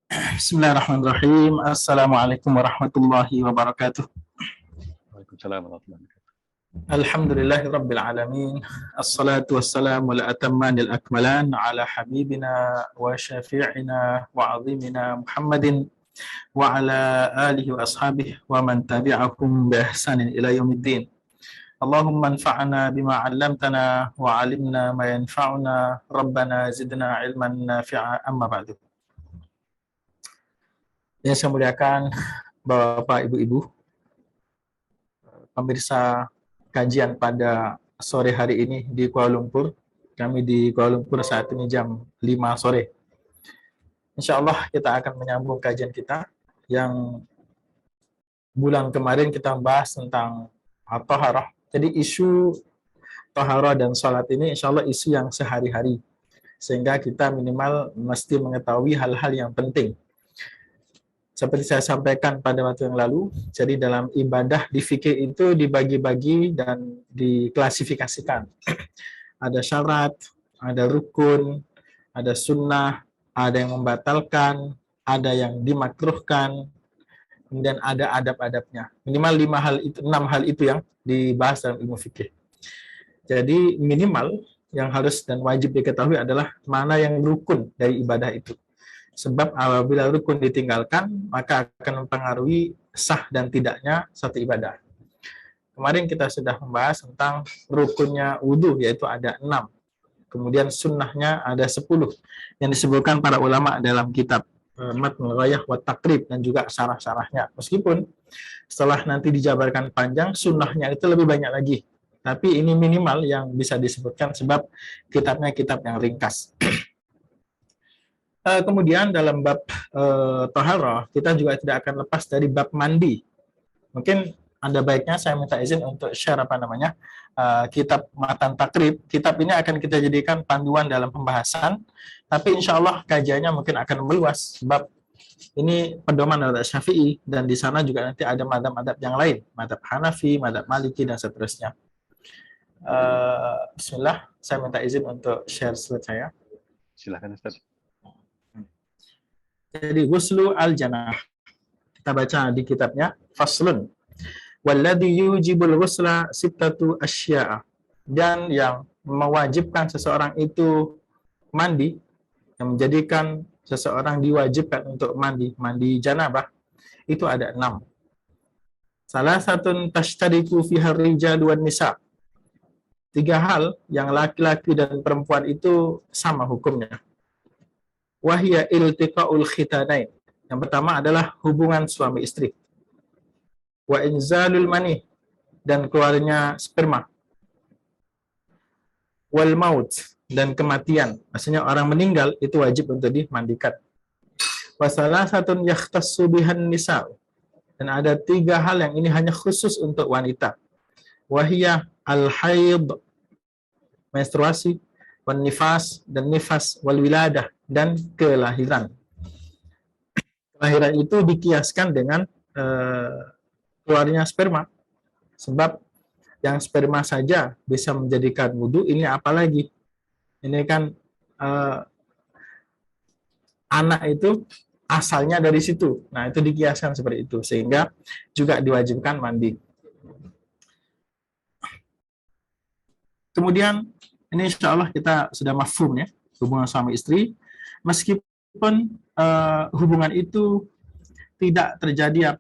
Bismillahirrahmanirrahim. Assalamualaikum warahmatullahi wabarakatuh. Waalaikumsalam warahmatullahi wabarakatuh. Alhamdulillahi rabbil alamin. Assalatu wassalamu ala atammanil akmalan ala habibina wa syafi'ina wa azimina Muhammadin wa ala alihi wa ashabihi wa man tabi'akum bi ihsanin ila yaumiddin. Allahumma anfa'na bima 'allamtana wa 'allimna ma yanfa'una. Rabbana zidna ilman nafi'a. Amma ba'du. Yang saya muliakan Bapak, Ibu-ibu, pemirsa kajian pada sore hari ini di Kuala Lumpur. Kami di Kuala Lumpur saat ini jam 5 sore. Insya Allah kita akan menyambung kajian kita yang bulan kemarin kita membahas tentang Taharah. Jadi isu Taharah dan sholat ini insya Allah isu yang sehari-hari. Sehingga kita minimal mesti mengetahui hal-hal yang penting. Seperti saya sampaikan pada waktu yang lalu, jadi dalam ibadah di fikih itu dibagi-bagi dan diklasifikasikan. Ada syarat, ada rukun, ada sunnah, ada yang membatalkan, ada yang dimakruhkan, kemudian ada adab-adabnya. Minimal 6 hal itu yang dibahas dalam ilmu fikih. Jadi minimal yang harus dan wajib diketahui adalah mana yang rukun dari ibadah itu. Sebab apabila rukun ditinggalkan, maka akan mempengaruhi sah dan tidaknya satu ibadah. Kemarin kita sudah membahas tentang rukunnya wudhu, yaitu ada 6. Kemudian sunnahnya ada 10, yang disebutkan para ulama dalam kitab Matnul Ghayah wa Taqrib dan juga syarah-syarahnya. Meskipun setelah nanti dijabarkan panjang, sunnahnya itu lebih banyak lagi. Tapi ini minimal yang bisa disebutkan sebab kitabnya kitab yang ringkas. Kemudian dalam bab Taharah, kita juga tidak akan lepas dari bab mandi. Mungkin ada baiknya saya minta izin untuk share kitab Matan Takrib. Kitab ini akan kita jadikan panduan dalam pembahasan, tapi insya Allah kajiannya mungkin akan meluas, sebab ini pedoman dari Syafi'i, dan di sana juga nanti ada madhab-madhab yang lain, madhab Hanafi, madhab Maliki, dan seterusnya. Bismillah, saya minta izin untuk share slide saya. Silakan Ustaz. Jadi ghuslu al-janah. Kita baca di kitabnya faslun. Walladhi yujibul ghusla sittatu asya'a. Dan yang mewajibkan seseorang itu mandi, yang menjadikan seseorang diwajibkan untuk mandi janabah, itu ada 6. Salah satun tashtariku fiha rijal wan nisa. 3 hal yang laki-laki dan perempuan itu sama hukumnya. Wahya iltiqaul khitanain. Yang pertama adalah hubungan suami istri. Wa inzalul mani, dan keluarnya sperma. Wal maut, dan kematian. Maksudnya orang meninggal itu wajib untuk dimandikan. Wa salasatun yakhtassu bihan nisa. Dan ada 3 hal yang ini hanya khusus untuk wanita. Wahya al-haid, menstruasi, wan nifas, dan nifas, wal wiladah, dan kelahiran. Kelahiran itu dikiaskan dengan keluarnya sperma. Sebab yang sperma saja bisa menjadikan wudhu, ini apalagi. Ini kan anak itu asalnya dari situ. Nah, itu dikiaskan seperti itu. Sehingga juga diwajibkan mandi. Kemudian, ini insya Allah kita sudah mafhum ya, hubungan suami istri. Meskipun hubungan itu tidak terjadi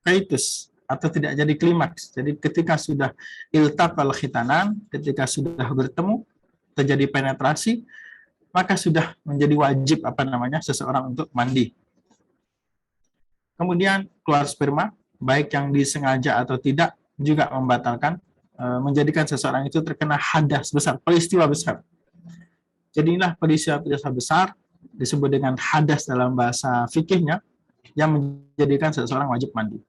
kaitus atau tidak jadi klimaks. Jadi ketika sudah iltaqal khitanan, ketika sudah bertemu, terjadi penetrasi, maka sudah menjadi wajib seseorang untuk mandi. Kemudian keluar sperma, baik yang disengaja atau tidak, juga membatalkan, menjadikan seseorang itu terkena hadas besar, peristiwa besar. Jadi inilah peristiwa besar disebut dengan hadas dalam bahasa fikihnya, yang menjadikan seseorang wajib mandi.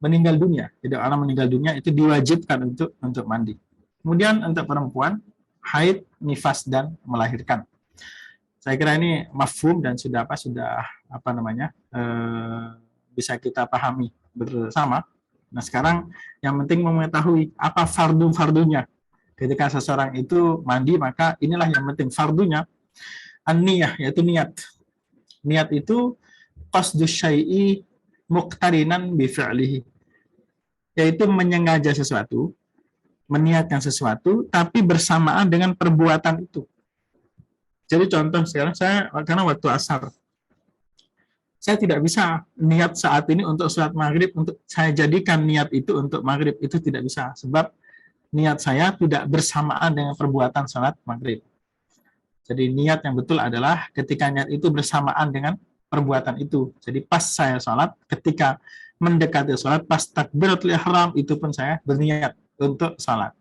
Meninggal dunia, jadi orang meninggal dunia itu diwajibkan untuk mandi. Kemudian untuk perempuan, haid, nifas, dan melahirkan. Saya kira ini mafhum dan sudah bisa kita pahami bersama. Nah, sekarang yang penting mengetahui apa fardu-fardunya. Ketika seseorang itu mandi, maka inilah yang penting fardunya an-niyah, yaitu niat. Niat itu qasdus syai'i muqtarinan bi fi'lihi, yaitu menyengaja sesuatu, meniatkan sesuatu, tapi bersamaan dengan perbuatan itu. Jadi contoh sekarang saya, karena waktu asar, saya tidak bisa niat saat ini untuk sholat maghrib, untuk saya jadikan niat itu untuk maghrib, itu tidak bisa. Sebab niat saya tidak bersamaan dengan perbuatan sholat maghrib. Jadi niat yang betul adalah ketika niat itu bersamaan dengan perbuatan itu. Jadi pas saya sholat, ketika mendekati sholat, pas takbiratul ihram, itu pun saya berniat untuk sholat.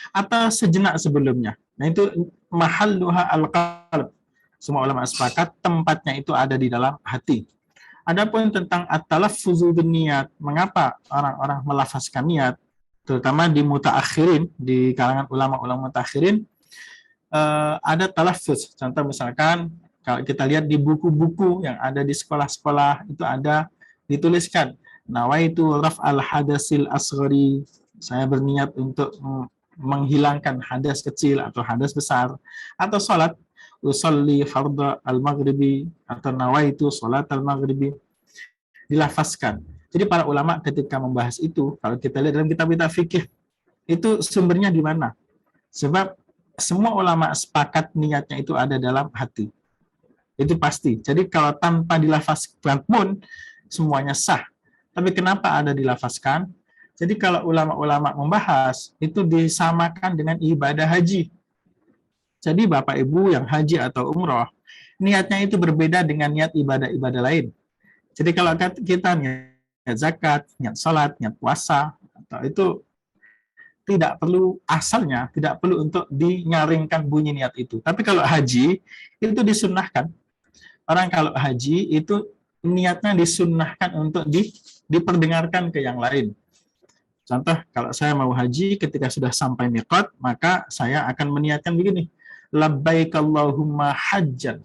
Atau sejenak sebelumnya. Nah itu mahalluha al-qalb. Semua ulama sepakat tempatnya itu ada di dalam hati. Adapun tentang at-talaffuzu bin niat, mengapa orang-orang melafazkan niat, terutama di mutaakhirin, di kalangan ulama-ulama mutaakhirin, ada talaffuz. Contoh misalkan kalau kita lihat di buku-buku yang ada di sekolah-sekolah itu ada dituliskan nawaitu raf'al hadasil asghari, saya berniat untuk menghilangkan hadas kecil atau hadas besar, atau salat usolli fardhu al-maghribi atau nawaitu salat al-maghribi, dilafazkan. Jadi para ulama ketika membahas itu, kalau kita lihat dalam kitab-kitab fikih, itu sumbernya di mana? Sebab semua ulama sepakat niatnya itu ada dalam hati. Itu pasti. Jadi kalau tanpa dilafazkan pun semuanya sah. Tapi kenapa ada dilafazkan? Jadi kalau ulama-ulama membahas, itu disamakan dengan ibadah haji. Jadi Bapak Ibu yang haji atau umroh, niatnya itu berbeda dengan niat ibadah-ibadah lain. Jadi kalau kita niat zakat, niat sholat, niat puasa, atau itu tidak perlu asalnya, tidak perlu untuk dinyaringkan bunyi niat itu. Tapi kalau haji, itu disunnahkan. Orang kalau haji, itu niatnya disunnahkan untuk diperdengarkan ke yang lain. Contoh, kalau saya mau haji, ketika sudah sampai miqat, maka saya akan meniatkan begini, labbaik Allahumma hajjan.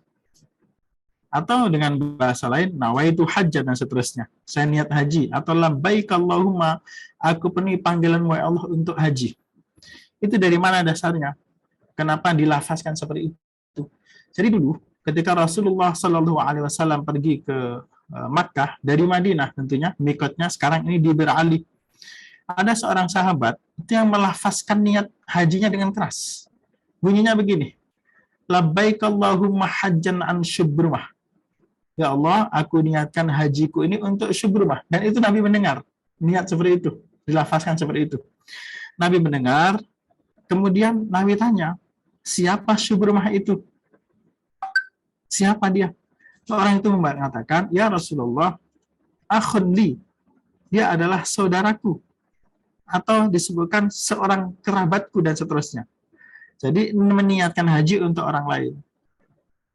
Atau dengan bahasa lain, nawaitu hajjan dan seterusnya. Saya niat haji. Atau labbaik Allahumma, aku penuhi panggilanmu ya Allah untuk haji. Itu dari mana dasarnya? Kenapa dilafazkan seperti itu? Jadi dulu, ketika Rasulullah SAW pergi ke Makkah, dari Madinah tentunya, miqatnya sekarang ini di Ber'ali. Ada seorang sahabat itu yang melafazkan niat hajinya dengan keras. Bunyinya begini, labbaik Allahumma hajjan an syubrumah. Ya Allah, aku niatkan hajiku ini untuk syubrumah. Dan itu Nabi mendengar. Niat seperti itu. Dilafazkan seperti itu. Nabi mendengar, kemudian Nabi tanya, siapa syubrumah itu? Siapa dia? Orang itu mengatakan, ya Rasulullah, akhun li. Dia adalah saudaraku. Atau disebutkan seorang kerabatku dan seterusnya. Jadi meniatkan haji untuk orang lain.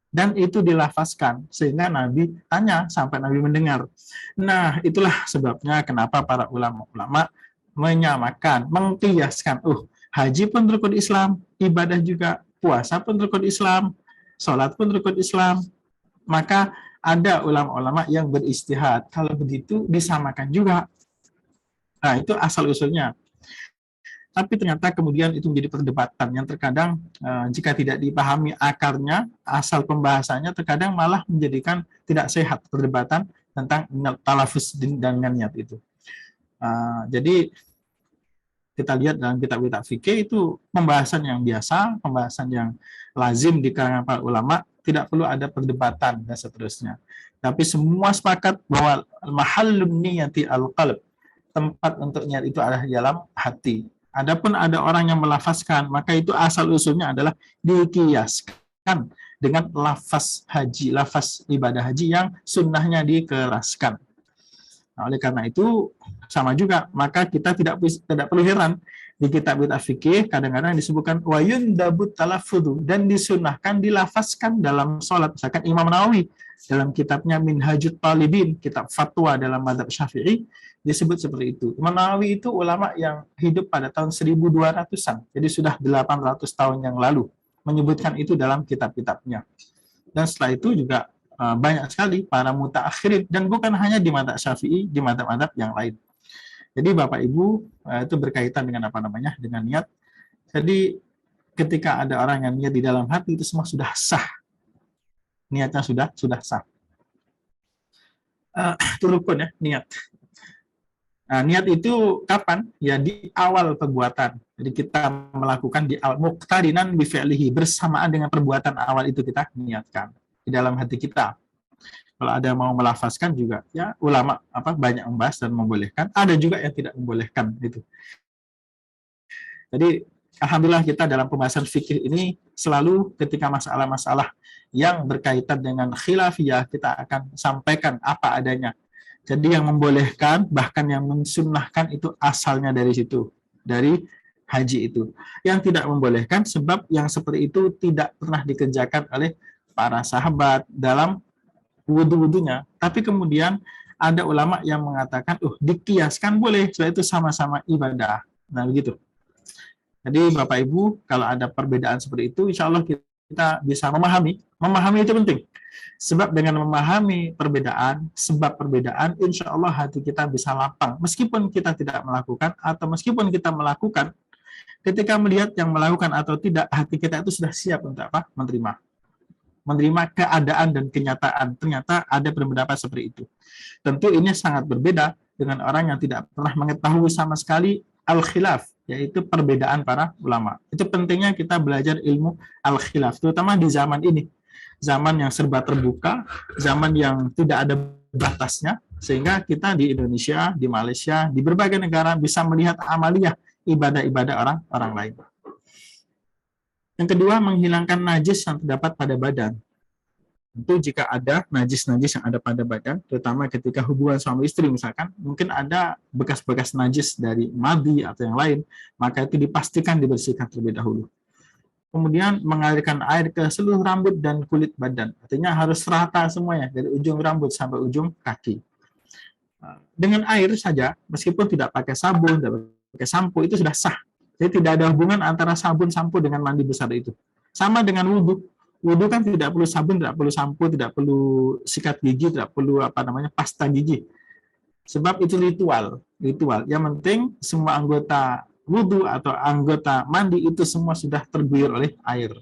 Dan itu dilafazkan sehingga Nabi tanya sampai Nabi mendengar. Nah, itulah sebabnya kenapa para ulama-ulama menyamakan, mengkiaskan, haji pun rukun Islam, ibadah juga, puasa pun rukun Islam, sholat pun rukun Islam. Maka ada ulama-ulama yang beristihad. Kalau begitu disamakan juga. Nah, itu asal-usulnya. Tapi ternyata kemudian itu menjadi perdebatan yang terkadang jika tidak dipahami akarnya, asal pembahasannya terkadang malah menjadikan tidak sehat perdebatan tentang talafuz dengan niat itu. Jadi kita lihat dalam kitab-kitab fikih itu pembahasan yang biasa, pembahasan yang lazim di kalangan para ulama, tidak perlu ada perdebatan dan seterusnya. Tapi semua sepakat bahwa mahallun niyati al-qalb, tempat untuk niat itu adalah di dalam hati. Adapun ada orang yang melafazkan, maka itu asal-usulnya adalah dikiaskan dengan lafaz haji, lafaz ibadah haji yang sunnahnya dikeraskan. Nah, oleh karena itu sama juga, maka kita tidak perlu heran di kitab-kitab fikih kadang-kadang disebutkan wa yundabut talaffudzu, dan disunnahkan dilafazkan dalam sholat. Misalkan Imam Nawawi dalam kitabnya Minhajut Talibin, kitab fatwa dalam mazhab Syafi'i, disebut seperti itu. Imam Nawawi itu ulama yang hidup pada tahun 1200-an, jadi sudah 800 tahun yang lalu, menyebutkan itu dalam kitab-kitabnya. Dan setelah itu juga banyak sekali para mutaakhirin, dan bukan hanya di mazhab Syafi'i, di mazhab-mazhab yang lain. Jadi Bapak Ibu, itu berkaitan dengan dengan niat. Jadi ketika ada orang yang niat di dalam hati, itu semua sudah sah. niatnya sudah sah. Itu rukun ya, niat. Nah, niat itu kapan? Ya di awal perbuatan. Jadi kita melakukan di awal, muqtarinan bi fi'lihi, bersamaan dengan perbuatan awal itu kita niatkan di dalam hati kita. Kalau ada mau melafazkan juga, ya ulama banyak membahas dan membolehkan. Ada juga yang tidak membolehkan itu. Jadi alhamdulillah kita dalam pembahasan fikih ini selalu ketika masalah-masalah yang berkaitan dengan khilafiyah kita akan sampaikan apa adanya. Jadi yang membolehkan bahkan yang mensunnahkan itu asalnya dari situ, dari haji itu. Yang tidak membolehkan sebab yang seperti itu tidak pernah dikerjakan oleh para sahabat dalam wudu-wudunya. Tapi kemudian ada ulama yang mengatakan, dikiaskan boleh, sebab itu sama-sama ibadah. Nah begitu. Jadi Bapak Ibu, kalau ada perbedaan seperti itu, insya Allah kita bisa memahami. Memahami itu penting. Sebab dengan memahami perbedaan, sebab perbedaan, insya Allah hati kita bisa lapang. Meskipun kita tidak melakukan, atau meskipun kita melakukan, ketika melihat yang melakukan atau tidak, hati kita itu sudah siap untuk apa? Menerima keadaan dan kenyataan. Ternyata ada pendapat seperti itu. Tentu ini sangat berbeda dengan orang yang tidak pernah mengetahui sama sekali al-khilaf, yaitu perbedaan para ulama. Itu pentingnya kita belajar ilmu al-khilaf, terutama di zaman ini. Zaman yang serba terbuka, zaman yang tidak ada batasnya, sehingga kita di Indonesia, di Malaysia, di berbagai negara bisa melihat amaliyah ibadah-ibadah orang lain. Yang kedua, menghilangkan najis yang terdapat pada badan. Tentu jika ada najis-najis yang ada pada badan, terutama ketika hubungan suami istri misalkan, mungkin ada bekas-bekas najis dari madi atau yang lain, maka itu dipastikan dibersihkan terlebih dahulu. Kemudian mengalirkan air ke seluruh rambut dan kulit badan. Artinya harus rata semuanya, dari ujung rambut sampai ujung kaki. Dengan air saja, meskipun tidak pakai sabun, tidak pakai sampo, itu sudah sah. Jadi tidak ada hubungan antara sabun, sampo dengan mandi besar itu. Sama dengan wudhu. Wudhu kan tidak perlu sabun, tidak perlu sampo, tidak perlu sikat gigi, tidak perlu pasta gigi. Sebab itu ritual. Yang penting semua anggota wudhu atau anggota mandi itu semua sudah terguyur oleh air.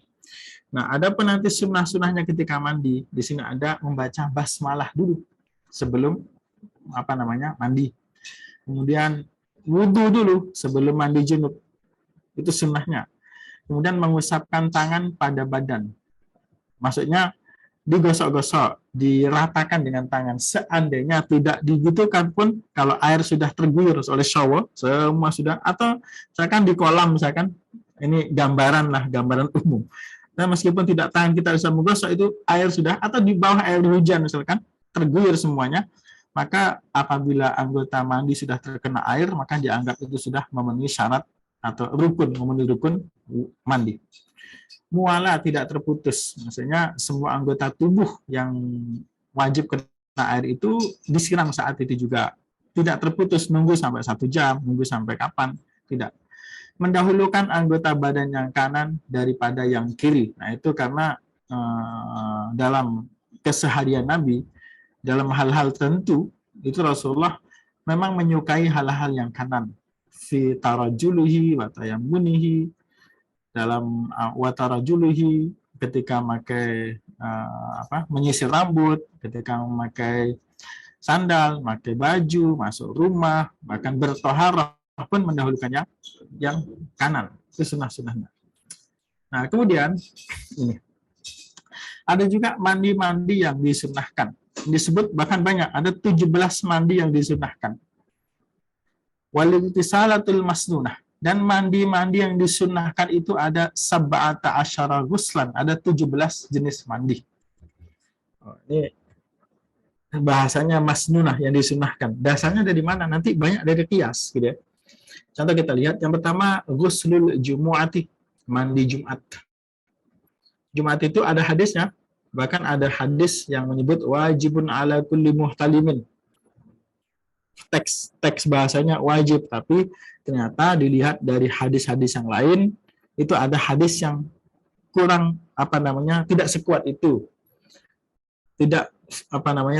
Nah, ada pun nanti sunnah-sunnahnya ketika mandi. Di sini ada membaca basmalah dulu sebelum mandi. Kemudian wudhu dulu sebelum mandi junub. Itu sunnahnya. Kemudian mengusapkan tangan pada badan. Maksudnya digosok-gosok, diratakan dengan tangan. Seandainya tidak dibutuhkan pun, kalau air sudah terguyur oleh shower, semua sudah, atau misalkan di kolam, misalkan, ini gambaran umum. Nah, meskipun tidak tangan kita bisa menggosok, itu air sudah, atau di bawah air hujan, misalkan, terguyur semuanya, maka apabila anggota mandi sudah terkena air, maka dianggap itu sudah memenuhi syarat atau memenuhi rukun mandi. Muala tidak terputus, maksudnya semua anggota tubuh yang wajib kena air itu disiram saat itu juga, tidak terputus, nunggu sampai 1 jam, nunggu sampai kapan, tidak. Mendahulukan anggota badan yang kanan daripada yang kiri. Nah itu karena dalam keseharian Nabi, dalam hal-hal tertentu itu Rasulullah memang menyukai hal-hal yang kanan. Fi tarajuluhi wa tayamunihi, dalam watarajuluhi, ketika memakai menyisir rambut, ketika memakai sandal, memakai baju, masuk rumah, bahkan bertoharah pun mendahulukannya yang kanan. Itu sunnah-sunnahnya. Nah, kemudian ini ada juga mandi-mandi yang disunnahkan. Disebut bahkan banyak, ada 17 mandi yang disunnahkan. Wal-ittisalatul masnunah. Dan mandi-mandi yang disunnahkan itu ada sab'ata asyara ghuslan, ada 17 jenis mandi. Ini bahasanya masnunah yang disunnahkan. Dasarnya dari mana? Nanti banyak dari qiyas, gitu ya. Contoh kita lihat, yang pertama ghuslul jumu'ati, mandi Jumat. Jumat itu ada hadisnya, bahkan ada hadis yang menyebut wajibun ala kulli muhtalimin. Teks bahasanya wajib, tapi ternyata dilihat dari hadis-hadis yang lain, itu ada hadis yang kurang tidak sekuat itu, tidak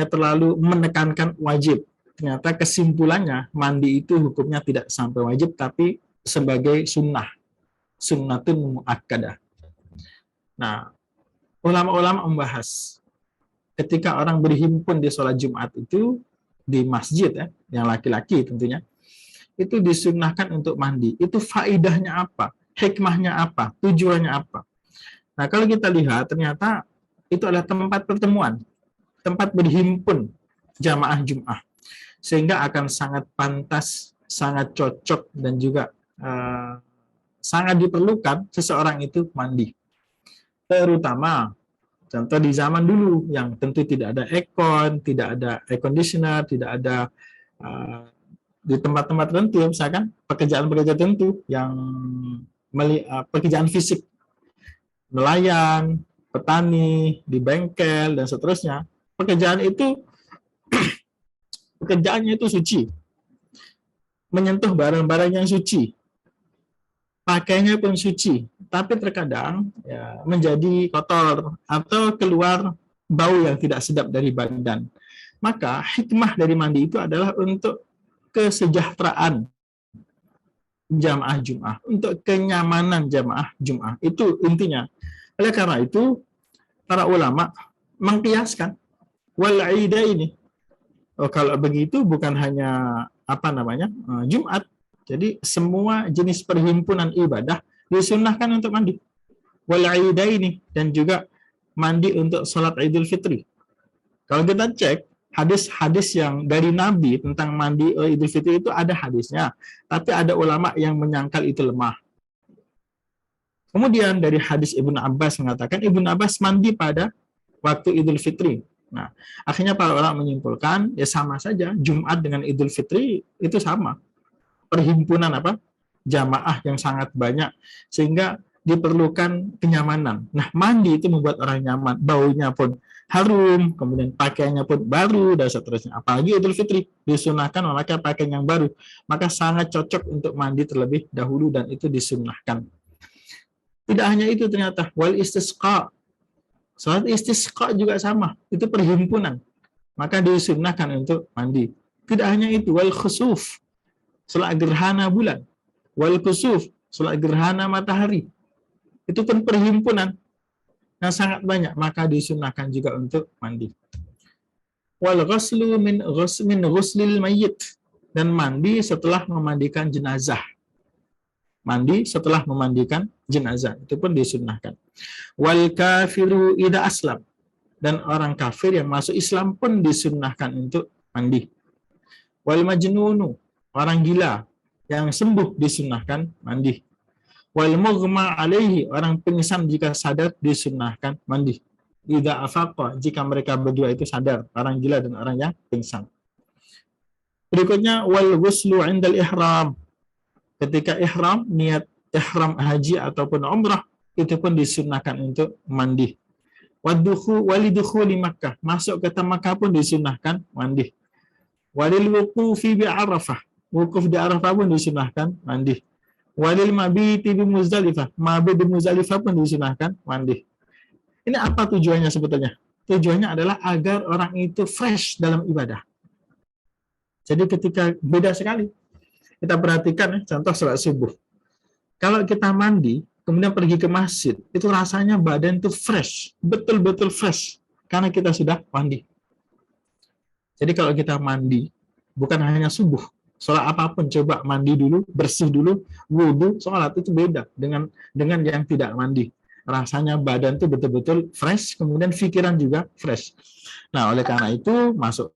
terlalu menekankan wajib. Ternyata kesimpulannya mandi itu hukumnya tidak sampai wajib, tapi sebagai sunnatun muakkadah. Nah, ulama-ulama membahas ketika orang berhimpun di sholat Jumat itu di masjid ya, yang laki-laki tentunya, itu disunnahkan untuk mandi. Itu faidahnya apa? Hikmahnya apa? Tujuannya apa? Nah, kalau kita lihat ternyata itu adalah tempat pertemuan, tempat berhimpun jamaah Jum'ah. Sehingga akan sangat pantas, sangat cocok, dan juga sangat diperlukan seseorang itu mandi. Terutama contoh di zaman dulu yang tentu tidak ada aircon, tidak ada air conditioner, tidak ada di tempat-tempat tertentu, misalkan pekerjaan-pekerjaan tertentu yang pekerjaan fisik, nelayan, petani, di bengkel, dan seterusnya. Pekerjaan itu, pekerjaannya itu suci. Menyentuh barang-barang yang suci. Pakainya pun suci. Tapi terkadang ya, menjadi kotor atau keluar bau yang tidak sedap dari badan. Maka hikmah dari mandi itu adalah untuk kesejahteraan jamaah Jum'ah, untuk kenyamanan jamaah Jum'ah. Itu intinya. Oleh karena itu, para ulama mengkiaskan wal-ida ini. Oh, kalau begitu bukan hanya Jumat. Jadi semua jenis perhimpunan ibadah disunnahkan untuk mandi. Wal-ida ini, dan juga mandi untuk sholat Idul Fitri. Kalau kita cek hadis-hadis yang dari Nabi tentang mandi Idul Fitri itu ada hadisnya, tapi ada ulama yang menyangkal itu lemah. Kemudian dari hadis Ibnu Abbas mengatakan Ibnu Abbas mandi pada waktu Idul Fitri. Nah, akhirnya para ulama menyimpulkan ya sama saja Jumat dengan Idul Fitri itu sama. Perhimpunan jamaah yang sangat banyak sehingga diperlukan kenyamanan. Nah, mandi itu membuat orang nyaman, baunya pun harum, kemudian pakaiannya pun baru, dan seterusnya. Apalagi Idul Fitri, disunahkan memakai pakaian yang baru. Maka sangat cocok untuk mandi terlebih dahulu, dan itu disunahkan. Tidak hanya itu ternyata, wal istisqa. Salat istisqa juga sama, itu perhimpunan. Maka disunahkan untuk mandi. Tidak hanya itu, wal khusuf. Salat gerhana bulan. Wal khusuf, salat gerhana matahari. Itu pun perhimpunan yang sangat banyak, maka disunahkan juga untuk mandi. Wal ghuslu min ghuslil mayyit, dan mandi setelah memandikan jenazah. Mandi setelah memandikan jenazah, itu pun disunahkan. Wal kafiru idza aslam, dan orang kafir yang masuk Islam pun disunahkan untuk mandi. Wal majnunu, orang gila yang sembuh disunahkan mandi. Wal mughma alaihi, orang pingsan jika sadar disunahkan mandi. Idza afaqa, jika mereka berdua itu sadar, orang gila dan orang yang pingsan. Berikutnya wal ghuslu 'indal ihram. Ketika ihram, niat ihram haji ataupun umrah, itu pun disunahkan untuk mandi. Walidukhuli Makkah, masuk ke Makkah pun disunahkan mandi. Walil wuqufi bi Arafah, wukuf di Arafah pun disunahkan mandi. Walil mabiti di Muzdalifah, mabit di Muzdalifah pun disunahkan mandi. Ini apa tujuannya sebetulnya? Tujuannya adalah agar orang itu fresh dalam ibadah. Jadi ketika beda sekali. Kita perhatikan contoh sholat subuh. Kalau kita mandi, kemudian pergi ke masjid, itu rasanya badan itu fresh, betul-betul fresh, karena kita sudah mandi. Jadi kalau kita mandi, bukan hanya subuh, sholat apapun, coba mandi dulu, bersih dulu, wudhu, sholat itu beda dengan yang tidak mandi. Rasanya badan itu betul-betul fresh, kemudian pikiran juga fresh. Nah, oleh karena itu, masuk.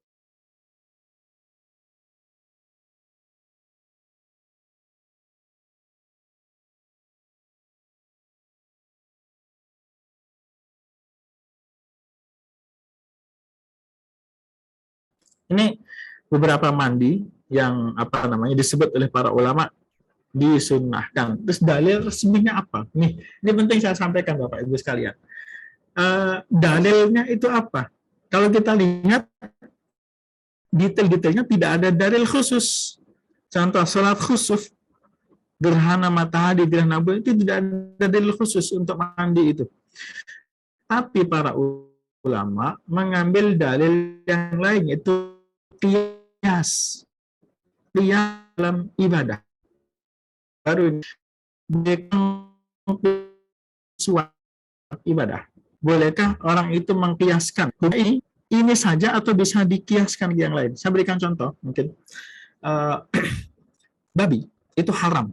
Ini beberapa mandi yang disebut oleh para ulama disunnahkan. Terus dalil resminya apa? Ini penting saya sampaikan Bapak Ibu sekalian. Dalilnya itu apa? Kalau kita lihat detail-detailnya tidak ada dalil khusus. Contoh salat khusuf, gerhana matahari, gerhana bulan, itu tidak ada dalil khusus untuk mandi itu. Tapi para ulama mengambil dalil yang lain, itu qiyas dalam ibadah. Baru suatu ibadah. Bolehkah orang itu mengkiaskan ini ini saja atau bisa dikiaskan ke yang lain. Saya berikan contoh mungkin. Babi itu haram.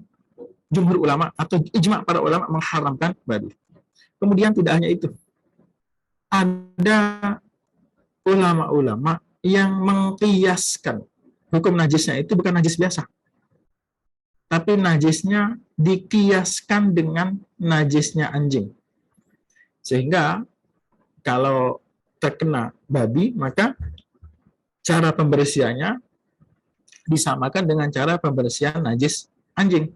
Jumhur ulama atau ijma para ulama mengharamkan babi. Kemudian tidak hanya itu. Ada ulama-ulama yang mengkiaskan hukum najisnya itu bukan najis biasa. Tapi najisnya dikiaskan dengan najisnya anjing. Sehingga kalau terkena babi, maka cara pembersihannya disamakan dengan cara pembersihan najis anjing.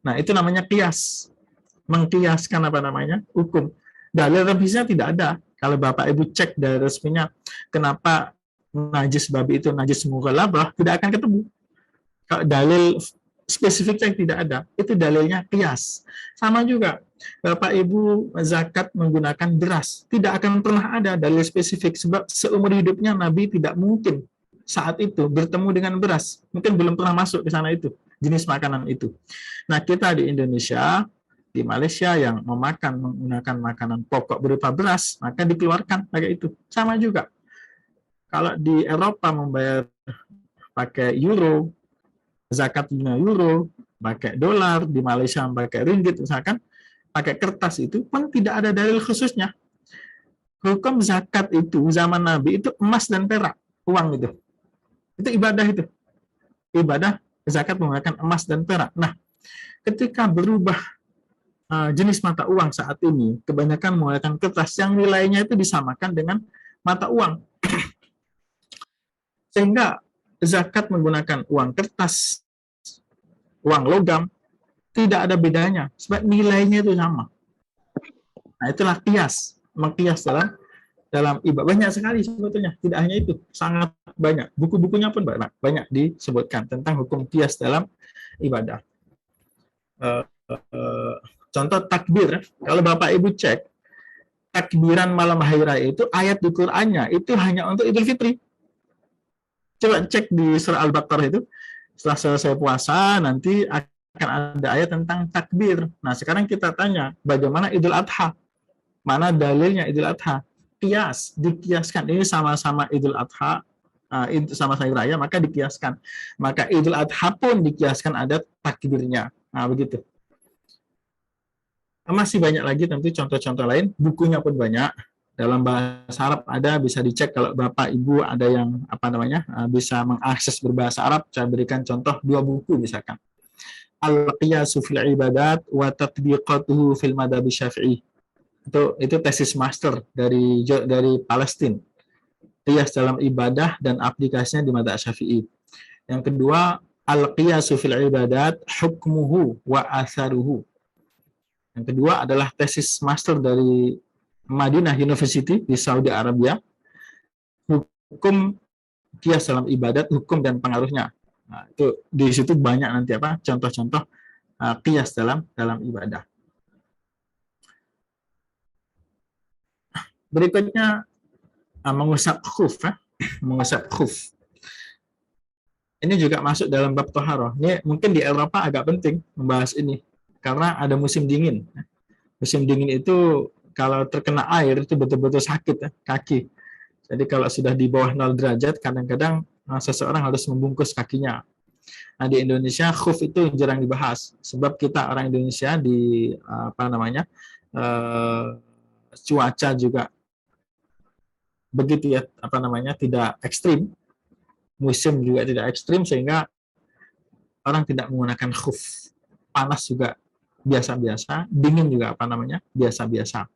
Nah, itu namanya kias. Mengkiaskan apa namanya? Hukum. Dalil resminya tidak ada. Kalau Bapak Ibu cek dalil resminya, kenapa najis babi itu najis mughaladzah, tidak akan ketemu. Kalau dalil spesifiknya tidak ada, itu dalilnya kias. Sama juga, Bapak Ibu zakat menggunakan beras, tidak akan pernah ada dalil spesifik, sebab seumur hidupnya Nabi tidak mungkin saat itu bertemu dengan beras. Mungkin belum pernah masuk ke sana itu, jenis makanan itu. Nah, kita di Indonesia, di Malaysia yang menggunakan makanan pokok berupa beras, maka dikeluarkan pakai itu. Sama juga. Kalau di Eropa membayar pakai euro, zakatnya euro, pakai dolar, di Malaysia pakai ringgit, misalkan pakai kertas itu pun tidak ada dalil khususnya. Hukum zakat itu zaman Nabi itu emas dan perak, uang itu. Itu ibadah itu. Ibadah zakat menggunakan emas dan perak. Nah, ketika berubah jenis mata uang saat ini, kebanyakan menggunakan kertas yang nilainya itu disamakan dengan mata uang. Sehingga zakat menggunakan uang kertas, uang logam, tidak ada bedanya, sebab nilainya itu sama. Nah, itulah kias, mengkias dalam ibadah. Banyak sekali sebetulnya, tidak hanya itu, sangat banyak. Buku-bukunya pun banyak disebutkan tentang hukum kias dalam ibadah. Contoh takbir, kalau Bapak Ibu cek, takbiran malam hari raya itu ayat di Qur'annya itu hanya untuk Idul Fitri. Coba cek di surah Al-Baqarah itu, setelah selesai puasa nanti akan ada ayat tentang takbir. Nah, sekarang kita tanya, bagaimana Idul Adha? Mana dalilnya Idul Adha? Kias, dikiaskan. Ini sama-sama Idul Adha, sama-sama raya, maka dikiaskan. Maka Idul Adha pun dikiaskan ada takbirnya. Nah, begitu. Masih banyak lagi tentu contoh-contoh lain, bukunya pun banyak. Dalam bahasa Arab ada, bisa dicek kalau Bapak Ibu ada yang bisa mengakses berbahasa Arab. Saya berikan contoh 2 buku misalkan. Al-Qiyasu fil Ibadat wa Tatbiqatuhu fil Madhab Syafi'i. Itu tesis master dari Palestina. Qiyas dalam ibadah dan aplikasinya di Madhab Syafi'i. Yang kedua, Al-Qiyasu fil Ibadat hukmuhu wa atharuhu. Yang kedua adalah tesis master dari Madinah University di Saudi Arabia, hukum kias dalam ibadat, hukum dan pengaruhnya. Nah, itu di situ banyak nanti contoh-contoh kias dalam ibadah. Berikutnya mengusap khuf, mengusap khuf. Ini juga masuk dalam bab toharoh. Ini mungkin di Eropa agak penting membahas ini karena ada musim dingin. Musim dingin itu kalau terkena air itu betul-betul sakit kaki. Jadi kalau sudah di bawah 0 derajat, kadang-kadang seseorang harus membungkus kakinya. Nah, di Indonesia khuf itu jarang dibahas, sebab kita orang Indonesia di cuaca juga begitu tidak ekstrim, musim juga tidak ekstrim, sehingga orang tidak menggunakan khuf. Panas juga biasa-biasa, dingin juga biasa-biasa.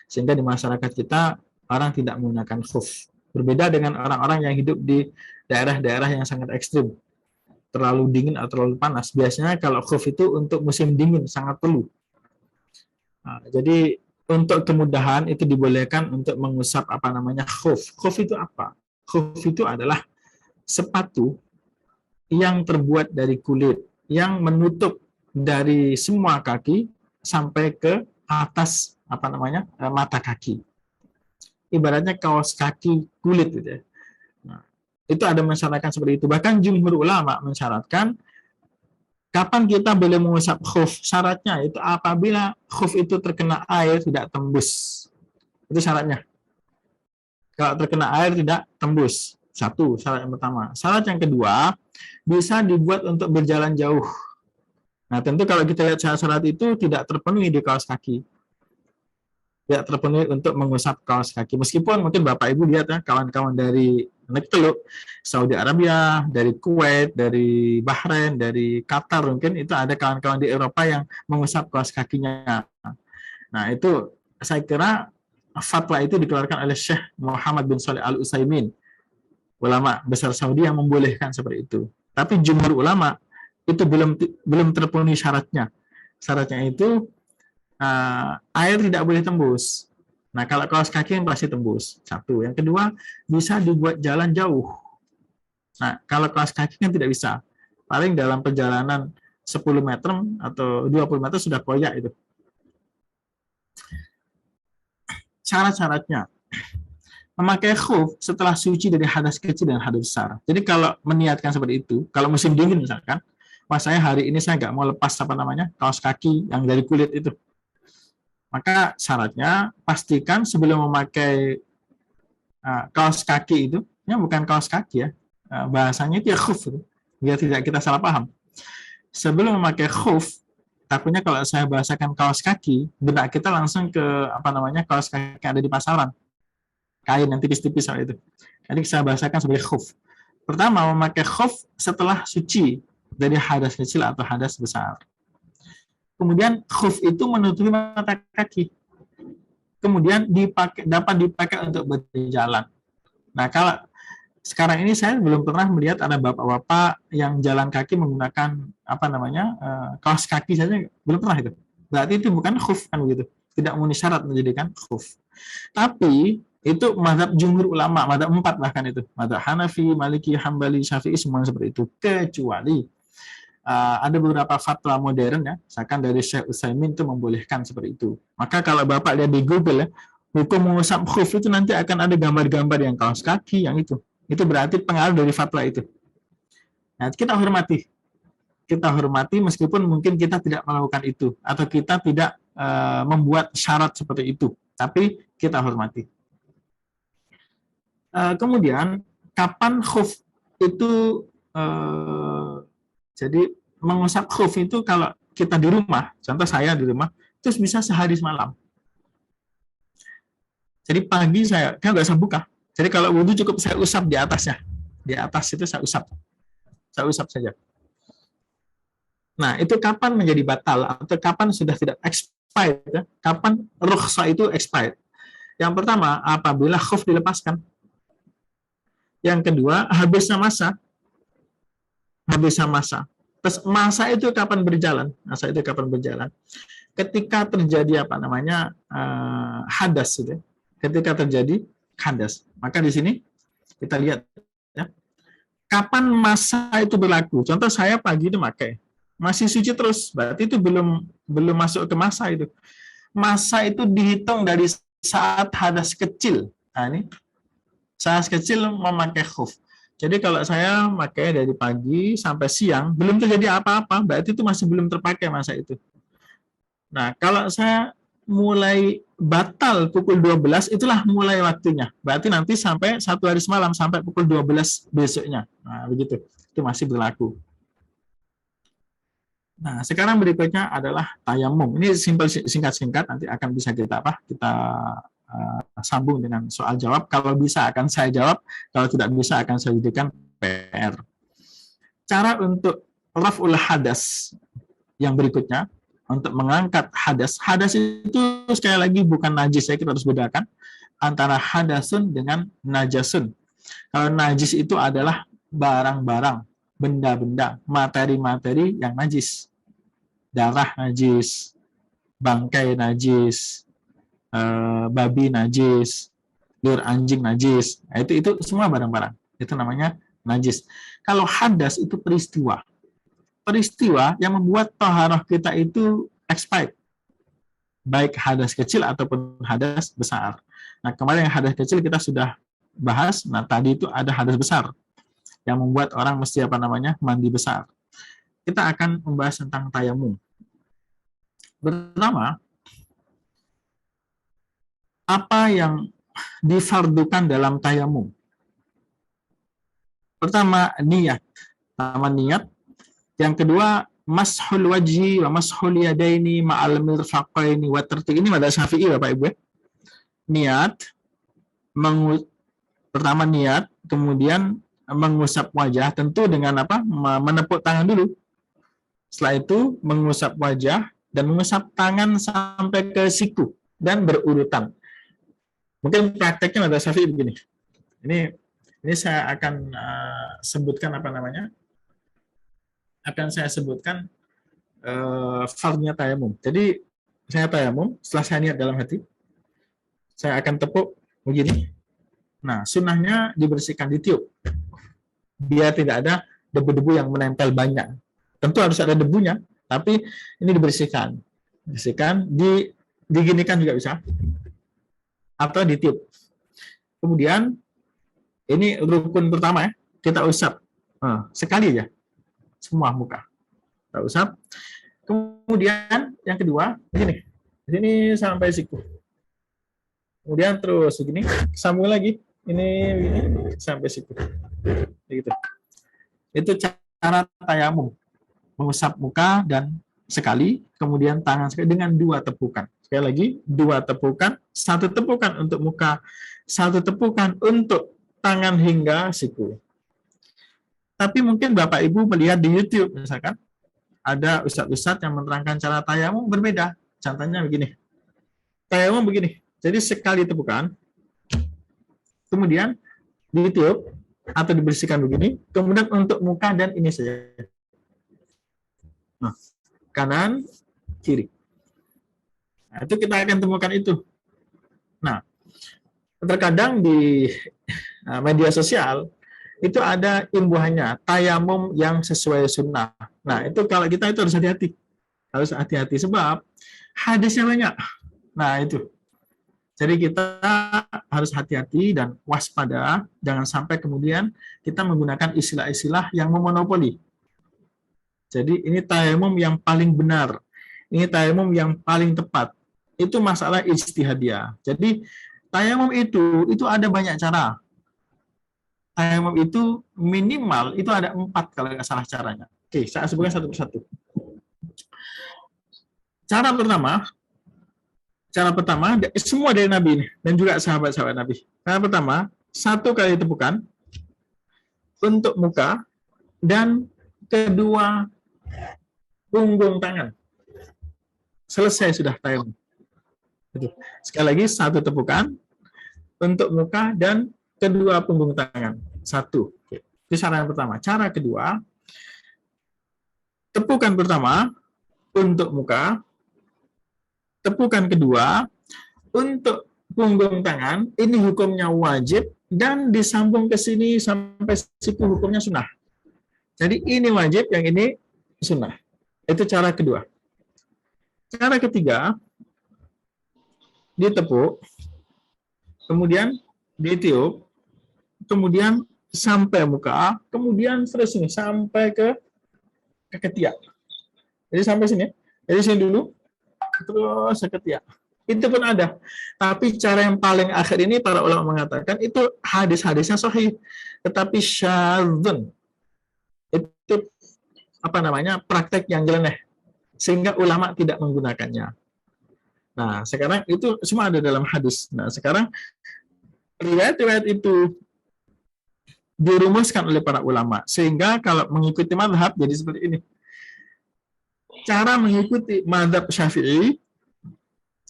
Sehingga di masyarakat kita orang tidak menggunakan khuf. Berbeda dengan orang-orang yang hidup di daerah-daerah yang sangat ekstrim, terlalu dingin atau terlalu panas. Biasanya kalau khuf itu untuk musim dingin sangat perlu. Nah, jadi untuk kemudahan itu dibolehkan untuk mengusap khuf. Khuf itu apa? Khuf itu adalah sepatu yang terbuat dari kulit yang menutup dari semua kaki sampai ke atas mata kaki. Ibaratnya kaos kaki kulit gitu ya. Nah, itu ada mensyaratkan seperti itu. Bahkan jumhur ulama mensyaratkan kapan kita boleh mengusap khuf. Syaratnya itu apabila khuf itu terkena air tidak tembus. Itu syaratnya. Kalau terkena air tidak tembus. Satu, syarat yang pertama. Syarat yang kedua, bisa dibuat untuk berjalan jauh. Nah, tentu kalau kita lihat syarat-syarat itu tidak terpenuhi di kaos kaki. Tidak terpenuhi untuk mengusap kaos kaki. Meskipun mungkin Bapak Ibu lihat ya, kawan-kawan dari Teluk, Saudi Arabia, dari Kuwait, dari Bahrain, dari Qatar mungkin itu ada kawan-kawan di Eropa yang mengusap kaos kakinya. Nah, itu saya kira fatwa itu dikeluarkan oleh Syekh Muhammad bin Shalih Al Utsaimin, ulama besar Saudi yang membolehkan seperti itu. Tapi jumhur ulama itu belum terpenuhi syaratnya. Syaratnya itu air tidak boleh tembus. Nah, kalau kaos kaki yang pasti tembus. Satu. Yang kedua, bisa dibuat jalan jauh. Nah, kalau kaos kaki kan tidak bisa. Paling dalam perjalanan 10 meter atau 20 meter sudah koyak itu. Syarat-syaratnya, memakai khuf setelah suci dari hadas kecil dan hadas besar. Jadi kalau meniatkan seperti itu, kalau musim dingin misalkan, wah saya hari ini saya nggak mau lepas kaos kaki yang dari kulit itu. Maka syaratnya pastikan sebelum memakai kaos kaki itu, ya bukan kaos kaki ya, bahasanya itu ya khuf, itu, biar tidak kita salah paham. Sebelum memakai khuf, takutnya kalau saya bahasakan kaos kaki, benak kita langsung ke kaos kaki yang ada di pasaran, kain yang tipis-tipis soal itu. Jadi saya bahasakan sebagai khuf. Pertama, memakai khuf setelah suci dari hadas kecil atau hadas besar. Kemudian khuf itu menutupi mata kaki. Kemudian dapat dipakai untuk berjalan. Nah, kalau sekarang ini saya belum pernah melihat ada bapak-bapak yang jalan kaki menggunakan kaos kaki saja, belum pernah itu. Berarti itu bukan khuf kan begitu. Tidak memenuhi syarat menjadikan khuf. Tapi itu mazhab jumhur ulama, mazhab 4 bahkan itu. Mazhab Hanafi, Maliki, Hambali, Syafi'i semua seperti itu. Kecuali ada beberapa fatwa modern ya, misalkan dari Syekh Utsaimin itu membolehkan seperti itu. Maka kalau Bapak lihat di Google ya, hukum mengusap khuf itu nanti akan ada gambar-gambar yang kaos kaki, yang itu. Itu berarti pengaruh dari fatwa itu. Nah, kita hormati. Kita hormati meskipun mungkin kita tidak melakukan itu atau kita tidak membuat syarat seperti itu, tapi kita hormati. Kemudian kapan khuf itu jadi mengusap khuf itu kalau kita di rumah, contoh saya di rumah, terus bisa sehari semalam. Jadi pagi saya kan nggak usah buka. Jadi kalau wudhu cukup saya usap di atasnya. Di atas itu saya usap. Saya usap saja. Nah, itu kapan menjadi batal atau kapan sudah tidak expired ya? Kapan rukhsah itu expired? Yang pertama, apabila khuf dilepaskan. Yang kedua, habisnya masa. Habisnya masa. Terus masa itu kapan berjalan? Masa itu kapan berjalan? Ketika terjadi hadas gitu. Ketika terjadi hadas. Maka di sini kita lihat ya. Kapan masa itu berlaku? Contoh saya pagi itu pakai masih suci terus, berarti itu belum masuk ke masa itu. Masa itu dihitung dari saat hadas kecil. Nah, ini saat kecil memakai khuf. Jadi kalau saya pakai dari pagi sampai siang belum terjadi apa-apa, berarti itu masih belum terpakai masa itu. Nah, kalau saya mulai batal pukul 12, itulah mulai waktunya. Berarti nanti sampai 1 hari semalam, sampai pukul 12 besoknya. Nah, begitu. Itu masih berlaku. Nah, sekarang berikutnya adalah tayamum. Ini simpel singkat-singkat, nanti akan bisa kita sambung dengan soal jawab. Kalau bisa akan saya jawab, kalau tidak bisa akan saya jadikan PR. Cara untuk raf'ul hadas yang berikutnya, untuk mengangkat hadas. Hadas itu sekali lagi bukan najis, ya, kita harus bedakan antara hadasun dengan najasun. Kalau najis itu adalah barang-barang, benda-benda, materi-materi yang najis. Darah najis, bangkai najis, babi najis, liur anjing najis. Nah, itu semua barang-barang. Itu namanya najis. Kalau hadas itu peristiwa. Peristiwa yang membuat taharah kita itu expired. Baik hadas kecil ataupun hadas besar. Nah, kemarin yang hadas kecil kita sudah bahas. Nah, tadi itu ada hadas besar yang membuat orang mesti mandi besar. Kita akan membahas tentang tayamum. Pertama, apa yang difardukan dalam tayamum? Pertama, niat. Pertama, niat. Yang kedua, mashul wajhi wa mashul yadaini ma'al mirfaqaini wa tertiq. Ini madzhab Syafi'i Bapak Ibu. Niat, pertama niat, kemudian mengusap wajah, tentu dengan apa? Menepuk tangan dulu. Setelah itu mengusap wajah dan mengusap tangan sampai ke siku dan berurutan. Mungkin prakteknya ada Syafi'i begini. Ini saya akan sebutkan apa namanya? Akan saya sebutkan fardnya tayamum. Jadi saya tayamum, setelah saya niat dalam hati, saya akan tepuk begini. Nah, sunnahnya dibersihkan, ditiup, biar tidak ada debu-debu yang menempel banyak. Tentu harus ada debunya, tapi ini dibersihkan. Bersihkan, diginikan juga bisa, atau ditiup. Kemudian ini rukun pertama ya, kita usap sekali ya, semua muka kita usap. Kemudian yang kedua begini, di sini sampai siku. Kemudian terus begini, sambung lagi, ini sampai siku. Begitu. Itu cara tayamum, mengusap muka dan sekali, kemudian tangan sekali dengan 2 tepukan. Sekali lagi, 2 tepukan, 1 tepukan untuk muka, 1 tepukan untuk tangan hingga siku. Tapi mungkin Bapak Ibu melihat di YouTube misalkan, ada ustadz-ustadz yang menerangkan cara tayamum berbeda. Contohnya begini. Tayamum begini. Jadi sekali tepukan, kemudian ditiup atau dibersihkan begini, kemudian untuk muka dan ini saja. Nah, kanan, kiri. Nah, itu kita akan temukan itu. Nah, terkadang di media sosial itu ada imbuhannya, tayamum yang sesuai sunnah. Nah, itu kalau kita itu harus hati-hati. Harus hati-hati sebab hadisnya banyak. Nah, itu. Jadi kita harus hati-hati dan waspada, jangan sampai kemudian kita menggunakan istilah-istilah yang memonopoli. Jadi ini tayamum yang paling benar. Ini tayamum yang paling tepat. Itu masalah ijtihadiyah. Jadi tayamum itu ada banyak cara. Tayamum itu minimal itu ada 4 kalau nggak salah caranya. Oke, saya sebutkan satu persatu. Cara pertama semua dari Nabi ini dan juga sahabat-sahabat Nabi. Cara pertama, 1 kali tepukan untuk muka dan kedua punggung tangan. Selesai sudah tayamum. Sekali lagi 1 tepukan untuk muka dan kedua punggung tangan. 1. Itu cara yang pertama. Cara kedua, tepukan pertama untuk muka, tepukan kedua untuk punggung tangan, ini hukumnya wajib dan disambung ke sini sampai siku hukumnya sunnah. Jadi ini wajib, yang ini sunnah. Itu cara kedua. Cara ketiga, ditepuk, kemudian ditiup, kemudian sampai muka, kemudian terus ini sampai ke ketiak. Jadi sampai sini. Jadi sini dulu, terus ke ketiak. Itu pun ada. Tapi cara yang paling akhir ini para ulama mengatakan itu hadis-hadisnya sahih, tetapi syadzun. Itu apa namanya? Praktek yang nyeleneh. Sehingga ulama tidak menggunakannya. Nah, sekarang itu semua ada dalam hadis. Nah, sekarang riwayat-riwayat itu dirumuskan oleh para ulama. Sehingga kalau mengikuti mazhab jadi seperti ini. Cara mengikuti mazhab Syafi'i,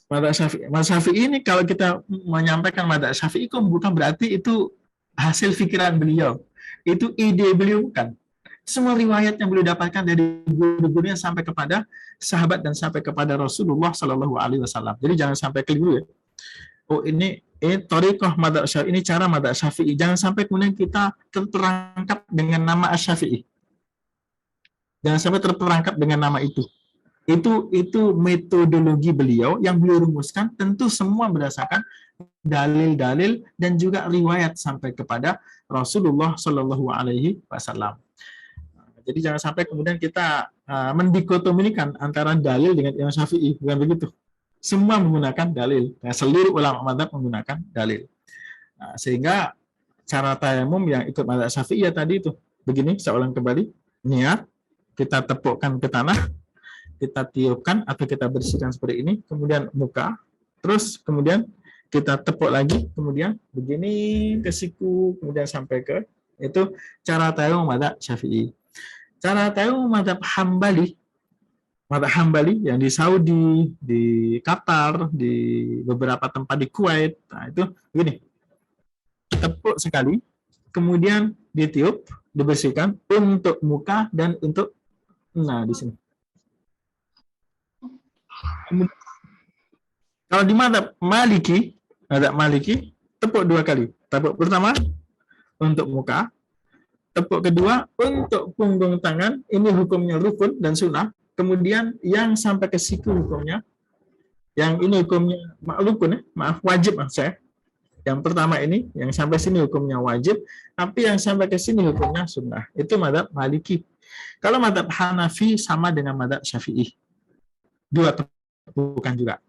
mazhab Syafi'i ini kalau kita menyampaikan mazhab Syafi'i bukan berarti itu hasil pikiran beliau. Itu ide beliau bukan. Semua riwayat yang beliau dapatkan dari guru-gurunya sampai kepada sahabat dan sampai kepada Rasulullah Shallallahu Alaihi Wasallam. Jadi jangan sampai keliru ya. Oh ini thariqah madzhab Syafi'i, ini cara madzhab Syafi'i. Jangan sampai kemudian kita terperangkap dengan nama Asy-Syafi'i. Jangan sampai terperangkap dengan nama itu. Itu metodologi beliau yang beliau rumuskan, tentu semua berdasarkan dalil-dalil dan juga riwayat sampai kepada Rasulullah Shallallahu Alaihi Wasallam. Jadi jangan sampai kemudian kita mendikotomikan antara dalil dengan Imam Syafi'i, bukan begitu. Semua menggunakan dalil. Seluruh ulama mazhab menggunakan dalil. Nah, sehingga cara tayamum yang ikut mazhab Syafi'iyah tadi itu begini, saya ulang kembali. Niat, kita tepukkan ke tanah, kita tiupkan atau kita bersihkan seperti ini, kemudian muka, terus kemudian kita tepuk lagi, kemudian begini ke siku, kemudian sampai ke itu cara tayamum mazhab Syafi'i. Cara tayamum mazhab Hambali yang di Saudi, di Qatar, di beberapa tempat di Kuwait, nah itu begini, tepuk sekali, kemudian ditiup, dibersihkan untuk muka dan untuk di sini. Kalau di mazhab Maliki tepuk 2 kali. Tepuk pertama untuk muka, tepuk kedua untuk punggung tangan, ini hukumnya rukun dan sunnah. Kemudian yang sampai ke siku hukumnya, yang ini hukumnya rukun, wajib saya. Yang pertama ini, yang sampai sini hukumnya wajib, tapi yang sampai ke sini hukumnya sunnah. Itu mazhab Maliki. Kalau mazhab Hanafi sama dengan mazhab Syafi'i. 2 tepukan juga.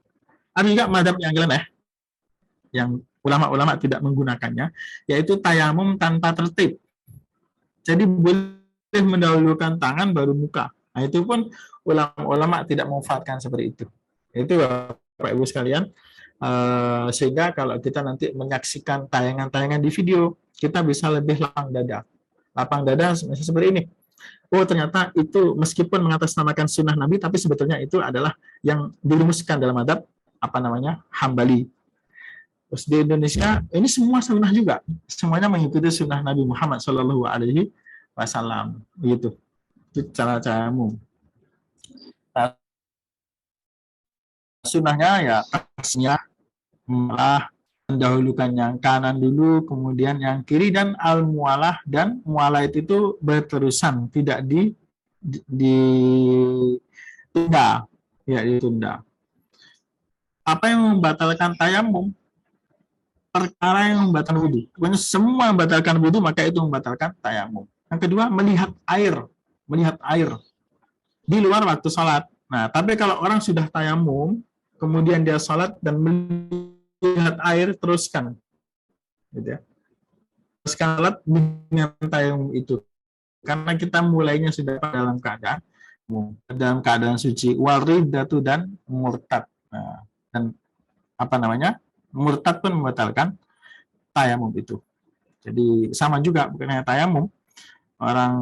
Ada juga mazhab yang lain yang ulama-ulama tidak menggunakannya, yaitu tayamum tanpa tertib. Jadi boleh mendahulukan tangan baru muka. Nah, itu pun ulama-ulama tidak memanfaatkan seperti itu. Itu Bapak Ibu sekalian. Sehingga kalau kita nanti menyaksikan tayangan-tayangan di video, kita bisa lebih lapang dada. Lapang dada seperti ini. Oh, ternyata itu meskipun mengatasnamakan sunnah Nabi, tapi sebetulnya itu adalah yang dirumuskan dalam adab Hambali. Terus di Indonesia ini semua sunnah juga, semuanya mengikuti sunnah Nabi Muhammad SAW, gitu. Itu cara umum. Nah, sunnahnya ya tasnya malah mendahulukan yang kanan dulu, kemudian yang kiri, dan al-mualah, dan mualah itu berterusan, tidak ditunda, ya ditunda. Apa yang membatalkan tayamum? Perkara yang membatalkan wudhu. Pokoknya semua membatalkan wudhu, maka itu membatalkan tayamum. Yang kedua, melihat air di luar waktu sholat. Nah, tapi kalau orang sudah tayamum, kemudian dia sholat dan melihat air, teruskan, gitu ya. Teruskan sholat dengan tayamum itu, karena kita mulainya sudah dalam keadaan suci, wal riddatu dan murtad. Nah, dan murtad pun membatalkan tayamum itu. Jadi sama juga, bukan hanya tayamum, orang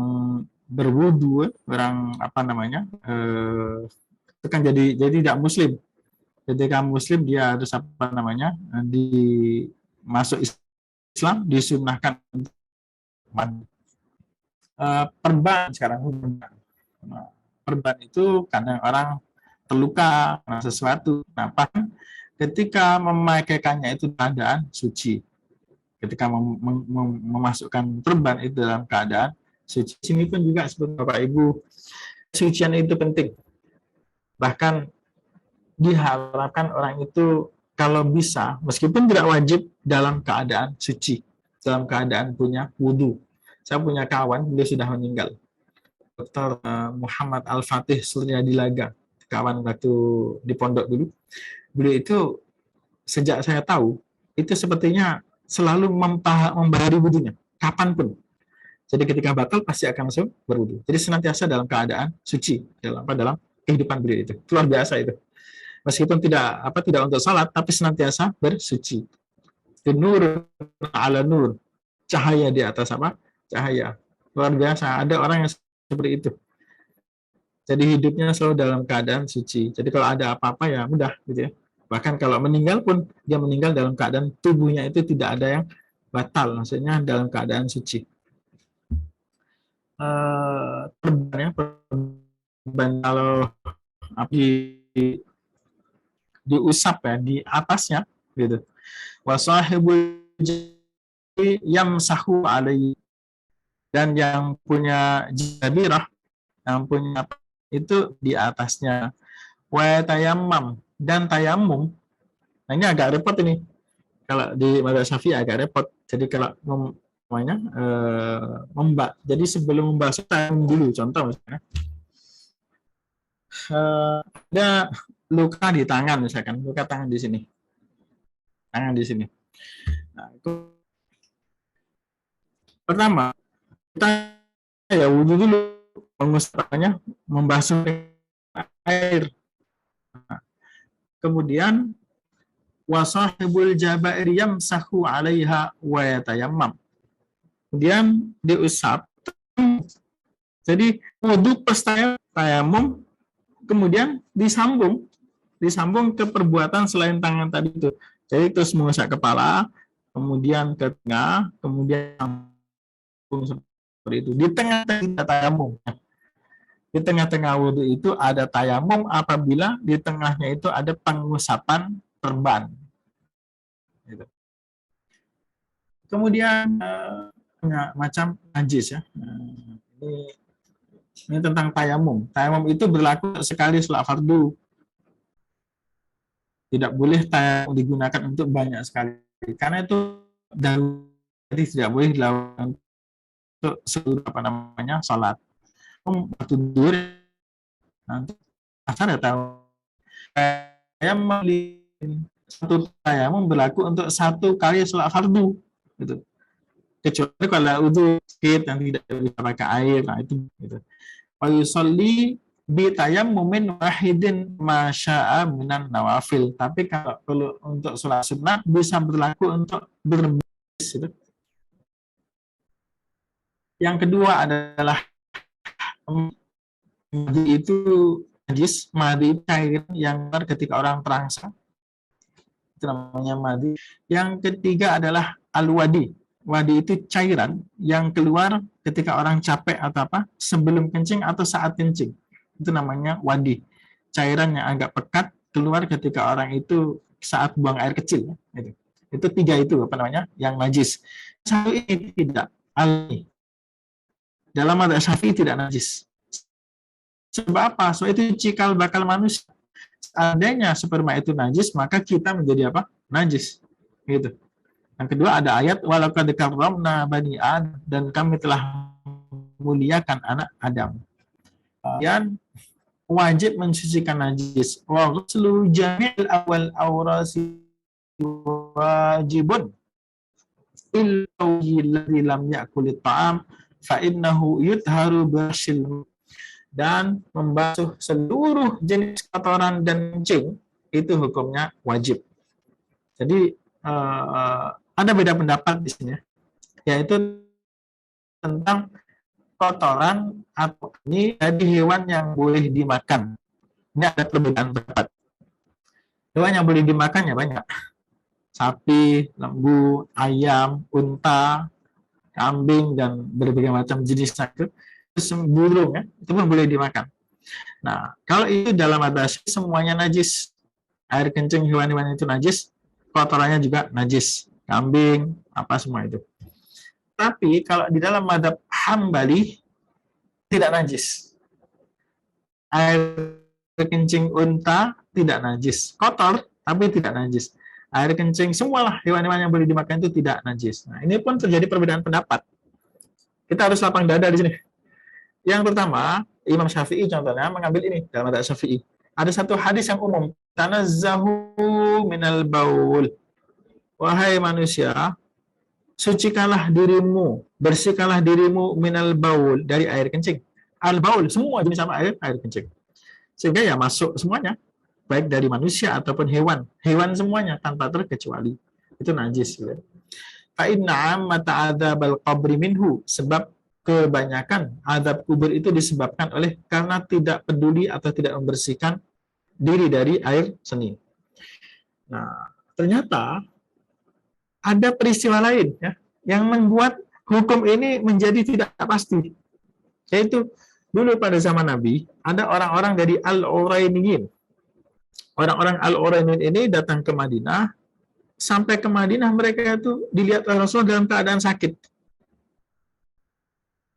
berwudu, orang itu kan jadi tidak muslim. Ketika muslim dia harus masuk Islam, disunnahkan perban sekarang. Perban itu karena orang terluka karena sesuatu. Nah, ketika memakaikannya itu keadaan suci. Ketika memasukkan perban itu dalam keadaan suci. Sini pun juga seperti Bapak Ibu, sucian itu penting. Bahkan diharapkan orang itu kalau bisa, meskipun tidak wajib, dalam keadaan suci, dalam keadaan punya wudu. Saya punya kawan, dia sudah meninggal, Dr. Muhammad Al-Fatih Suryadilaga, kawan waktu di pondok dulu. Beliau itu sejak saya tahu, itu sepertinya selalu membahari wudunya, kapanpun. Jadi ketika batal pasti akan langsung berwudu. Jadi senantiasa dalam keadaan suci dalam kehidupan beliau itu. Luar biasa itu. Meskipun tidak untuk salat, tapi senantiasa bersuci. Nur ala nur, cahaya di atas cahaya. Luar biasa. Ada orang yang seperti itu. Jadi hidupnya selalu dalam keadaan suci. Jadi kalau ada apa-apa ya mudah, gitu ya. Bahkan kalau meninggal pun dia meninggal dalam keadaan tubuhnya itu tidak ada yang batal, maksudnya dalam keadaan suci. Perban kalau diusap ya di atasnya, gitu. Wasahibul yamsahu alaihi, dan yang punya jabirah, yang punya itu di atasnya. Wa tayammam, dan tayamum. Nah, ini agak repot ini. Kalau di mazhab Syafi'i agak repot. Jadi kalau jadi sebelum membasuh tayamum dulu, contoh misalnya ada luka di tangan, misalkan luka tangan di sini, nah, Pertama, kita ya wudhu dulu, mengusapnya, membasuh dengan air. Kemudian wasahibul jabair yamsahu 'alaiha wa yatayammam. Kemudian diusap. Jadi wudhu pas tayamum, kemudian disambung ke perbuatan selain tangan tadi itu. Jadi terus mengusap kepala, kemudian ke tengah, kemudian sambung seperti itu. Di tengah-tengah tayamum. Di tengah-tengah wudhu itu ada tayamum apabila di tengahnya itu ada pengusapan perban. Gitu. Kemudian macam najis ya. Ini tentang tayamum. Tayamum itu berlaku sekali sholat fardu. Tidak boleh tayamum digunakan untuk banyak sekali. Karena itu jadi tidak boleh dilakukan untuk seluruh sholat. Waktu duhur nanti asar ya satu tayamum berlaku untuk satu kali sholat fardu gitu. Kecuali kalau udah sakit yang tidak bisa pakai air, nah itu gitu. Wa yusalli bi tayammumin wahidin masya'a minan nawafil. Tapi kalau untuk sholat sunnah bisa berlaku untuk berbis gitu. Yang kedua adalah madi itu najis, madi cair yang ketika orang terangsang, itu namanya madi. Yang ketiga adalah al-wadi. Wadi itu cairan yang keluar ketika orang capek atau apa, sebelum kencing atau saat kencing. Itu namanya wadi. Cairan yang agak pekat keluar ketika orang itu saat buang air kecil. Itu tiga itu apa namanya, yang najis. Satu ini tidak. Dalam madzhab Syafi'i tidak najis. Sebab apa? So itu cikal bakal manusia. Seandainya sperma itu najis, maka kita menjadi apa? Najis. Gitu. Yang kedua ada ayat walaqad karramna bani Adam, dan kami telah muliakan anak Adam. Kemudian wajib mensucikan najis. Wa ghuslu jami'il awal awrasi wajibun illa alladhi lam ya'kul at-ta'am fa innahu yutharu bashil. Dan membasuh seluruh jenis kotoran dan kencing itu hukumnya wajib. Jadi ada beda pendapat di sini, yaitu tentang kotoran atau ini dari hewan yang boleh dimakan. Ini ada perbedaan pendapat. Hewan yang boleh dimakan ya banyak. Sapi, lembu, ayam, unta, kambing, dan berbagai macam jenis itu. Burung ya, itu pun boleh dimakan. Nah, kalau itu dalam atas semuanya najis. Air kencing hewan-hewan itu najis, kotorannya juga najis. Kambing, apa semua itu. Tapi kalau di dalam madzhab Hambali tidak najis. Air kencing unta tidak najis. Kotor tapi tidak najis. Air kencing semualah hewan-hewan yang boleh dimakan itu tidak najis. Nah, ini pun terjadi perbedaan pendapat. Kita harus lapang dada di sini. Yang pertama, Imam Syafi'i contohnya mengambil ini dalam madzhab Syafi'i. Ada satu hadis yang umum, tanazzahu minal baul. Wahai manusia, sucikanlah dirimu, bersihkanlah dirimu minal baul, dari air kencing. Al baul, semua jenis sama air kencing. Sehingga ya masuk semuanya, baik dari manusia ataupun hewan. Hewan semuanya tanpa terkecuali. Itu najis. Fa inna ammata adzabal qabri minhu, sebab kebanyakan azab kubur itu disebabkan oleh karena tidak peduli atau tidak membersihkan diri dari air seni. Nah, ternyata ada peristiwa lain ya, yang membuat hukum ini menjadi tidak pasti. Yaitu dulu pada zaman Nabi, ada orang-orang dari Al-Urainiyin. Orang-orang Al-Urainiyin ini datang ke Madinah. Sampai ke Madinah mereka itu dilihat oleh Rasulullah dalam keadaan sakit.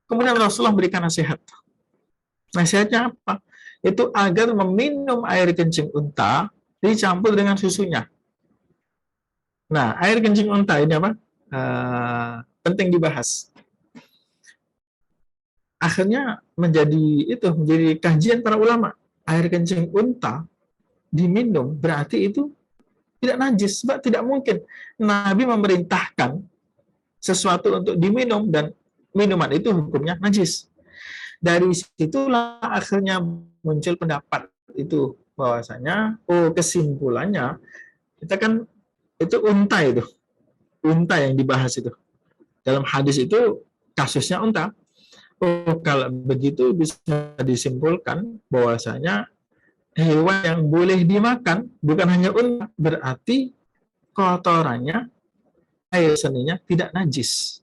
Kemudian Rasulullah berikan nasihat. Nasihatnya apa? Itu agar meminum air kencing unta dicampur dengan susunya. Nah, air kencing unta ini apa? Penting dibahas. Akhirnya menjadi kajian para ulama. Air kencing unta diminum berarti itu tidak najis. Sebab tidak mungkin Nabi memerintahkan sesuatu untuk diminum dan minuman itu hukumnya najis. Dari situlah akhirnya muncul pendapat itu bahwasanya kesimpulannya kita kan itu unta yang dibahas itu dalam hadis itu kasusnya unta. Kalau begitu bisa disimpulkan bahwasanya hewan yang boleh dimakan bukan hanya unta, berarti kotorannya, air seninya tidak najis.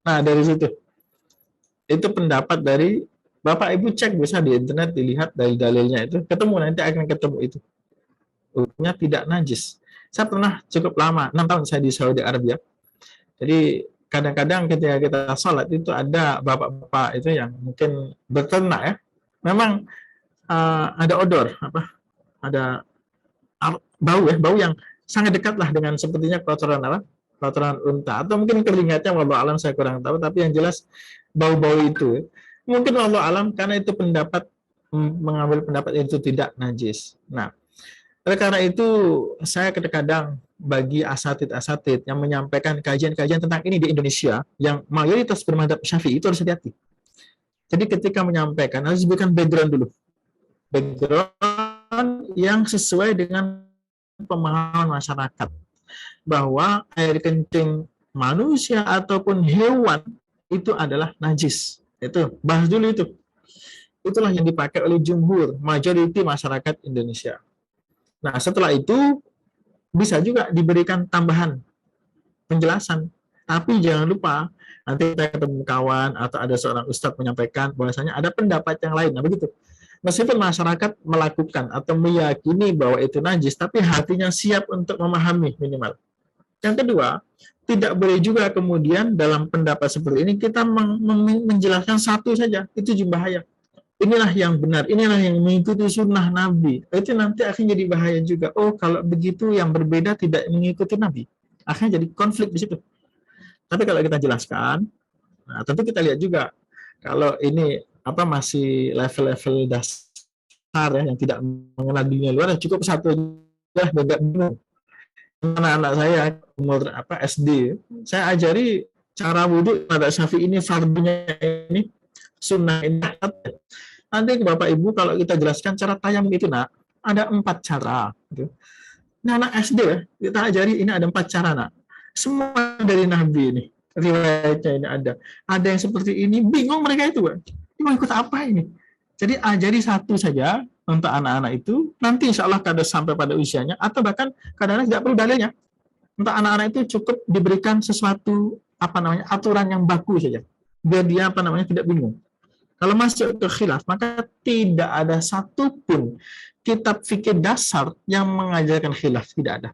Nah, dari situ itu pendapat dari Bapak Ibu, cek bisa di internet, dilihat dalil-dalilnya itu, nanti akan ketemu itu. Hukumnya tidak najis. Saya pernah cukup lama, 6 tahun saya di Saudi Arabia. Jadi kadang-kadang ketika kita sholat itu ada bapak-bapak itu yang mungkin berternak ya. Memang ada odor, ada bau yang sangat dekat lah dengan sepertinya kotoran unta, atau mungkin keringatnya, wallahu alam saya kurang tahu, tapi yang jelas bau-bau itu mungkin wallahu alam karena itu mengambil pendapat itu tidak najis. Nah, oleh karena itu saya kadang-kadang bagi asatid yang menyampaikan kajian-kajian tentang ini di Indonesia yang mayoritas bermadzhab Syafi'i itu harus hati-hati. Jadi ketika menyampaikan harus diberikan background dulu, background yang sesuai dengan pemahaman masyarakat bahwa air kencing manusia ataupun hewan itu adalah najis. Itu bahas dulu itu. Itulah yang dipakai oleh jumhur, majoriti masyarakat Indonesia. Nah, setelah itu bisa juga diberikan tambahan penjelasan. Tapi jangan lupa, nanti kita ketemu kawan atau ada seorang ustadz menyampaikan bahwasanya ada pendapat yang lain. Nah, begitu. Meskipun masyarakat melakukan atau meyakini bahwa itu najis, tapi hatinya siap untuk memahami minimal. Yang kedua, tidak boleh juga kemudian dalam pendapat seperti ini kita menjelaskan satu saja, itu juga bahaya. Inilah yang benar, inilah yang mengikuti sunnah Nabi. Itu nanti akhirnya jadi bahaya juga. Kalau begitu yang berbeda tidak mengikuti Nabi. Akhirnya jadi konflik di situ. Tapi kalau kita jelaskan, nah tentu kita lihat juga kalau ini masih level-level dasar ya, yang tidak mengenal dunia luar, cukup satu aja beda bingung. Anak-anak saya umur SD, saya ajari cara wudhu pada Syafi'i ini, fardunya ini, sunnah ini. Nanti Bapak Ibu kalau kita jelaskan cara tayamum itu, ada 4 cara. Gitu. Nah, anak SD kita ajari ini ada 4 cara, semua dari Nabi ini. Riwayatnya ini ada. Ada yang seperti ini, bingung mereka itu. Ini mau ikut apa ini? Jadi ajari satu saja untuk anak-anak itu, nanti insya Allah kada sampai pada usianya, atau bahkan kadang-kadang tidak perlu dalilnya. Untuk anak-anak itu cukup diberikan sesuatu aturan yang baku saja, biar dia tidak bingung. Kalau masuk ke khilaf, maka tidak ada satupun kitab fikih dasar yang mengajarkan khilaf, tidak ada.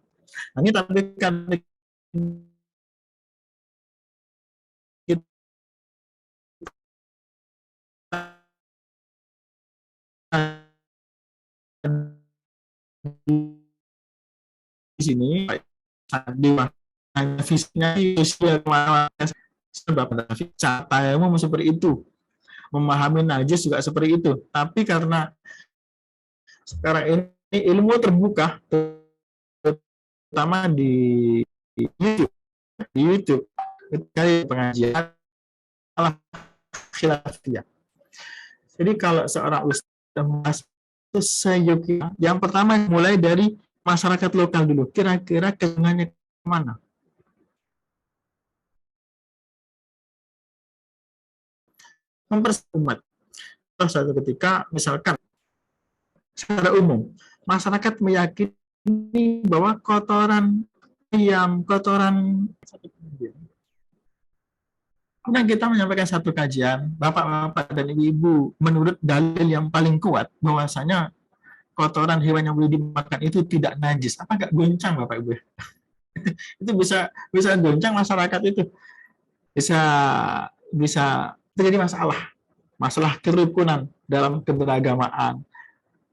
Nah, ini tapi kan di sini di visinya usia catayamu seperti itu, memahami najis juga seperti itu. Tapi karena sekarang ini ilmu terbuka, terutama di YouTube kali pengajian khilafiyah. Jadi kalau seorang ustaz itu seyogianya, yang pertama mulai dari masyarakat lokal dulu. Kira-kira kecengannya kemana? Mempersatukan. Suatu ketika, misalkan secara umum, masyarakat meyakini bahwa kotoran ayam, kotoran Nah, kita menyampaikan satu kajian, Bapak-bapak dan Ibu-ibu, menurut dalil yang paling kuat, bahwasanya kotoran hewan yang boleh dimakan itu tidak najis. Apa nggak goncang Bapak Ibu? Itu bisa goncang masyarakat itu. Bisa terjadi masalah kerukunan dalam keberagamaan,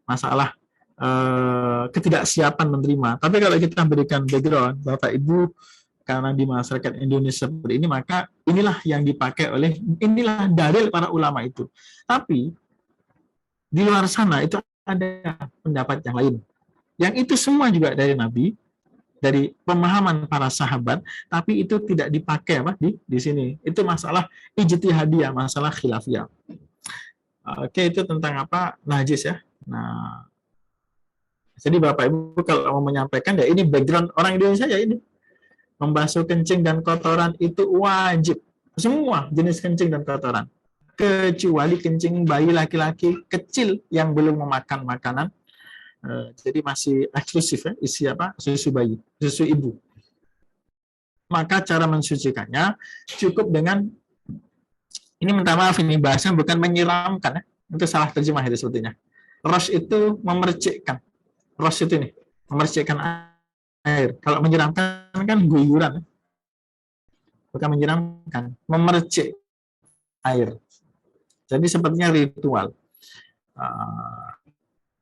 masalah ketidaksiapan menerima. Tapi kalau kita berikan background, Bapak Ibu, karena di masyarakat Indonesia seperti ini, maka inilah yang dipakai inilah dalil para ulama itu. Tapi di luar sana itu ada pendapat yang lain. Yang itu semua juga dari Nabi, dari pemahaman para sahabat, tapi itu tidak dipakai apa di sini. Itu masalah ijtihadiyah, masalah khilafiyah. Oke, itu tentang apa? Najis ya. Nah, jadi Bapak Ibu kalau mau menyampaikan ya ini background orang Indonesia ya ini. Membasuh kencing dan kotoran itu wajib. Semua jenis kencing dan kotoran. Kecuali kencing bayi laki-laki kecil yang belum memakan makanan. Jadi masih eksklusif ya, isi apa? Susu bayi, susu ibu. Maka cara mensucikannya cukup dengan, ini minta maaf ini bahasanya bukan menyiramkan ya. Itu salah terjemah itu sebetulnya. Ros itu memercikkan. Ros itu nih, memercikkan air. Kalau menyiramkan kan guyuran. Bukan menyiramkan, memercik air. Jadi sepertinya ritual.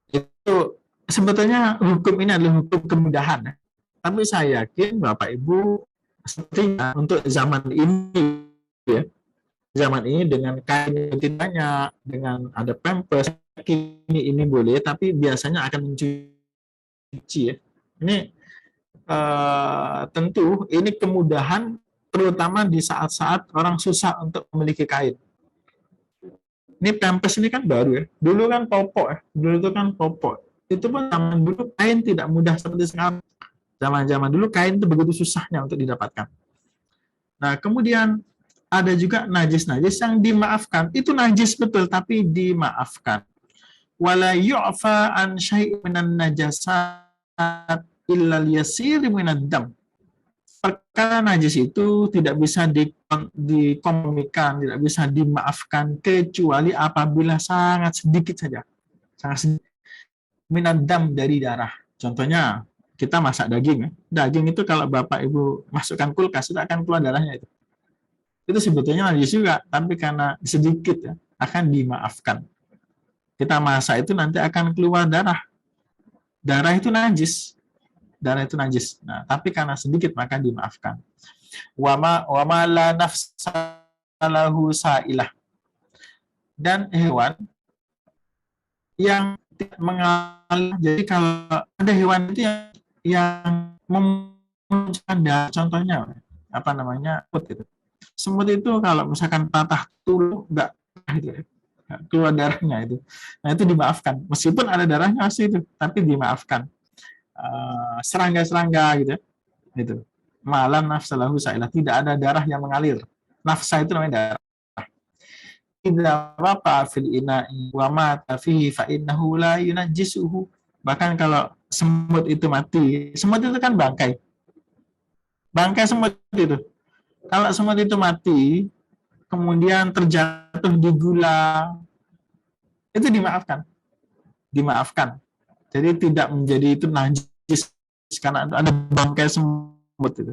Itu sebetulnya hukum ini adalah hukum kemudahan. Tapi saya yakin Bapak Ibu sepertinya untuk zaman ini ya, zaman ini dengan kain yang banyak, dengan ada pampers, ini boleh, tapi biasanya akan mencuci ya. Ini tentu ini kemudahan terutama di saat-saat orang susah untuk memiliki kain. Ini pampers ini kan baru ya. Dulu kan popok ya. Dulu itu kan popok. Itu pun zaman dulu kain tidak mudah seperti sekarang. Zaman-zaman dulu kain itu begitu susahnya untuk didapatkan. Nah, kemudian ada juga najis-najis yang dimaafkan. Itu najis betul, tapi dimaafkan. Wala yu'fa an syai'in minan najasat illa yasir minad dam. Perkara najis itu tidak bisa dikompromikan, tidak bisa dimaafkan kecuali apabila sangat sedikit saja. Sangat sedikit. Minad dam dari darah. Contohnya, kita masak daging ya. Daging itu kalau Bapak Ibu masukkan kulkas itu akan keluar darahnya itu. Itu sebetulnya najis juga, tapi karena sedikit ya akan dimaafkan. Kita masak itu nanti akan keluar darah. Darah itu najis. Darah itu najis. Nah, tapi karena sedikit maka dimaafkan. Wama la nafsa lahu sa'ilah. Dan hewan yang tidak mengalir. Jadi kalau ada hewan itu yang memunculkan darah, contohnya apa namanya? Semut itu. Semut itu kalau misalkan patah tulang enggak gitu ya. Keluar darahnya itu. Nah, itu dimaafkan. Meskipun ada darahnya asli itu, tapi dimaafkan. Serangga-serangga gitu ya. Gitu. Malam nafsalahu sa'ilah, tidak ada darah yang mengalir. Nafsa itu namanya darah. Idza waqa fil ina'i wa mata fihi fa innahu la yunajjisuhu. Bahkan kalau semut itu mati, semut itu kan bangkai. Bangkai semut itu. Kalau semut itu mati, kemudian terjatuh di gula, itu dimaafkan. Dimaafkan. Jadi tidak menjadi itu najis karena ada bangkai semut itu.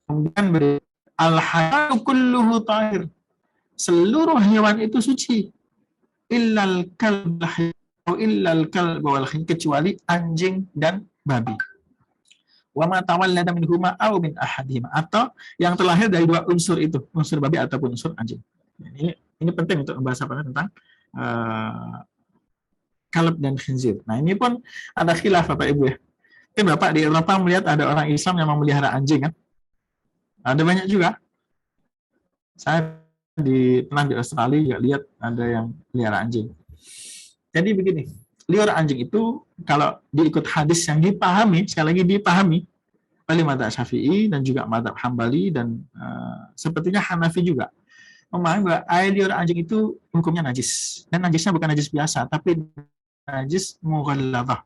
Kemudian al-hayatu kulluhu tahir. Seluruh hewan itu suci. Illal kalb wal khin, kecuali anjing dan babi. Wa ma tawallada minhuma aw min ahadihima, atau yang terlahir dari dua unsur itu, unsur babi ataupun unsur anjing. Ini penting untuk membahas apa tentang kalb dan khinzir. Nah, ini pun ada khilaf Bapak Ibu ya. Mungkin Bapak di Eropa melihat ada orang Islam yang memelihara anjing kan? Ada banyak juga. Saya pernah di Australia juga lihat ada yang pelihara anjing. Jadi begini, liar anjing itu kalau diikut hadis yang dipahami, sekali lagi dipahami oleh mazhab Syafi'i dan juga mazhab Hambali dan sepertinya Hanafi juga memahami bahwa air liar anjing itu hukumnya najis. Dan najisnya bukan najis biasa, tapi najis mughalladzah.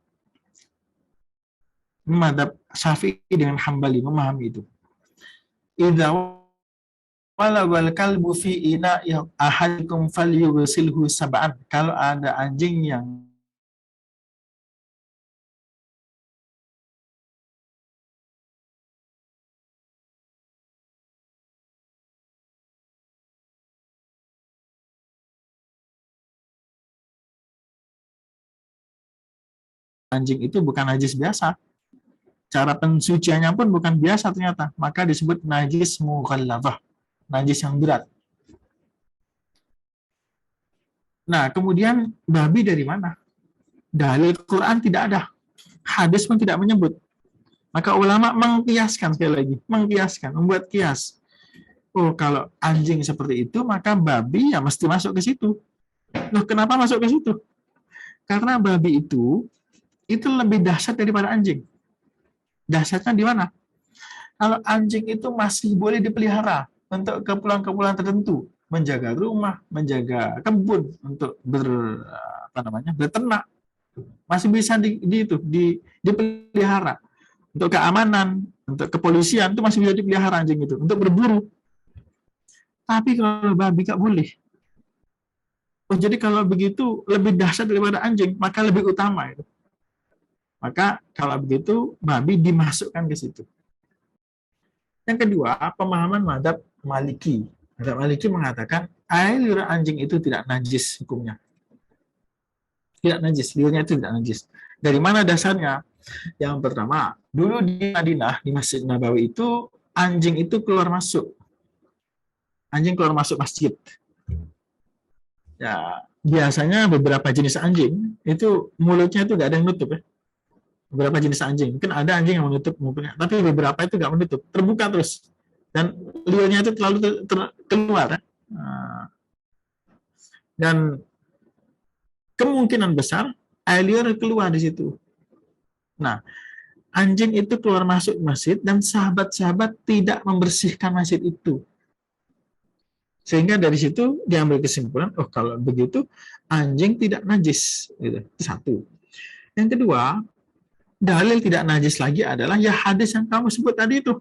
Mazhab Syafi'i dengan Hambali memahami itu. Idza walagal kalbu fi ina'i ahadikum falyughsilhu sab'an. Kalau ada anjing yang anjing itu bukan najis biasa. Cara pensuciannya pun bukan biasa ternyata. Maka disebut najis mughalladzah. Najis yang berat. Nah, kemudian babi dari mana? Dalil Quran tidak ada. Hadis pun tidak menyebut. Maka ulama mengkiaskan, sekali lagi, mengkiaskan, membuat kias. Oh, kalau anjing seperti itu, maka babi ya mesti masuk ke situ. Loh, kenapa masuk ke situ? Karena babi itu lebih dahsyat daripada anjing. Dahsyatnya di mana? Kalau anjing itu masih boleh dipelihara untuk keperluan-keperluan tertentu, menjaga rumah, menjaga kebun, untuk berternak, masih bisa dipelihara. Untuk keamanan, untuk kepolisian itu masih bisa dipelihara anjing itu, untuk berburu. Tapi kalau babi nggak boleh. Oh, jadi kalau begitu lebih dahsyat daripada anjing, maka lebih utama itu. Maka kalau begitu babi dimasukkan ke situ. Yang kedua, pemahaman mazhab Maliki. Mazhab Maliki mengatakan air liur anjing itu tidak najis hukumnya. Tidak najis, liurnya itu tidak najis. Dari mana dasarnya? Yang pertama, dulu di Madinah, di Masjid Nabawi itu, anjing itu keluar masuk. Anjing keluar masuk masjid. Ya, biasanya beberapa jenis anjing, itu mulutnya itu nggak ada yang nutup ya. Beberapa jenis anjing. Mungkin ada anjing yang menutup mulutnya, tapi beberapa itu nggak menutup. Terbuka terus. Dan liurnya itu terlalu keluar. Ya. Dan kemungkinan besar, air liur keluar di situ. Nah, anjing itu keluar masuk masjid dan sahabat-sahabat tidak membersihkan masjid itu. Sehingga dari situ diambil kesimpulan, oh kalau begitu anjing tidak najis. Gitu. Itu satu. Yang kedua, dalil tidak najis lagi adalah ya hadis yang kamu sebut tadi itu.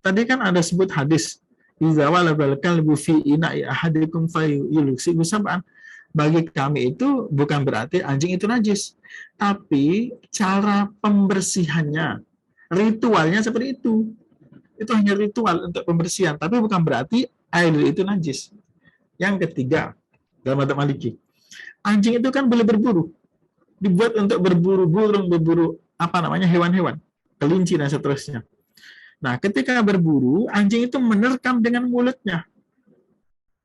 Tadi kan ada sebut hadis. Iza walabal kalbu fi ina'i ahadikum fayuluksibu sab'an. Bagi kami itu bukan berarti anjing itu najis. Tapi cara pembersihannya, ritualnya seperti itu. Itu hanya ritual untuk pembersihan. Tapi bukan berarti air itu najis. Yang ketiga, dalam mazhab Maliki, anjing itu kan boleh berburu. Dibuat untuk berburu burung, berburu hewan-hewan, kelinci dan seterusnya. Nah, ketika berburu, anjing itu menerkam dengan mulutnya.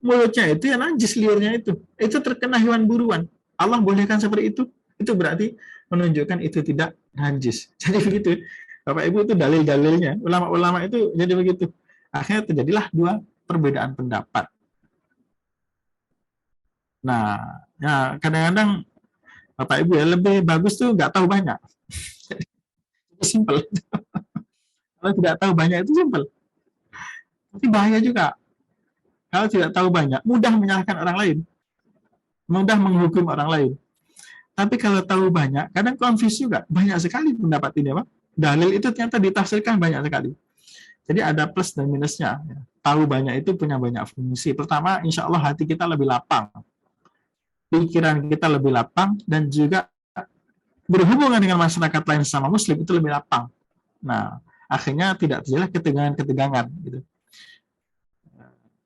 Mulutnya itu ya najis, liurnya itu. Itu terkena hewan buruan. Allah bolehkan seperti itu berarti menunjukkan itu tidak najis. Jadi begitu. Bapak Ibu itu dalil-dalilnya. Ulama-ulama itu jadi begitu. Akhirnya terjadilah dua perbedaan pendapat. Nah, ya kadang-kadang Bapak Ibu ya lebih bagus tuh nggak tahu banyak. Itu simple. Kalau tidak tahu banyak itu simple. Tapi bahaya juga. Kalau tidak tahu banyak, mudah menyalahkan orang lain. Mudah menghukum orang lain. Tapi kalau tahu banyak, kadang confuse juga. Banyak sekali pendapat ini, Pak. Dalil itu ternyata ditafsirkan banyak sekali. Jadi ada plus dan minusnya. Tahu banyak itu punya banyak fungsi. Pertama, insya Allah hati kita lebih lapang. Pikiran kita lebih lapang dan juga berhubungan dengan masyarakat lain sama muslim itu lebih lapang. Nah, akhirnya tidak terjadi ketegangan-ketegangan gitu.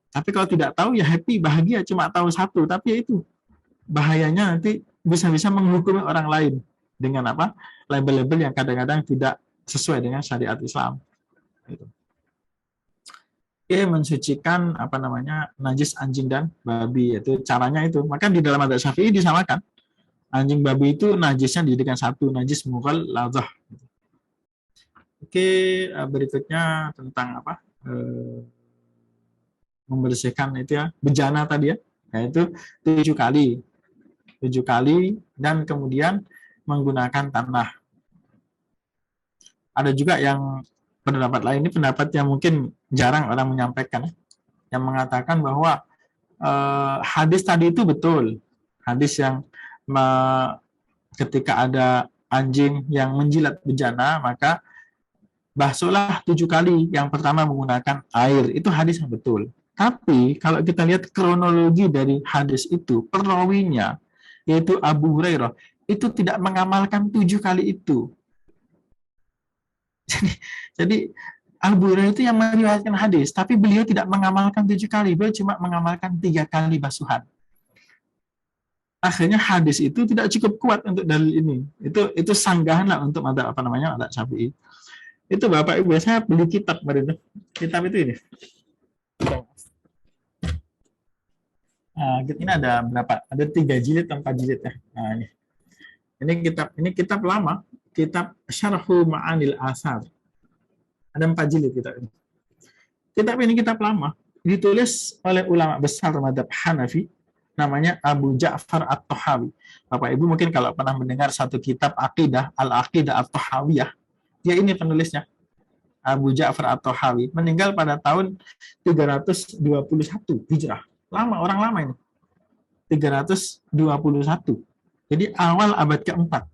Tapi kalau tidak tahu ya happy, bahagia, cuma tahu satu, tapi ya itu bahayanya nanti bisa-bisa menghukumi orang lain dengan label-label yang kadang-kadang tidak sesuai dengan syariat Islam. Gitu. Oke, mensucikan najis anjing dan babi, yaitu caranya itu. Maka di dalam mazhab Syafi'i disamakan. Anjing babi itu najisnya dijadikan satu, najis mughalladzah. Oke, berikutnya tentang membersihkan itu ya, bejana tadi ya, yaitu 7 kali dan kemudian menggunakan tanah. Ada juga yang pendapat lain, ini pendapat yang mungkin jarang orang menyampaikan, yang mengatakan bahwa hadis tadi itu betul, hadis yang ketika ada anjing yang menjilat bejana maka basuhlah 7 kali, yang pertama menggunakan air, itu hadis yang betul. Tapi kalau kita lihat kronologi dari hadis itu, perawinya yaitu Abu Hurairah itu tidak mengamalkan 7 kali itu. Jadi Abu Hurairah itu yang meriwayatkan hadis, tapi beliau tidak mengamalkan 7 kali, beliau cuma mengamalkan 3 kali basuhan. Akhirnya hadis itu tidak cukup kuat untuk dalil ini. Itu sanggahan lah untuk mazhab Syafi'i. Itu Bapak Ibu, saya beli kitab kemarin. Kitab itu ini. Nah, ini ada berapa? Ada 3 jilid, 4 jilid ya. Nah, ini kitab lama, kitab Syarhu Ma'anil Athar. Ada 4 jilid kitab ini. Kitab ini kitab lama, ditulis oleh ulama besar mazhab Hanafi, namanya Abu Ja'far At-Tahawi. Bapak Ibu mungkin kalau pernah mendengar satu kitab akidah, Al-Aqidah At-Tahawiyah, dia ini penulisnya, Abu Ja'far At-Tahawi, meninggal pada tahun 321 Hijrah. Lama, orang lama ini. 321. Jadi awal abad keempat.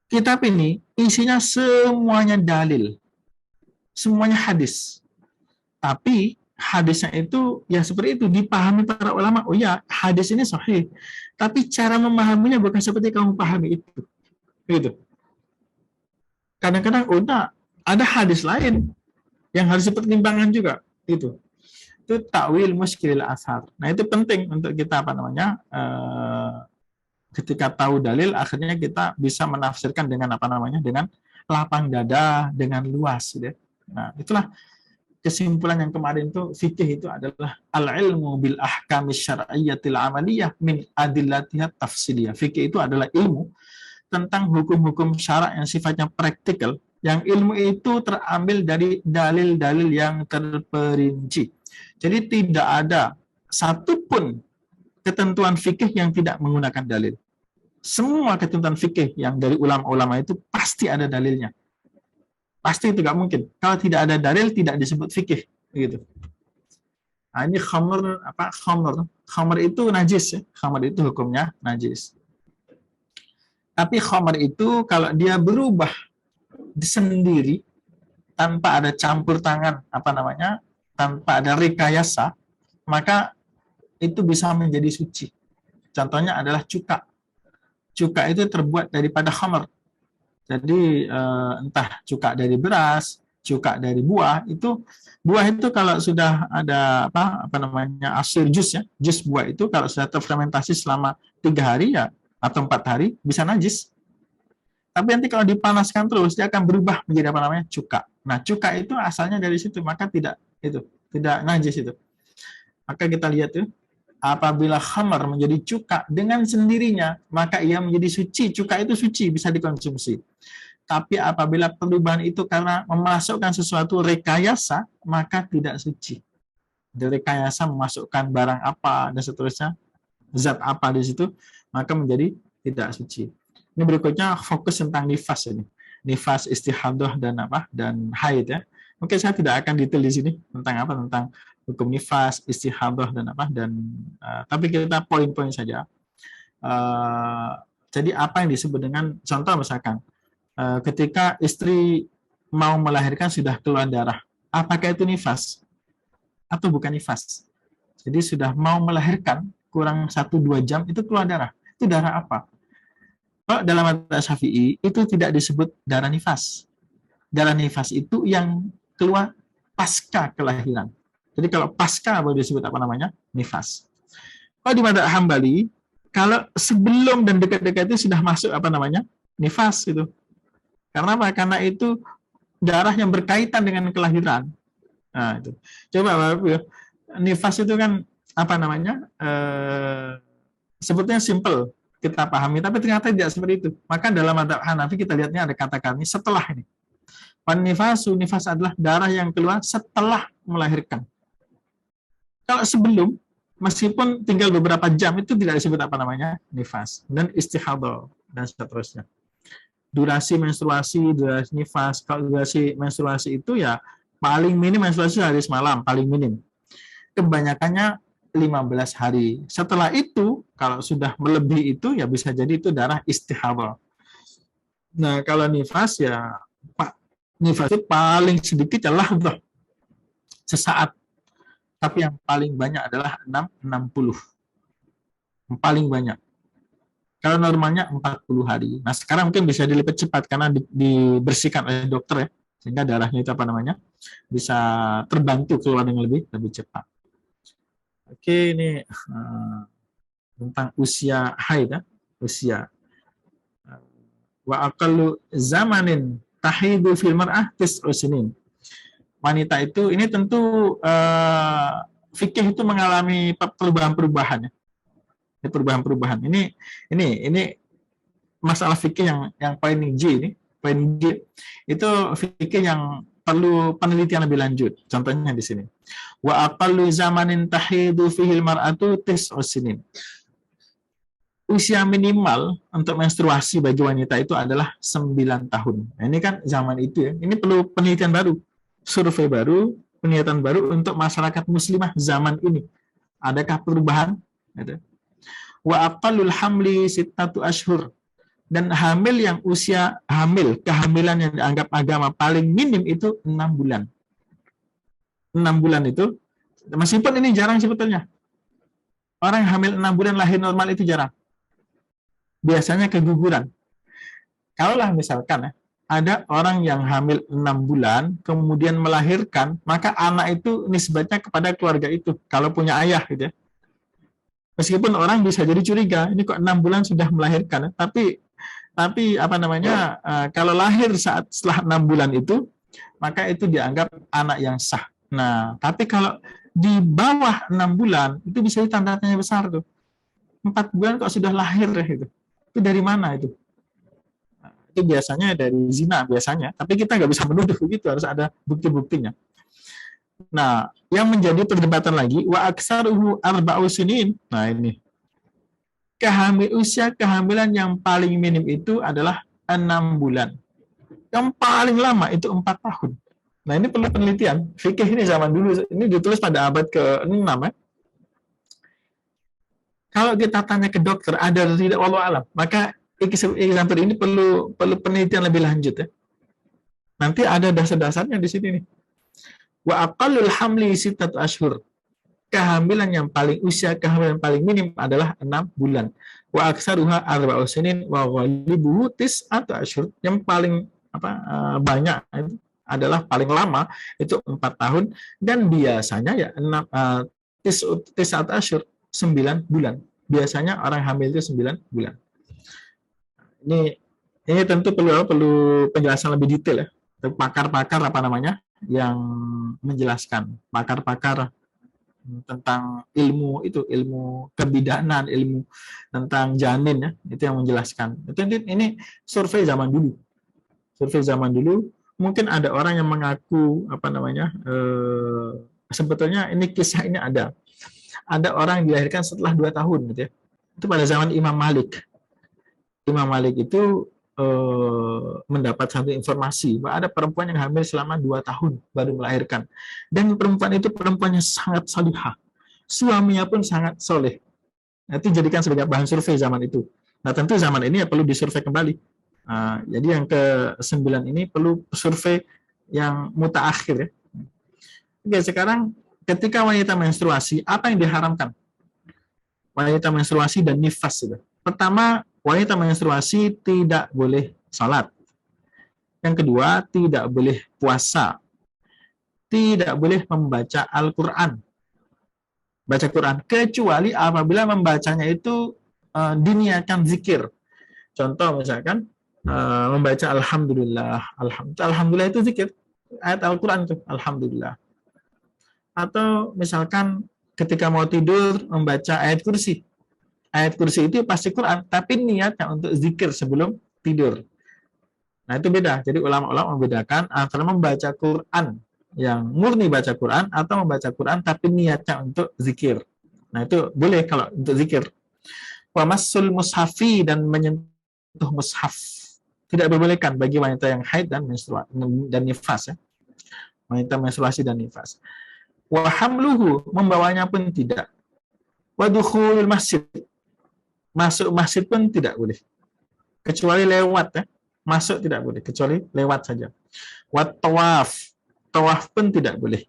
Kitab ini isinya semuanya dalil. Semuanya hadis. Tapi hadisnya itu ya seperti itu dipahami para ulama. Oh ya, hadis ini sahih. Tapi cara memahaminya bukan seperti kamu pahami itu. Gitu. Kadang-kadang ada hadis lain yang harus dipertimbangkan juga. Itu takwil muskilil ashar. Nah, itu penting untuk kita ketika tahu dalil akhirnya kita bisa menafsirkan dengan dengan lapang dada, dengan luas gitu. Nah, itulah kesimpulan yang kemarin itu fikih itu adalah al-ilmu bil ahkamis syar'iyyatil amaliyah min adillatiha tafsiliyah. Fikih itu adalah ilmu tentang hukum-hukum syarak yang sifatnya praktikal, yang ilmu itu terambil dari dalil-dalil yang terperinci. Jadi tidak ada satupun ketentuan fikih yang tidak menggunakan dalil. Semua ketentuan fikih yang dari ulama-ulama itu pasti ada dalilnya. Pasti itu nggak mungkin. Kalau tidak ada dalil tidak disebut fikih, gitu. Nah, ini khamr itu najis ya. Khamr itu hukumnya najis. Tapi khamr itu kalau dia berubah sendiri tanpa ada campur tangan tanpa ada rekayasa, maka itu bisa menjadi suci. Contohnya adalah cuka. Cuka itu terbuat daripada khamr. Jadi entah cuka dari beras, cuka dari buah itu kalau sudah ada asir jus ya, jus buah itu kalau sudah terfermentasi selama 3 hari ya atau 4 hari bisa najis. Tapi nanti kalau dipanaskan terus dia akan berubah menjadi cuka. Nah, cuka itu asalnya dari situ, maka tidak najis itu. Maka kita lihat tuh, apabila khamar menjadi cuka dengan sendirinya, maka ia menjadi suci. Cuka itu suci, bisa dikonsumsi. Tapi apabila perubahan itu karena memasukkan sesuatu rekayasa, maka tidak suci. Dari rekayasa memasukkan barang apa dan seterusnya, zat apa di situ, maka menjadi tidak suci. Ini berikutnya fokus tentang nifas ini. Nifas, istihadah dan haid ya. Mungkin saya tidak akan detail di sini tentang hukum nifas, istihadah dan tapi kita poin-poin saja. Jadi apa yang disebut dengan contoh misalkan ketika istri mau melahirkan sudah keluar darah, apakah itu nifas atau bukan nifas? Jadi sudah mau melahirkan kurang 1-2 jam itu keluar darah. Itu darah apa? Kalau dalam mazhab Syafi'i itu tidak disebut darah nifas. Darah nifas itu yang keluar pasca kelahiran. Jadi kalau pasca baru disebut nifas. Kalau di mazhab Hambali, kalau sebelum dan dekat-dekat itu sudah masuk nifas itu. Karena apa? Karena itu darah yang berkaitan dengan kelahiran. Nah, itu. Coba Bapak ya. Nifas itu kan sebetulnya simple kita pahami, tapi ternyata tidak seperti itu. Maka dalam mazhab Hanafi kita lihatnya ada kata-kata setelah ini. Nifas adalah darah yang keluar setelah melahirkan. Kalau sebelum, meskipun tinggal beberapa jam itu tidak disebut nifas dan istihadah dan seterusnya. Durasi menstruasi, durasi nifas, kalau durasi menstruasi itu ya paling minim menstruasi hari semalam, paling minim. Kebanyakannya 15 hari. Setelah itu, kalau sudah melebihi itu, ya bisa jadi itu darah istihadah. Nah, kalau nifas ya, nifas itu paling sedikit ya lahdah, sesaat. Tapi yang paling banyak adalah 60. Yang paling banyak. Kalau normalnya 40 hari. Nah, sekarang mungkin bisa dilipat cepat karena dibersihkan oleh dokter ya. Sehingga darahnya itu bisa terbantu keluar dengan lebih cepat. Oke, ini tentang usia haid ya. Usia. Wa aqallu zamanin tahidu fil mar'ah 9 sinin. Wanita itu ini tentu fikih itu mengalami perubahan-perubahan ya. Perubahan-perubahan. Ini masalah fikih yang poin J ini, poin G itu fikih yang perlu penelitian lebih lanjut. Contohnya di sini. Wa aqallu zamanin tahidu fihi al-mar'atu tis'u sinin. Usia minimal untuk menstruasi bagi wanita itu adalah 9 tahun. Nah, ini kan zaman itu ya. Ini perlu penelitian baru, survei baru, penelitian baru untuk masyarakat muslimah zaman ini. Adakah perubahan? Wa aqallul hamli sittatu ashhur. Dan hamil yang usia kehamilan yang dianggap agama paling minim itu 6 bulan. 6 bulan itu, meskipun ini jarang sebetulnya. Orang yang hamil 6 bulan lahir normal itu jarang. Biasanya keguguran. Kalaulah misalkan ada orang yang hamil 6 bulan, kemudian melahirkan, maka anak itu nisbatnya kepada keluarga itu, kalau punya ayah gitu ya. Meskipun orang bisa jadi curiga, ini kok 6 bulan sudah melahirkan, tapi kalau lahir setelah 6 bulan itu, maka itu dianggap anak yang sah. Nah, tapi kalau di bawah 6 bulan, itu bisa tanda tanya besar tuh. 4 bulan kok sudah lahir gitu. Itu dari mana itu? Nah, itu biasanya dari zina biasanya, tapi kita nggak bisa menuduh gitu, harus ada bukti-buktinya. Nah, yang menjadi perdebatan lagi, wa aksaruhu arba'u sinin. Nah, ini. Usia kehamilan yang paling minim itu adalah 6 bulan. Yang paling lama itu 4 tahun. Nah, ini perlu penelitian. Fikih ini zaman dulu, ini ditulis pada abad ke-6 ya. Kalau kita tanya ke dokter, ada atau tidak, wallahu alam, maka example ini perlu penelitian lebih lanjut ya. Nanti ada dasar-dasarnya di sini nih. Wa aqallul hamli sittatu ashhur. Usia kehamilan paling minim adalah 6 bulan. Wa aksaruha arba'u sinin wa ghalibuhu tis'atu ashhur. Yang paling banyak adalah paling lama itu 4 tahun dan biasanya ya tis'atu ashhur, 9 bulan. Biasanya orang hamil itu 9 bulan. Ini tentu perlu penjelasan lebih detail ya. Pakar-pakar yang menjelaskan, pakar-pakar tentang ilmu kebidanan, ilmu tentang janin ya, itu yang menjelaskan. Ini survei zaman dulu. Mungkin ada orang yang mengaku sebetulnya ini kisah ini ada orang yang dilahirkan setelah 2 tahun gitu ya. Itu pada zaman Imam Malik. Imam Malik itu mendapat satu informasi bahwa ada perempuan yang hamil selama 2 tahun baru melahirkan. Dan perempuan itu perempuannya sangat salihah. Suaminya pun sangat soleh. Nah, itu dijadikan sebagai bahan survei zaman itu. Nah, tentu zaman ini ya perlu disurvei kembali. Jadi yang ke-9 ini perlu survei yang mutaakhir ya. Oke, sekarang ketika wanita menstruasi, apa yang diharamkan? Wanita menstruasi dan nifas itu. Pertama, wanita menstruasi tidak boleh salat. Yang kedua, tidak boleh puasa. Tidak boleh membaca Al-Quran. Baca Quran. Kecuali apabila membacanya itu diniatkan zikir. Contoh misalkan, membaca Alhamdulillah. Alhamdulillah itu zikir. Ayat Al-Quran itu. Alhamdulillah. Atau misalkan ketika mau tidur, membaca ayat kursi. Ayat kursi itu pasti Quran, tapi niatnya untuk zikir sebelum tidur. Nah, itu beda. Jadi ulama-ulama membedakan antara membaca Quran yang murni baca Quran atau membaca Quran tapi niatnya untuk zikir. Nah, itu boleh kalau untuk zikir. Wa massul mushafi dan menyentuh mushaf. Tidak diperbolehkan bagi wanita yang haid dan menstruasi dan nifas ya. Wanita menstruasi dan nifas. Wa hamluhu, membawanya pun tidak. Wa dukhulul masjid, masuk masjid pun tidak boleh, kecuali lewat ya. Masuk tidak boleh, kecuali lewat saja. Wat tawaf pun tidak boleh.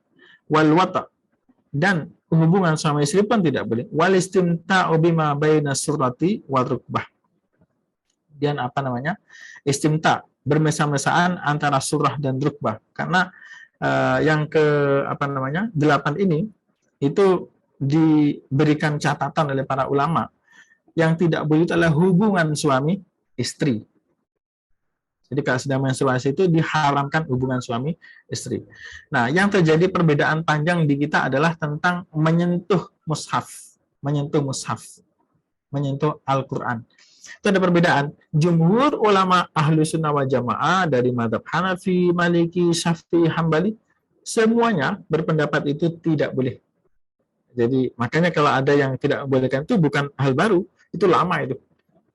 Wal wata, dan hubungan suami istri pun tidak boleh. Wal istimta'u bima baina surrati wal rukbah. Dan istimta, bermesra-mesraan antara surah dan rukbah. Karena yang ke 8 ini itu diberikan catatan oleh para ulama. Yang tidak boleh itu adalah hubungan suami istri. Jadi kalau sedang menstruasi itu diharamkan hubungan suami istri. Nah, yang terjadi perbedaan panjang di kita adalah tentang menyentuh mushaf, menyentuh Al-Quran. Itu ada perbedaan. Jumhur ulama ahlu sunnah wal jamaah dari madhab Hanafi, Maliki, Syafi'i, Hambali, semuanya berpendapat itu tidak boleh. Jadi makanya kalau ada yang tidak membolehkan itu bukan hal baru, itu lama itu.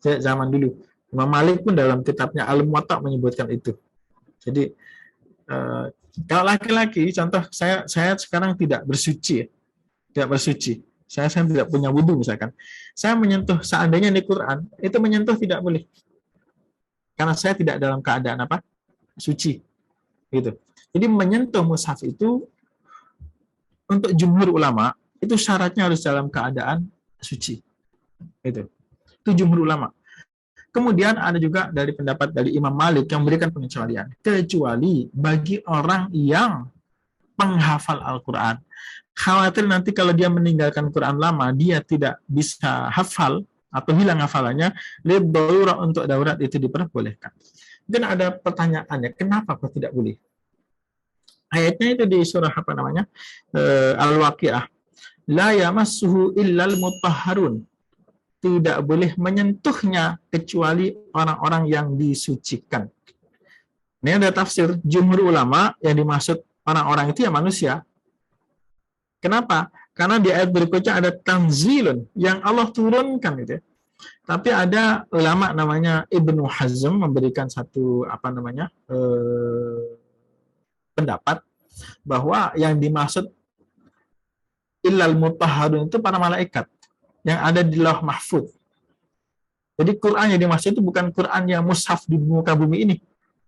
Zaman dulu. Imam Malik pun dalam kitabnya Al-Muwatta menyebutkan itu. Jadi kalau laki-laki, contoh saya sekarang tidak bersuci, tidak bersuci. Saya tidak punya wudhu misalkan. Saya menyentuh seandainya di Quran, itu menyentuh tidak boleh. Karena saya tidak dalam keadaan apa? Suci. Gitu. Jadi menyentuh mushaf itu untuk jumhur ulama itu syaratnya harus dalam keadaan suci. Itu jumhur ulama. Kemudian ada juga dari pendapat dari Imam Malik yang memberikan pengecualian. Kecuali bagi orang yang penghafal Al-Quran. Khawatir nanti kalau dia meninggalkan Quran lama, dia tidak bisa hafal atau hilang hafalannya, darurat untuk daurat itu diperbolehkan. Mungkin ada pertanyaannya, kenapa kok tidak boleh? Ayatnya itu di surah apa namanya? Al-Waqiah. La yamassuhu illal mutahharun. Tidak boleh menyentuhnya kecuali orang-orang yang disucikan. Ini ada tafsir jumhur ulama yang dimaksud orang-orang itu ya manusia. Kenapa? Karena di ayat berikutnya ada tanzilun yang Allah turunkan gitu ya. Tapi ada ulama namanya Ibnu Hazm memberikan satu pendapat bahwa yang dimaksud illal mutahharun itu para malaikat yang ada di Lauh Mahfuz. Jadi Quran yang dimaksud itu bukan Quran yang mushaf di muka bumi ini,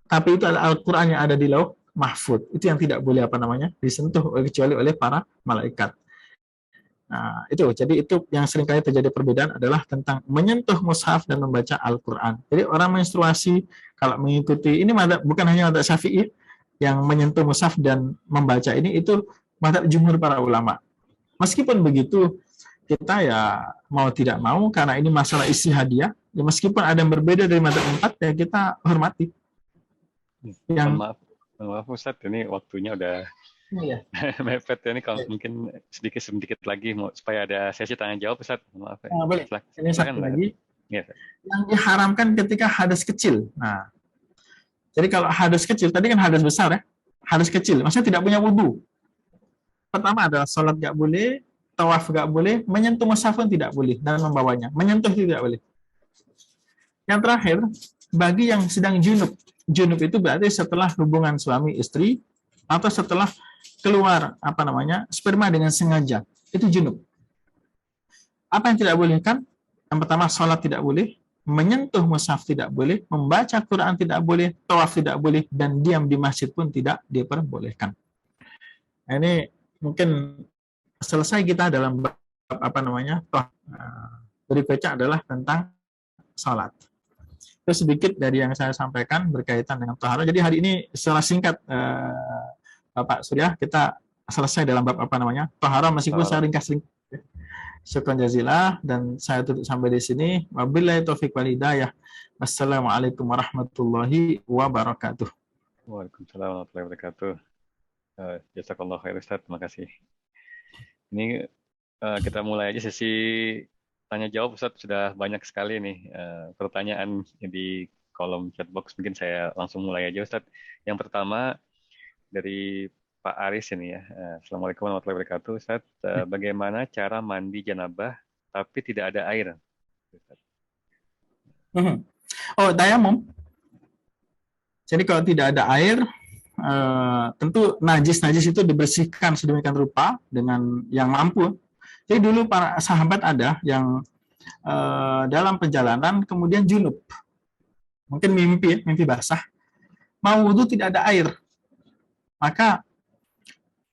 tapi itu adalah Al-Quran yang ada di Lauh Mahfuz. Itu yang tidak boleh disentuh kecuali oleh para malaikat. Nah, jadi itu yang seringkali terjadi perbedaan adalah tentang menyentuh mushaf dan membaca Al-Quran. Jadi orang menstruasi kalau mengikuti ini bukan hanya madzhab Syafi'i yang menyentuh mushaf dan membaca ini, itu madzhab jumhur para ulama. Meskipun begitu, kita ya mau tidak mau karena ini masalah ijtihadiyah, ya meskipun ada yang berbeda dari madzhab 4 ya kita hormati. Maaf Ustadz, ini waktunya udah mepet ya, ini kalau mungkin sedikit lagi supaya ada sesi tanya jawab Ustadz. Maaf ya. Boleh. Ini satu lagi. Ya. Yang diharamkan ketika hadas kecil. Nah, jadi kalau hadas kecil tadi kan hadas besar ya. Hadas kecil, maksudnya tidak punya wudu. Pertama adalah sholat nggak boleh, tawaf nggak boleh, menyentuh mushaf pun tidak boleh dan membawanya. Menyentuh tidak boleh. Yang terakhir, bagi yang sedang junub. Junub itu berarti setelah hubungan suami istri atau setelah keluar sperma dengan sengaja. Itu junub. Apa yang tidak boleh kan? Yang pertama, sholat tidak boleh, menyentuh mushaf tidak boleh, membaca Quran tidak boleh, tawaf tidak boleh, dan diam di masjid pun tidak diperbolehkan. Nah, ini mungkin selesai kita dalam bab berikutnya adalah tentang salat. Itu sedikit dari yang saya sampaikan berkaitan dengan taharah. Jadi hari ini secara singkat Bapak Surya kita selesai dalam bab taharah, meskipun saya ringkas. Syukran jazilah, dan saya tutup sampai di sini. Wabillahi taufiq wal hidayah. Wassalamualaikum warahmatullahi wabarakatuh. Waalaikumsalam warahmatullahi wabarakatuh. Jazakallah khair Ustaz, terima kasih. Ini kita mulai aja sesi tanya jawab Ustaz, sudah banyak sekali nih pertanyaan di kolom chat box. Mungkin saya langsung mulai aja Ustaz. Yang pertama dari Pak Aris ini ya. Assalamualaikum warahmatullahi wabarakatuh Ustaz. Bagaimana cara mandi janabah tapi tidak ada air? Oh, tayamum. Jadi kalau tidak ada air, tentu najis itu dibersihkan sedemikian rupa dengan yang mampu. Jadi dulu para sahabat ada yang dalam perjalanan kemudian junub, mungkin mimpi basah, mau wudhu tidak ada air, maka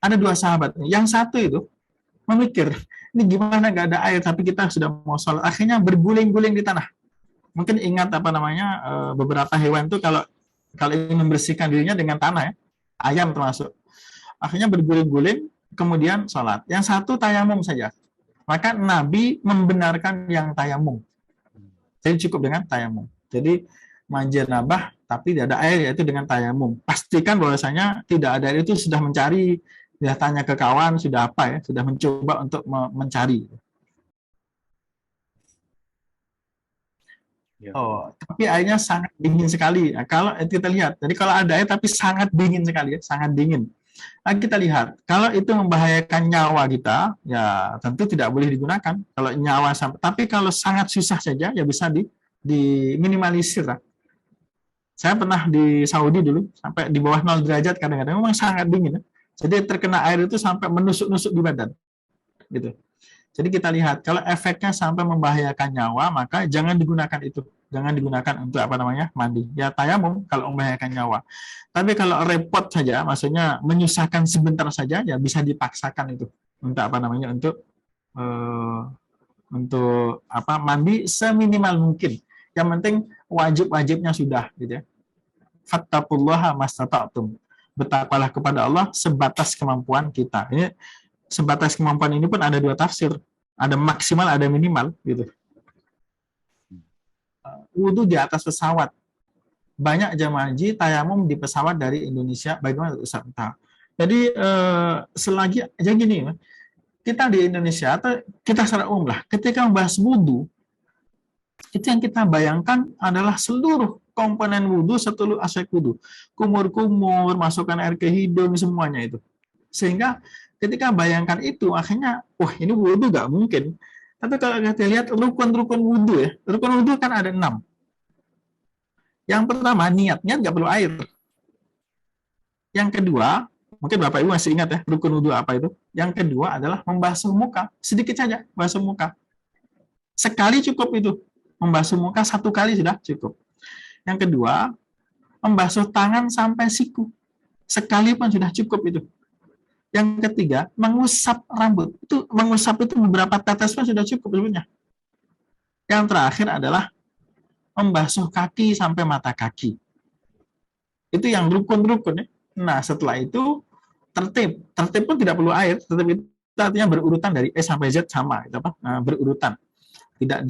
ada dua sahabat. Yang satu itu memikir, ini gimana nggak ada air tapi kita sudah mau sholat, akhirnya berguling-guling di tanah. Mungkin ingat beberapa hewan itu kalau ingin membersihkan dirinya dengan tanah ya, ayam termasuk. Akhirnya berguling-guling, kemudian sholat. Yang satu tayamum saja. Maka Nabi membenarkan yang tayamum. Jadi cukup dengan tayamum. Jadi mandi janabah tapi tidak ada air, yaitu dengan tayamum. Pastikan bahwasanya tidak ada air itu sudah mencari, sudah tanya ke kawan, sudah sudah mencoba untuk mencari. Ya. Oh, tapi airnya sangat dingin sekali. Nah, kalau kita lihat, jadi kalau ada air tapi sangat dingin sekali, ya, sangat dingin. Nah, kita lihat, kalau itu membahayakan nyawa kita, ya tentu tidak boleh digunakan. Kalau nyawa sampai, tapi kalau sangat susah saja, ya bisa diminimalisir lah. Saya pernah di Saudi dulu, sampai di bawah 0 derajat kadang-kadang, memang sangat dingin. Ya. Jadi terkena air itu sampai menusuk-nusuk di badan. Gitu. Jadi kita lihat, kalau efeknya sampai membahayakan nyawa, maka jangan digunakan itu. Jangan digunakan untuk apa namanya mandi. Ya tayamum kalau membahayakan nyawa. Tapi kalau repot saja, maksudnya menyusahkan sebentar saja, ya bisa dipaksakan itu untuk apa namanya eh, untuk apa mandi seminimal mungkin. Yang penting wajib-wajibnya sudah, gitu ya. Fattaqullaha mastata'tum. Bertakwalah kepada Allah sebatas kemampuan kita. Ini sebatas kemampuan ini pun ada dua tafsir. Ada maksimal, ada minimal, gitu. Wudhu di atas pesawat. Banyak jamaah haji tayamum di pesawat dari Indonesia. Bagaimana Ustaz? Jadi selagi aja gini, kita di Indonesia atau kita secara umum lah, ketika membahas wudhu, itu yang kita bayangkan adalah seluruh komponen wudhu, seluruh aspek wudhu, kumur-kumur, masukkan air ke hidung, semuanya itu. Sehingga ketika bayangkan itu, akhirnya, wah ini wudhu gak mungkin. Tapi kalau kita lihat rukun-rukun wudhu ya, rukun wudhu kan ada 6. Yang pertama, niatnya nggak perlu air. Yang kedua, mungkin Bapak Ibu masih ingat ya, rukun wudhu apa itu? Yang kedua adalah membasuh muka, sedikit saja basuh muka. Sekali cukup itu, membasuh muka 1 kali sudah cukup. Yang kedua, membasuh tangan sampai siku, sekali pun sudah cukup itu. Yang ketiga, mengusap rambut. Itu mengusap itu beberapa tetes pun sudah cukup sebenarnya. Yang terakhir adalah membasuh kaki sampai mata kaki. Itu yang rukun-rukun ya. Nah, setelah itu tertib. Tertib pun tidak perlu air. Tertib itu artinya berurutan dari E sampai Z sama, gitu apa? Nah, berurutan. Tidak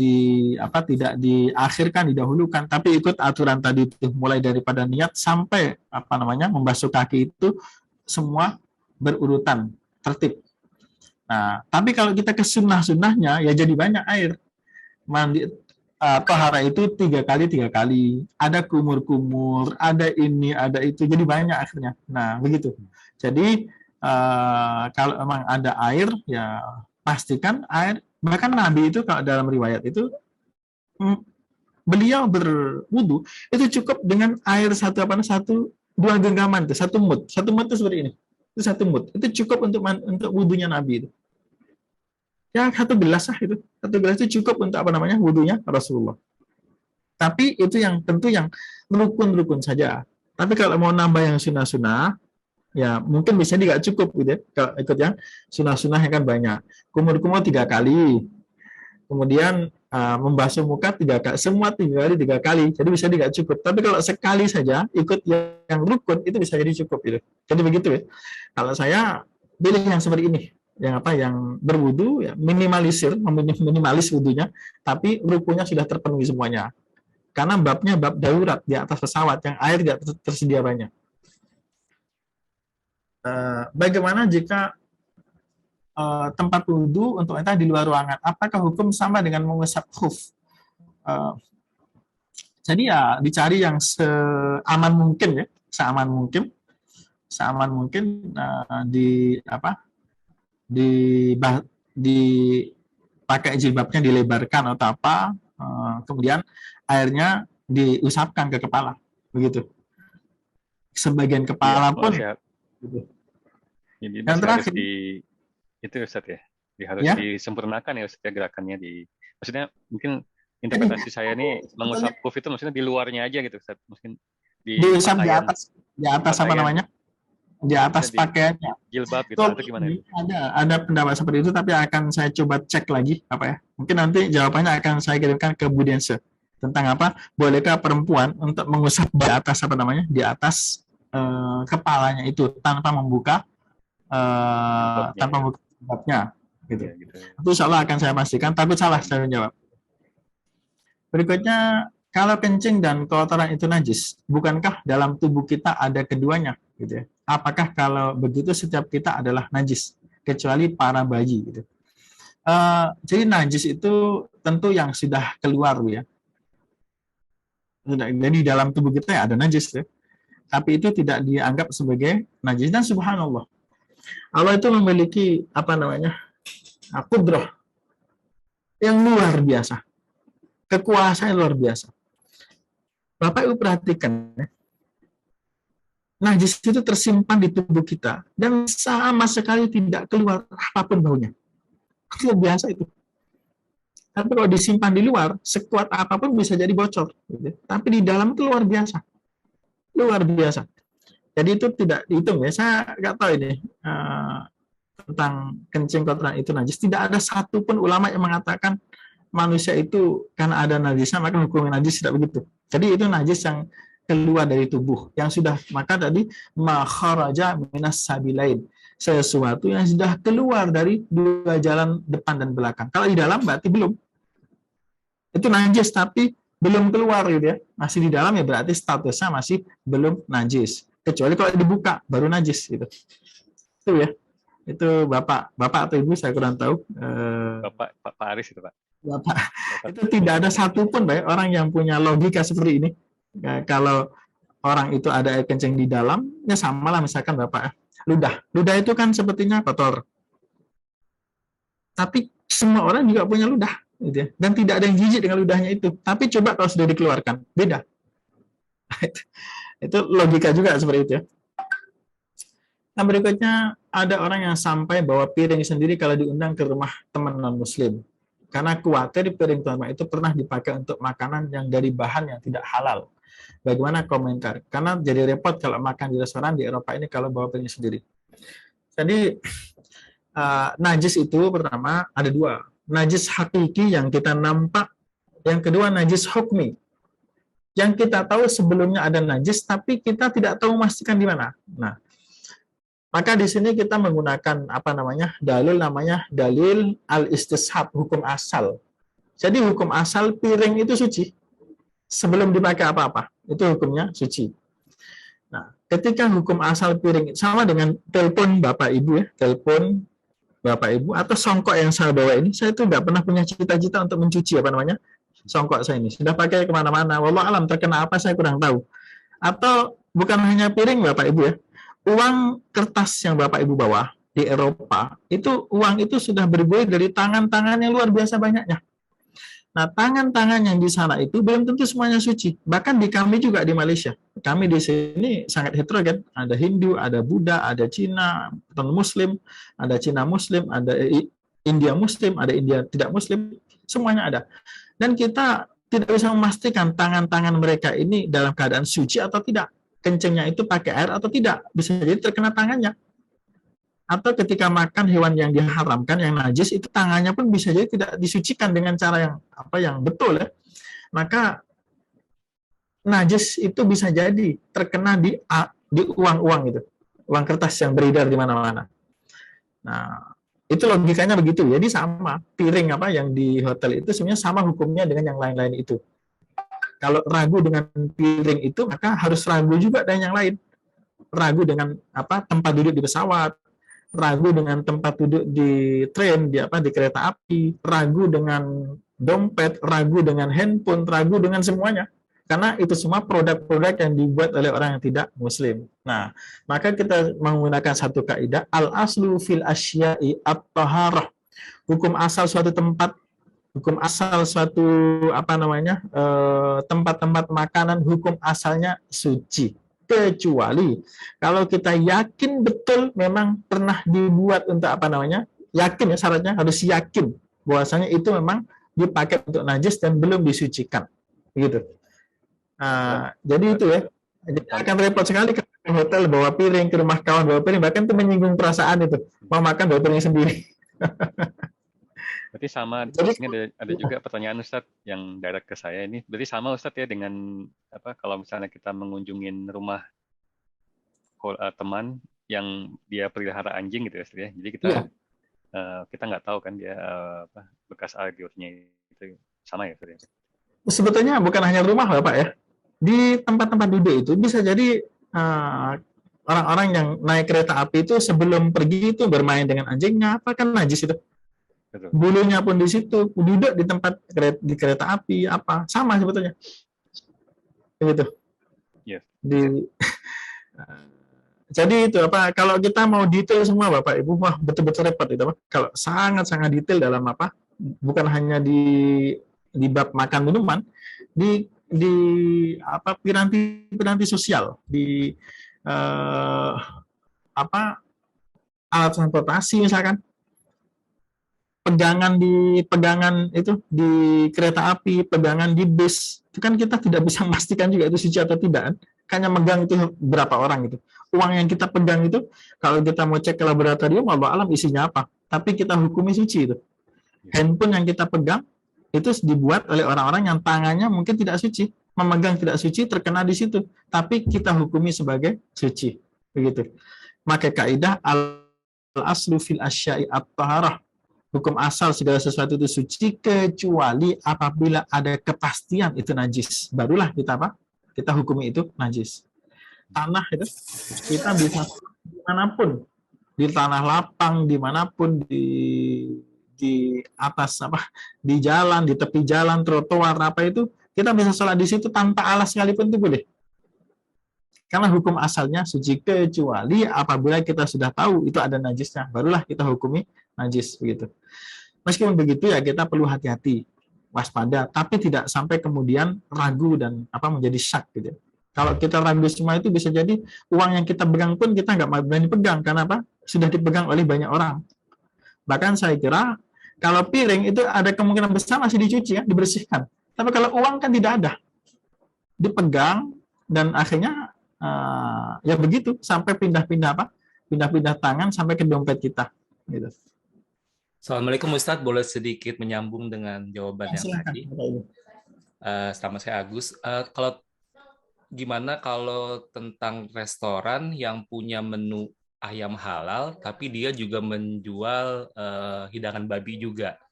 diakhirkan, didahulukan, tapi ikut aturan tadi itu, mulai daripada niat sampai apa namanya membasuh kaki itu semua berurutan, tertib. Nah, tapi kalau kita ke sunnah-sunnahnya, ya jadi banyak air. Mandi tohara itu 3 kali 3 kali. Ada kumur-kumur, ada ini, ada itu. Jadi banyak akhirnya. Nah, begitu. Jadi, kalau memang ada air, ya pastikan air. Bahkan Nabi itu kalau dalam riwayat itu, beliau berwudu, itu cukup dengan air 2 genggaman, itu 1 mud. 1 mud itu seperti ini. Itu 1 mud. Itu cukup untuk wudunya Nabi itu. Ya 1 gelas lah itu. 1 gelas itu cukup untuk apa namanya wudunya Rasulullah. Tapi itu yang tentu yang rukun-rukun saja. Tapi kalau mau nambah yang sunnah-sunnah, ya mungkin bisa tidak cukup gitu ya. Kalau ikut yang sunnah-sunnah yang kan banyak. Kumur-kumur 3 kali. Kemudian membasuh muka 3 kali. Semua 3 kali. Jadi bisa tidak cukup. Tapi kalau sekali saja ikut yang rukun itu bisa jadi cukup gitu. Jadi begitu ya. Kalau saya pilih yang seperti ini. Yang berwudu ya minimalis wudunya, tapi rukunya sudah terpenuhi semuanya. Karena babnya bab darurat di atas pesawat yang air tidak tersedia banyak. Bagaimana jika tempat wudu untuk kita di luar ruangan? Apakah hukum sama dengan mengusap khuf? Jadi ya dicari yang seaman mungkin ya, seaman mungkin dipakai jilbabnya dilebarkan atau apa, kemudian airnya diusapkan ke kepala, begitu. Sebagian kepala pun. Gitu. Dan terakhir itu Ustaz ya, harus disempurnakan ya Ustaz ya gerakannya maksudnya mungkin interpretasi saya ini mengusap kuf itu maksudnya di luarnya aja gitu Ustaz, mungkin diusap di atas apa namanya? Di atas pakaiannya. Jilbab gitu atau gimana? Ada pendapat seperti itu, tapi akan saya coba cek lagi apa ya. Mungkin nanti jawabannya akan saya kirimkan ke Budiansyah tentang apa, bolehkah perempuan untuk mengusap di atas apa namanya? Di atas kepalanya itu tanpa membuka jilbabnya gitu. Ya, gitu. Itu insyaallah akan saya pastikan, takut salah saya menjawab. Berikutnya, kalau kencing dan kotoran itu najis, bukankah dalam tubuh kita ada keduanya gitu ya? Apakah kalau begitu setiap kita adalah najis kecuali para bayi gitu. Jadi najis itu tentu yang sudah keluar ya. Jadi dalam tubuh kita ya ada najis ya. Tapi itu tidak dianggap sebagai najis. Dan subhanallah, Allah itu memiliki apa namanya, qudrah yang luar biasa, kekuasaan yang luar biasa. Bapak Ibu perhatikan, ya, najis itu tersimpan di tubuh kita dan sama sekali tidak keluar apapun baunya. Luar biasa itu. Tapi kalau disimpan di luar, sekuat apapun bisa jadi bocor. Gitu. Tapi di dalam itu luar biasa. Luar biasa. Jadi itu tidak dihitung ya. Saya nggak tahu ini tentang kencing kotoran itu najis. Tidak ada satupun ulama yang mengatakan manusia itu karena ada najisnya maka hukumnya najis, tidak begitu. Jadi itu najis yang keluar dari tubuh, yang sudah, maka tadi ma kharaja minas sabilain, sesuatu yang sudah keluar dari dua jalan depan dan belakang. Kalau di dalam berarti belum. Itu najis tapi belum keluar gitu ya. Masih di dalam ya berarti statusnya masih belum najis. Kecuali kalau dibuka baru najis gitu. Itu ya. Itu Bapak atau Ibu saya kurang tahu. Pak Aris itu Pak. Bapak. Itu tidak ada satupun Pak, orang yang punya logika seperti ini. Kalau orang itu ada air kencing di dalam, ya sama lah misalkan Bapak. Ludah itu kan sepertinya kotor. Tapi semua orang juga punya ludah. Gitu ya. Dan tidak ada yang jijik dengan ludahnya itu. Tapi coba kalau sudah dikeluarkan, beda. Itu logika juga seperti itu ya. Nah berikutnya ada orang yang sampai bawa piring sendiri kalau diundang ke rumah teman non-muslim. Karena khawatir piring tuan itu pernah dipakai untuk makanan yang dari bahan yang tidak halal. Bagaimana komentar? Karena jadi repot kalau makan di restoran di Eropa ini kalau bawa piring sendiri. Jadi najis itu pertama ada dua. Najis hakiki yang kita nampak. Yang kedua najis hukmi. Yang kita tahu sebelumnya ada najis tapi kita tidak tahu memastikan di mana. Nah, maka di sini kita menggunakan apa namanya? Dalil al-istishab, hukum asal. Jadi hukum asal piring itu suci. Sebelum dipakai apa-apa, itu hukumnya suci. Nah, ketika hukum asal piring sama dengan telepon Bapak Ibu ya, telepon Bapak Ibu atau songkok yang saya bawa ini, saya itu nggak pernah punya cita-cita untuk mencuci apa namanya songkok saya ini. Sudah pakai kemana-mana. Wallahu alam terkena apa saya kurang tahu. Atau bukan hanya piring Bapak Ibu ya, uang kertas yang Bapak Ibu bawa di Eropa, itu uang itu sudah bergulir dari tangan-tangan yang luar biasa banyaknya. Nah, tangan-tangan yang di sana itu belum tentu semuanya suci. Bahkan di kami juga di Malaysia. Kami di sini sangat heterogen. Ada Hindu, ada Buddha, ada Cina, non-Muslim, ada Cina Muslim, ada India Muslim, ada India tidak Muslim. Semuanya ada. Dan kita tidak bisa memastikan tangan-tangan mereka ini dalam keadaan suci atau tidak. Kencingnya itu pakai air atau tidak, bisa jadi terkena tangannya. Atau ketika makan hewan yang diharamkan, yang najis, itu tangannya pun bisa jadi tidak disucikan dengan cara yang betul ya. Maka najis itu bisa jadi terkena di uang-uang itu, uang kertas yang beredar di mana-mana. Nah, itu logikanya begitu. Jadi sama piring apa yang di hotel itu sebenarnya sama hukumnya dengan yang lain-lain itu. Kalau ragu dengan piring itu, maka harus ragu juga dengan yang lain. Ragu dengan tempat duduk di pesawat, ragu dengan tempat duduk di tren, di kereta api, ragu dengan dompet, ragu dengan handphone, ragu dengan semuanya. Karena itu semua produk-produk yang dibuat oleh orang yang tidak muslim. Nah, maka kita menggunakan satu kaidah, al-aslu fil asya'i at-taharah. Hukum asal suatu tempat, hukum asal suatu tempat-tempat makanan, hukum asalnya suci. Kecuali kalau kita yakin betul memang pernah dibuat untuk yakin ya, syaratnya harus yakin bahwasanya itu memang dipakai untuk najis dan belum disucikan, gitu. Jadi itu ya, jadi akan repot sekali ke hotel bawa piring, ke rumah kawan bawa piring, bahkan itu menyinggung perasaan itu, mau makan bawa piring sendiri. Berarti sama, ini ada juga pertanyaan Ustadz yang direct ke saya ini. Berarti sama Ustadz ya dengan kalau misalnya kita mengunjungin rumah teman yang dia pelihara anjing gitu ya. Jadi kita nggak tahu kan dia bekas air liurnya itu sama ya Ustadz. Sebetulnya bukan hanya rumah Bapak ya. Di tempat-tempat duduk itu bisa jadi orang-orang yang naik kereta api itu sebelum pergi itu bermain dengan anjingnya, kan najis itu. Betul. Bulunya pun di situ, duduk di tempat di kereta api sama sebetulnya. begitu. Yes. Di Jadi itu apa? Kalau kita mau detail semua Bapak Ibu, wah betul-betul repot itu Pak. Kalau sangat-sangat detail dalam apa? Bukan hanya di bab makan minuman, di apa piranti sosial, di eh, apa alat transportasi misalkan, pegangan itu di kereta api, pegangan di bis, itu kan kita tidak bisa memastikan juga itu suci atau tidak kan? Hanya megang itu berapa orang gitu. Uang yang kita pegang itu, kalau kita mau cek ke laboratorium, Allah alam isinya apa. Tapi kita hukumi suci itu. Handphone yang kita pegang itu dibuat oleh orang-orang yang tangannya mungkin tidak suci, memegang tidak suci terkena di situ, tapi kita hukumi sebagai suci, begitu. Maka kaidah al aslu fil asya'i at-taharah, hukum asal segala sesuatu itu suci kecuali apabila ada kepastian itu najis, barulah kita apa? Kita hukumi itu najis. Tanah itu kita bisa dimanapun, di tanah lapang dimanapun, di atas apa, di jalan, di tepi jalan, trotoar apa itu, kita bisa sholat di situ tanpa alas sekalipun itu boleh. Karena hukum asalnya suci kecuali apabila kita sudah tahu itu ada najisnya, barulah kita hukumi najis begitu. Meskipun begitu ya kita perlu hati-hati, waspada, tapi tidak sampai kemudian ragu dan apa menjadi syak gitu. Kalau kita ragu semua itu bisa jadi uang yang kita pegang pun kita nggak berani pegang karena apa? Sudah dipegang oleh banyak orang. Bahkan saya kira kalau piring itu ada kemungkinan besar masih dicuci ya, dibersihkan. Tapi kalau uang kan tidak ada, dipegang dan akhirnya ya begitu sampai pindah-pindah apa? Pindah-pindah tangan sampai ke dompet kita. Gitu. Assalamualaikum Ustadz, boleh sedikit menyambung dengan jawaban Ya, yang silakan. tadi? Selamat saya Agus. Kalau gimana kalau tentang restoran yang punya menu ayam halal, tapi dia juga menjual hidangan babi juga?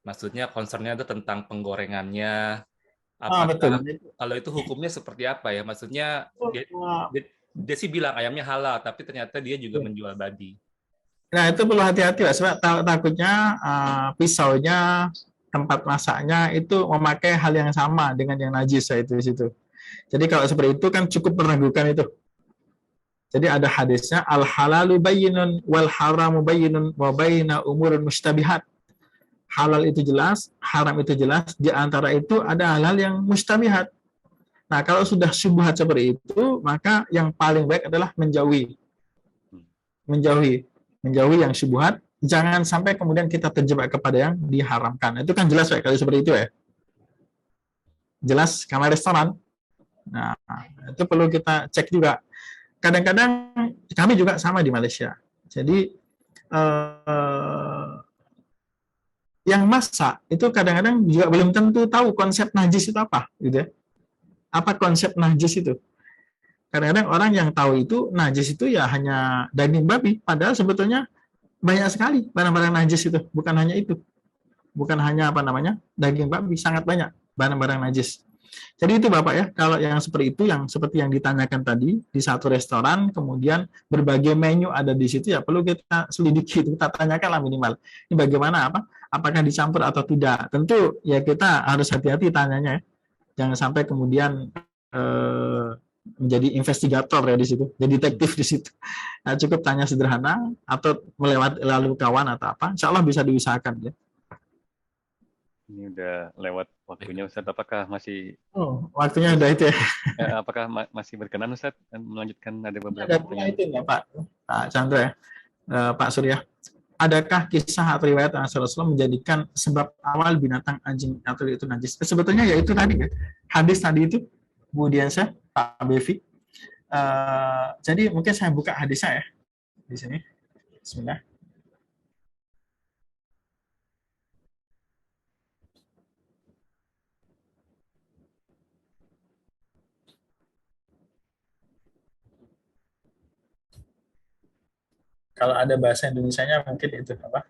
Maksudnya concernnya itu tentang penggorengannya. Betul. Apakah kalau itu hukumnya seperti apa ya? Maksudnya dia sih bilang ayamnya halal, tapi ternyata dia juga menjual babi. Nah, itu perlu hati-hati, Pak. Sebab takutnya pisaunya, tempat masaknya itu memakai hal yang sama dengan yang najis itu di situ. Jadi kalau seperti itu kan cukup meragukan itu. Jadi ada hadisnya al halalu bayyinun wal haramu bayyinun wa baina umurun mustabihat. Halal itu jelas, haram itu jelas, di antara itu ada hal-hal yang mustabihat. Nah, kalau sudah syubhat seperti itu, maka yang paling baik adalah menjauhi. Menjauhi yang syubhat, jangan sampai kemudian kita terjebak kepada yang diharamkan. Itu kan jelas ya kalau seperti itu ya. Jelas karena restoran. Nah, itu perlu kita cek juga. Kadang-kadang kami juga sama di Malaysia. Jadi yang masak itu kadang-kadang juga belum tentu tahu konsep najis itu apa, gitu ya. Apa konsep najis itu? Kadang-kadang orang yang tahu itu najis itu ya hanya daging babi, padahal sebetulnya banyak sekali barang-barang najis itu, bukan hanya itu. Bukan hanya apa namanya? Daging babi, sangat banyak barang-barang najis. Jadi itu Bapak ya, kalau yang seperti itu, yang seperti yang ditanyakan tadi, di satu restoran, kemudian berbagai menu ada di situ, ya perlu kita selidiki, kita tanyakan lah minimal. Ini bagaimana apa? Apakah dicampur atau tidak? Tentu ya kita harus hati-hati tanyanya ya. Jangan sampai kemudian menjadi investigator ya di situ, jadi detektif di situ. Nah, cukup tanya sederhana atau melewati lalu kawan atau apa, insya Allah bisa diusahakan ya. Ini udah lewat waktunya Ustadz. Apakah masih waktunya udah itu ya? Apakah masih berkenan Ustadz melanjutkan? Ada beberapa pertanyaan itu ya Pak Chandra ya, Pak Surya. Adakah kisah atau riwayat Rasulullah menjadikan sebab awal binatang anjing atau itu najis? Sebetulnya ya itu tadi ya, hadis tadi itu Bu Diansyah, Pak Bevi. Jadi mungkin saya buka hadisnya ya di sini. Bismillah. Kalau ada bahasa Indonesianya mungkin itu apa?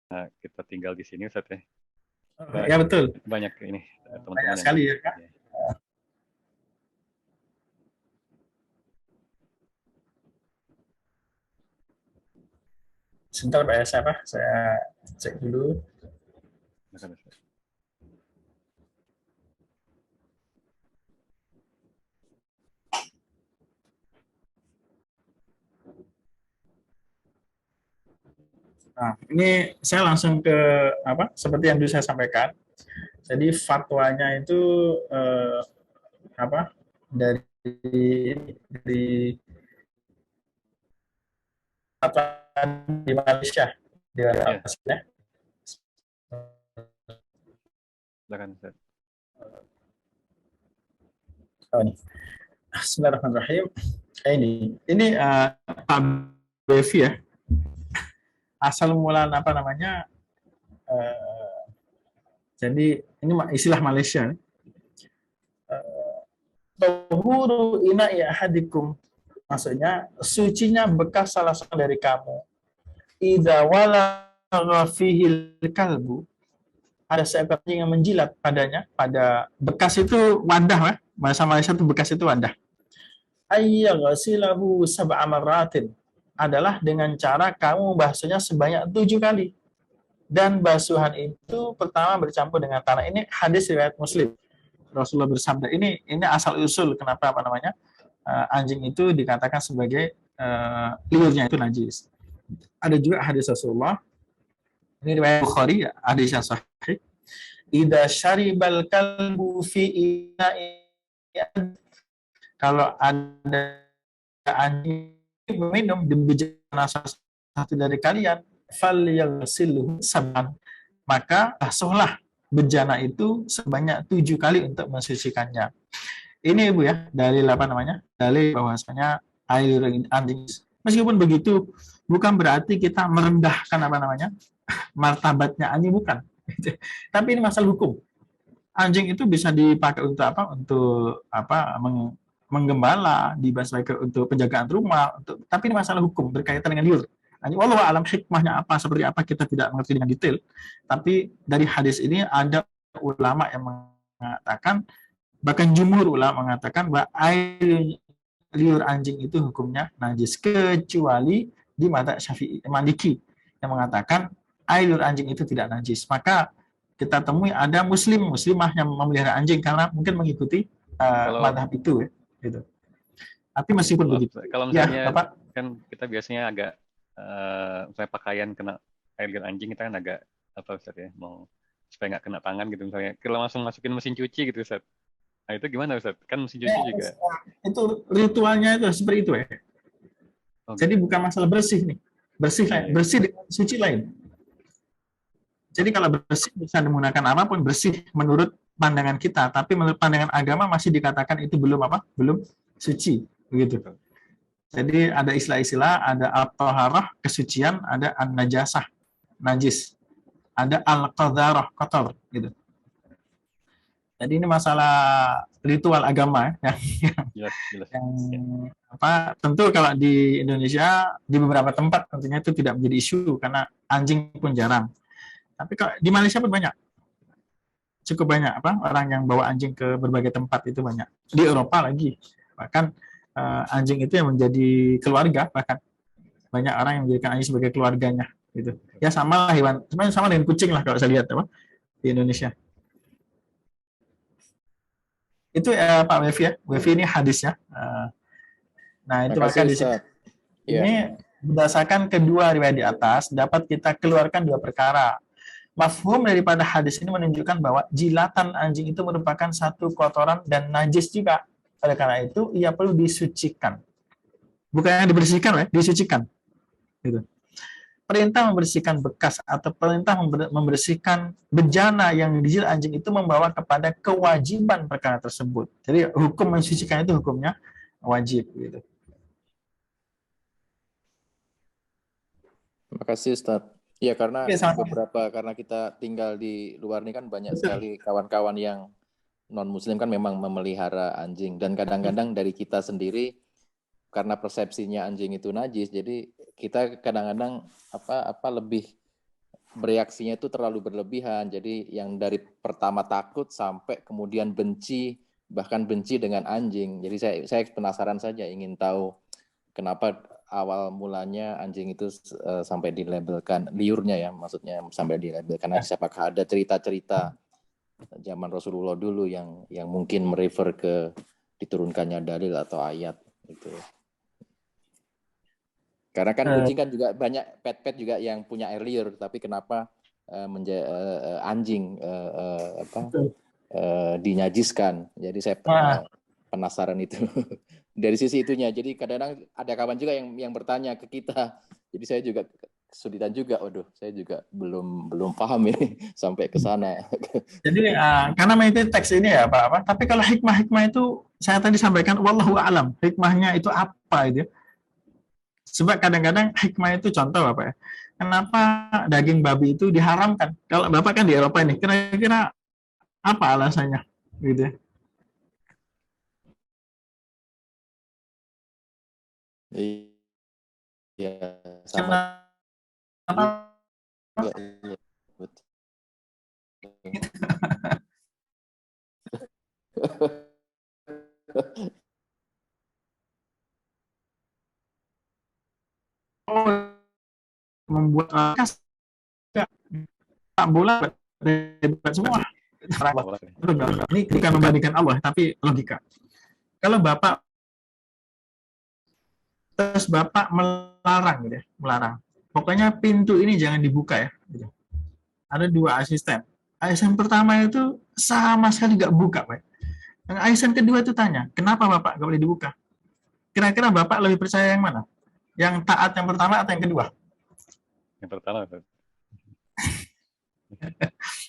kita tinggal di sini Ustaz ya. Ya betul. Banyak ini Banyak teman-teman sekali ya Kak. ya. Sebentar Pak, saya cek dulu. Silakan, Ustaz. Nah, ini saya langsung ke apa? Seperti yang dulu saya sampaikan. Jadi fatwanya itu apa? Dari fatwa di Malaysia di Ya, atasnya. silakan Ustaz. Oh, ini. Bismillahirrahmanirrahim. Ini Pak Bevi ya. Asal mula apa namanya? Jadi ini istilah Malaysia. Tahuru ina'i ahadikum. Maksudnya sucinya bekas salah seorang dari kamu. Idza walagha fihil kalbu. Ada seekor anjing yang menjilat padanya, pada bekas itu wadah ya. Bahasa Malaysia itu bekas itu wadah. Ayyaghsilahu sab'a marratin. Adalah dengan cara kamu membasuhnya sebanyak 7 kali. Dan basuhan itu pertama bercampur dengan tanah. Ini hadis riwayat Muslim. Rasulullah bersabda, ini asal usul kenapa apa namanya anjing itu dikatakan sebagai liurnya itu najis. Ada juga hadis Rasulullah, ini riwayat Bukhari, hadis yang sahih. Idza syaribal kalbu fi ina'i, kalau ada anjing meminum di bejana salah satu dari kalian, falyaghsilhu sab'an, maka basuhlah bejana itu sebanyak 7 kali untuk mensucikannya. Ini Ibu ya, dalil apa namanya? Dalil bahwasanya air anjing. Meskipun begitu, bukan berarti kita merendahkan apa namanya? Martabatnya anjing, bukan. Tapi ini masalah hukum. Anjing itu bisa dipakai untuk apa? Untuk apa? Menggembala, dipakai untuk penjagaan rumah, tapi ini masalah hukum berkaitan dengan liur. Wallahu alam hikmahnya apa, seperti apa kita tidak mengerti dengan detail. Tapi dari hadis ini ada ulama yang mengatakan, bahkan jumhur ulama mengatakan bahwa air liur anjing itu hukumnya najis, kecuali di madzhab Syafi'i Maliki yang mengatakan air liur anjing itu tidak najis. Maka kita temui ada muslimah yang memelihara anjing karena mungkin mengikuti madzhab itu ya, gitu. Tapi meskipun begitu, kalau misalnya ya, kan kita biasanya agak misalnya pakaian kena air liur anjing, kita kan agak apa Ustaz ya, mau supaya nggak kena tangan gitu misalnya. Kalau langsung masukin mesin cuci gitu Ustaz. Nah itu gimana Ustaz? Kan mesin cuci juga. Itu ritualnya itu seperti itu ya. Jadi bukan masalah bersih nih. Bersih lain, bersih dengan suci lain. Jadi kalau bersih bisa menggunakan apapun, bersih menurut pandangan kita, tapi menurut pandangan agama masih dikatakan itu belum apa? Belum suci, begitu. Jadi ada istilah-istilah, ada at-taharah, kesucian, ada an-najasah, najis. Ada al-qadharah, kotor, gitu. Jadi ini masalah ritual agama yang apa? Tentu kalau di Indonesia di beberapa tempat tentunya itu tidak menjadi isu karena anjing pun jarang. Tapi kalau di Malaysia pun banyak, cukup banyak apa orang yang bawa anjing ke berbagai tempat, itu banyak. Di Eropa lagi, bahkan anjing itu yang menjadi keluarga, bahkan banyak orang yang menjadikan anjing sebagai keluarganya, gitu. Ya sama lah hewan, sebenarnya sama dengan kucing lah kalau saya lihat apa di Indonesia. Itu Pak Wevi ya, Wevi ini hadisnya. Nah itu maka di sini ini berdasarkan kedua riwayat di atas dapat kita keluarkan dua perkara. Mafhum daripada hadis ini menunjukkan bahwa jilatan anjing itu merupakan satu kotoran dan najis juga. Oleh karena itu, ia perlu disucikan. Bukan yang dibersihkan, ya, disucikan. Gitu. Perintah membersihkan bekas atau perintah membersihkan bejana yang dijilat anjing itu membawa kepada kewajiban perkara tersebut. Jadi hukum mensucikan itu hukumnya wajib. Gitu. Terima kasih Ustaz. Ya karena karena kita tinggal di luar ini kan banyak sekali kawan-kawan yang non muslim kan memang memelihara anjing, dan kadang-kadang dari kita sendiri karena persepsinya anjing itu najis, jadi kita kadang-kadang lebih bereaksinya itu terlalu berlebihan. Jadi yang dari pertama takut sampai kemudian benci, bahkan benci dengan anjing. Jadi saya penasaran saja, ingin tahu kenapa awal mulanya anjing itu sampai dilabelkan, liurnya ya maksudnya sampai dilabelkan. Apakah ada cerita-cerita zaman Rasulullah dulu yang mungkin merefer ke diturunkannya dalil atau ayat itu. Karena kan kucing kan juga banyak pet juga yang punya air liur, tapi kenapa anjing dinajiskan? Jadi saya penasaran itu dari sisi itunya. Jadi kadang-kadang ada kawan juga yang bertanya ke kita. Jadi saya juga kesulitan juga. Waduh, saya juga belum paham ini sampai ke sana. Jadi karena mengikuti teks ini ya Pak, tapi kalau hikmah itu saya tadi sampaikan wallahu a'lam. Hikmahnya itu apa itu? Sebab kadang-kadang hikmah itu contoh Bapak ya. Kenapa daging babi itu diharamkan? Kalau Bapak kan di Eropa ini, kira-kira apa alasannya? Gitu ya. Iya, sama. Kenapa? Iya, betul. Membuat tak bola hebat semua. Ini ketika membandingkan Allah, tapi logika. Kalau Bapak terus Bapak melarang, gitu ya, melarang. Pokoknya pintu ini jangan dibuka ya. Gitu. Ada 2 asisten. Asisten pertama itu sama sekali nggak buka, Pak. Yang asisten kedua itu tanya, kenapa Bapak nggak boleh dibuka? Kira-kira Bapak lebih percaya yang mana? Yang taat yang pertama atau yang kedua? Yang pertama.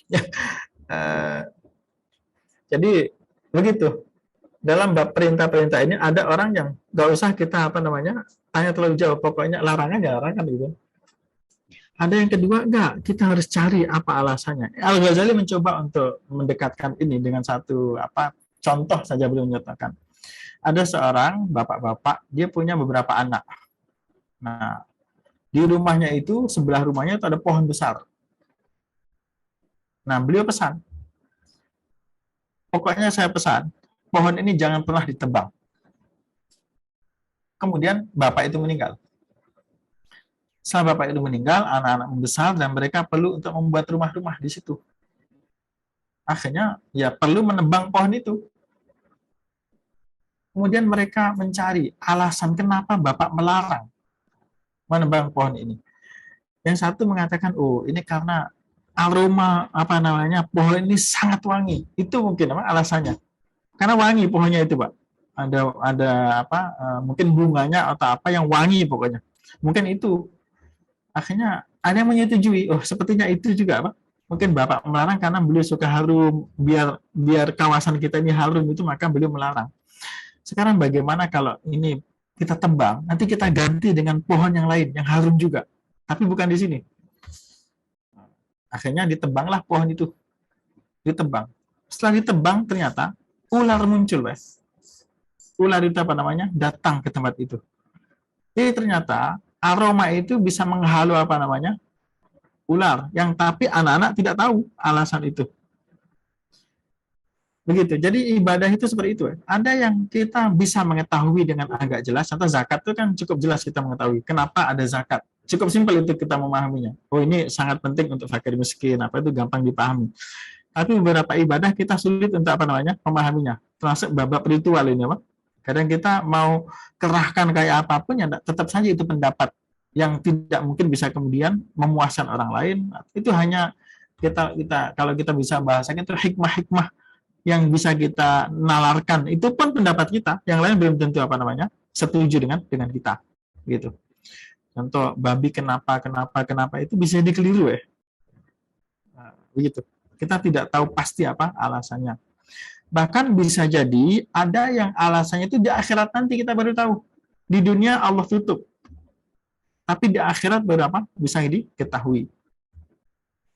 Ya, jadi begitu. Dalam bab perintah-perintah ini ada orang yang nggak usah kita tanya terlalu jauh, pokoknya larangan ya larangan gitu. Ada yang kedua, enggak, kita harus cari apa alasannya. Al-Ghazali mencoba untuk mendekatkan ini dengan satu contoh saja, beliau menyatakan. Ada seorang bapak-bapak, dia punya beberapa anak. Nah, di rumahnya itu, sebelah rumahnya itu ada pohon besar. Nah, beliau pesan, pokoknya saya pesan, pohon ini jangan pernah ditebang. Kemudian bapak itu meninggal. Setelah bapak itu meninggal, anak-anak membesar dan mereka perlu untuk membuat rumah-rumah di situ. Akhirnya ya perlu menebang pohon itu. Kemudian mereka mencari alasan kenapa bapak melarang menebang pohon ini. Yang satu mengatakan, oh ini karena aroma pohon ini sangat wangi. Itu mungkin alasannya. Karena wangi pohonnya itu, Pak. Ada mungkin bunganya atau apa yang wangi pokoknya. Mungkin itu. Akhirnya ada yang menyetujui, oh sepertinya itu juga, Pak. Mungkin Bapak melarang karena beliau suka harum, biar kawasan kita ini harum itu, maka beliau melarang. Sekarang bagaimana kalau ini kita tebang, nanti kita ganti dengan pohon yang lain yang harum juga, tapi bukan di sini. Akhirnya ditebanglah pohon itu, ditebang. Setelah ditebang ternyata ular muncul, Mas. Ular itu datang ke tempat itu. Jadi ternyata aroma itu bisa menghalau ular, yang tapi anak-anak tidak tahu alasan itu. Begitu. Jadi ibadah itu seperti itu. Ada yang kita bisa mengetahui dengan agak jelas. Contoh zakat itu kan cukup jelas kita mengetahui kenapa ada zakat. Cukup simpel untuk kita memahaminya. Oh ini sangat penting untuk fakir miskin. Itu gampang dipahami. Tapi beberapa ibadah kita sulit untuk memahaminya. Termasuk bab ritual ini, Pak. Kadang kita mau kerahkan kayak apapun ya tetap saja itu pendapat yang tidak mungkin bisa kemudian memuaskan orang lain. Itu hanya kita kalau kita bisa bahasakan itu hikmah-hikmah yang bisa kita nalarkan, itu pun pendapat kita, yang lain belum tentu setuju dengan kita, gitu. Contoh babi kenapa itu bisa dikeliru ya, begitu. Kita tidak tahu pasti apa alasannya. Bahkan bisa jadi ada yang alasannya itu di akhirat nanti kita baru tahu. Di dunia Allah tutup, tapi di akhirat baru bisa diketahui.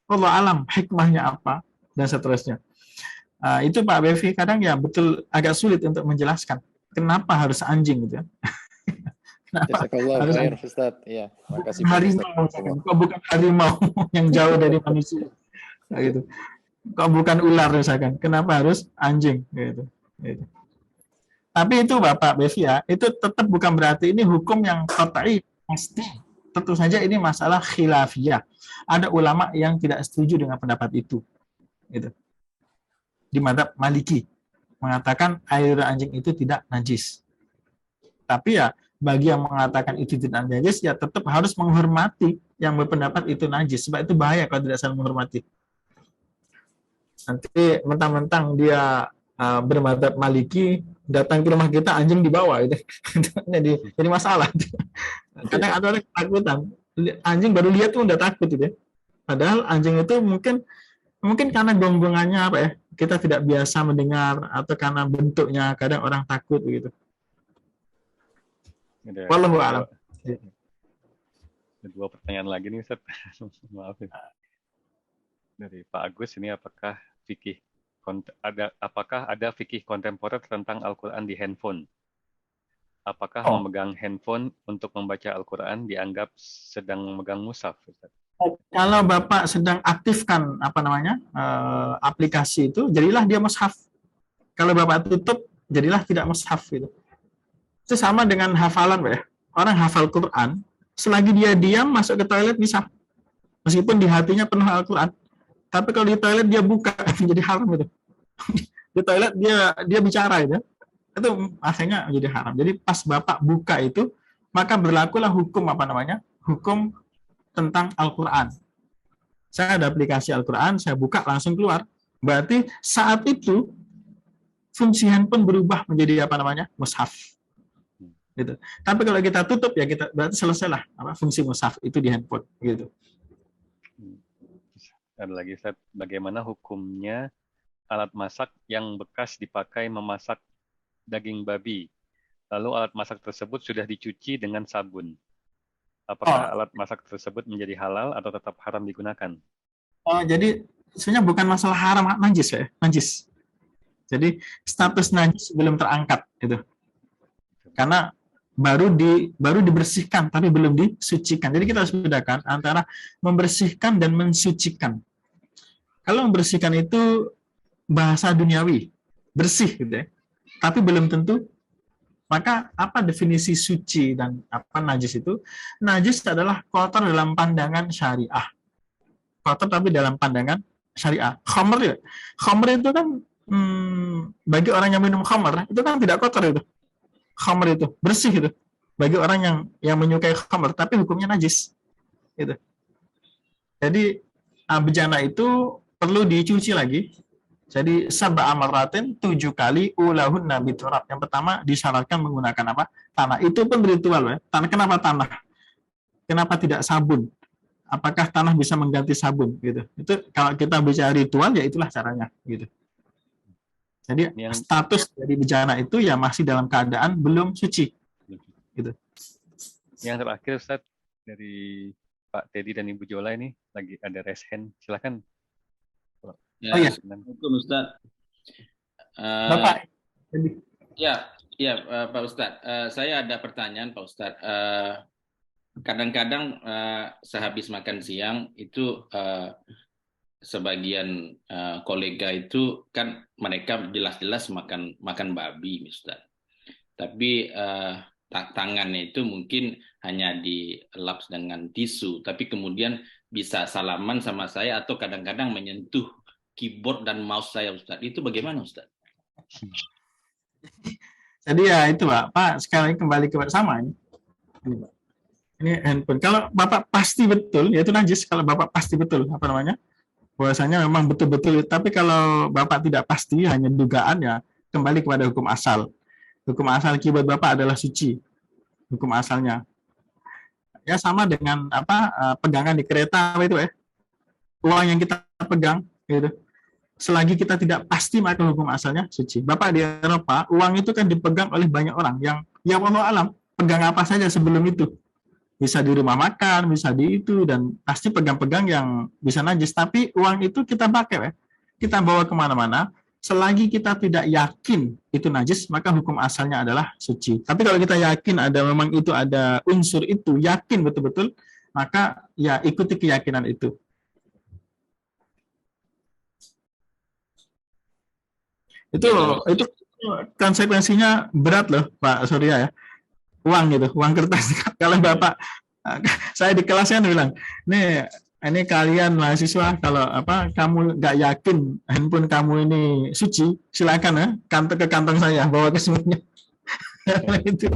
Allah alam hikmahnya apa dan seterusnya. Itu Pak Bevi kadang ya betul agak sulit untuk menjelaskan kenapa harus anjing gitu ya. Jazakallah Harus khair Ustaz. Ya, makasih Pak harimau, Ustaz. misalkan. Kok bukan harimau yang jauh dari manusia, gitu. Kok bukan ular misalkan, kenapa harus anjing, gitu. Gitu. Tapi itu Bapak Bevi ya, itu tetap bukan berarti ini hukum yang qat'i, pasti. Tentu saja ini masalah khilafiyah. Ada ulama yang tidak setuju dengan pendapat itu. Gitu. Di madzhab Maliki mengatakan air anjing itu tidak najis. Tapi ya bagi yang mengatakan itu tidak najis ya tetap harus menghormati yang berpendapat itu najis. Sebab itu bahaya kalau tidak saling menghormati. Nanti mentang-mentang dia bermadzhab Maliki, datang ke rumah kita anjing dibawa itu. Jadi masalah. Kadang ada orang ketakutan. Anjing baru lihat tuh udah takut gitu ya. Padahal anjing itu mungkin karena gonggongannya apa ya? Kita tidak biasa mendengar atau karena bentuknya kadang orang takut begitu. Wallahu a'lam. Ada 2 pertanyaan lagi nih Ustaz. Maaf ya. Dari Pak Agus ini apakah ada fikih kontemporer tentang Al-Qur'an di handphone? Apakah memegang handphone untuk membaca Al-Qur'an dianggap sedang memegang mushaf, Ustaz? Kalau Bapak sedang aktifkan aplikasi itu, jadilah dia mushaf. Kalau Bapak tutup, jadilah tidak mushaf gitu. Itu sama dengan hafalan, Pak ya. Orang hafal Quran, selagi dia diam masuk ke toilet bisa. Meskipun di hatinya penuh Al-Quran. Tapi kalau di toilet dia buka, jadi haram gitu. Di toilet dia bicara gitu. Itu akhirnya menjadi haram. Jadi pas Bapak buka itu, maka berlakulah hukum hukum tentang Al-Quran. Saya ada aplikasi Al-Quran, saya buka langsung keluar. Berarti saat itu fungsi handphone berubah menjadi mushaf. Gitu. Tapi kalau kita tutup ya kita berarti selesailah fungsi mushaf itu di handphone gitu. Ada lagi Ustaz, bagaimana hukumnya alat masak yang bekas dipakai memasak daging babi? Lalu alat masak tersebut sudah dicuci dengan sabun. Apakah alat masak tersebut menjadi halal atau tetap haram digunakan? Jadi sebenarnya bukan masalah haram najis ya, najis. Jadi status najis belum terangkat itu. Karena baru dibersihkan tapi belum disucikan. Jadi kita harus bedakan antara membersihkan dan mensucikan. Kalau membersihkan itu bahasa duniawi, bersih gitu ya. Tapi belum tentu. Maka apa definisi suci dan apa najis itu? Najis adalah kotor dalam pandangan syariah. Kotor tapi dalam pandangan syariah. Khamr ya. Khamr itu kan bagi orang yang minum khamr itu kan tidak kotor itu. Khamr itu bersih itu. Bagi orang yang menyukai khamr tapi hukumnya najis. Gitu. Jadi bejana itu perlu dicuci lagi. Jadi sab'a marratin 7 kali ulahunna biturab. Yang pertama disyaratkan menggunakan apa? Tanah. Itu pun ritual ya. Tanah kenapa tanah? Kenapa tidak sabun? Apakah tanah bisa mengganti sabun gitu? Itu kalau kita bicara ritual ya itulah caranya gitu. Jadi status dari bejana itu ya masih dalam keadaan belum suci gitu. Yang terakhir Ustaz dari Pak Teddy dan Ibu Jola ini lagi ada raise hand. Silakan. Ya, Assalamualaikum Ustaz. Bapak. Ya, Pak Ustaz. Saya ada pertanyaan Pak Ustaz. Kadang-kadang sehabis makan siang itu sebagian kolega itu kan mereka jelas-jelas makan babi, Ustaz. Tapi tangannya itu mungkin hanya dilap dengan tisu, tapi kemudian bisa salaman sama saya atau kadang-kadang menyentuh keyboard dan mouse saya, Ustaz. Itu bagaimana, Ustaz? Jadi ya itu Pak sekali kembali ke sama ini. Ini handphone. Kalau Bapak pasti betul, yaitu najis. Kalau Bapak pasti betul, bahwasanya memang betul-betul. Tapi kalau Bapak tidak pasti, hanya dugaan ya, kembali kepada hukum asal. Hukum asal keyboard Bapak adalah suci. Hukum asalnya. Ya sama dengan pegangan di kereta itu ya. Uang yang kita pegang gitu. Selagi kita tidak pasti maka hukum asalnya suci. Bapak di Eropa, uang itu kan dipegang oleh banyak orang yang ya wallahu alam pegang apa saja sebelum itu. Bisa di rumah makan, bisa di itu, dan pasti pegang-pegang yang bisa najis. Tapi uang itu kita pakai ya. Kita bawa kemana-mana. selagi kita tidak yakin itu najis, maka hukum asalnya adalah suci. Tapi kalau kita yakin memang itu ada unsur itu, yakin betul-betul, maka ya ikuti keyakinan itu. Itu konsekuensinya berat loh, Pak Surya ya. Uang gitu, uang kertas. Kalau Bapak, saya di kelasnya bilang, ini kalian mahasiswa, kalau kamu nggak yakin handphone kamu ini suci, silakan ya, ke kantong saya, bawa ke semuanya. Itu.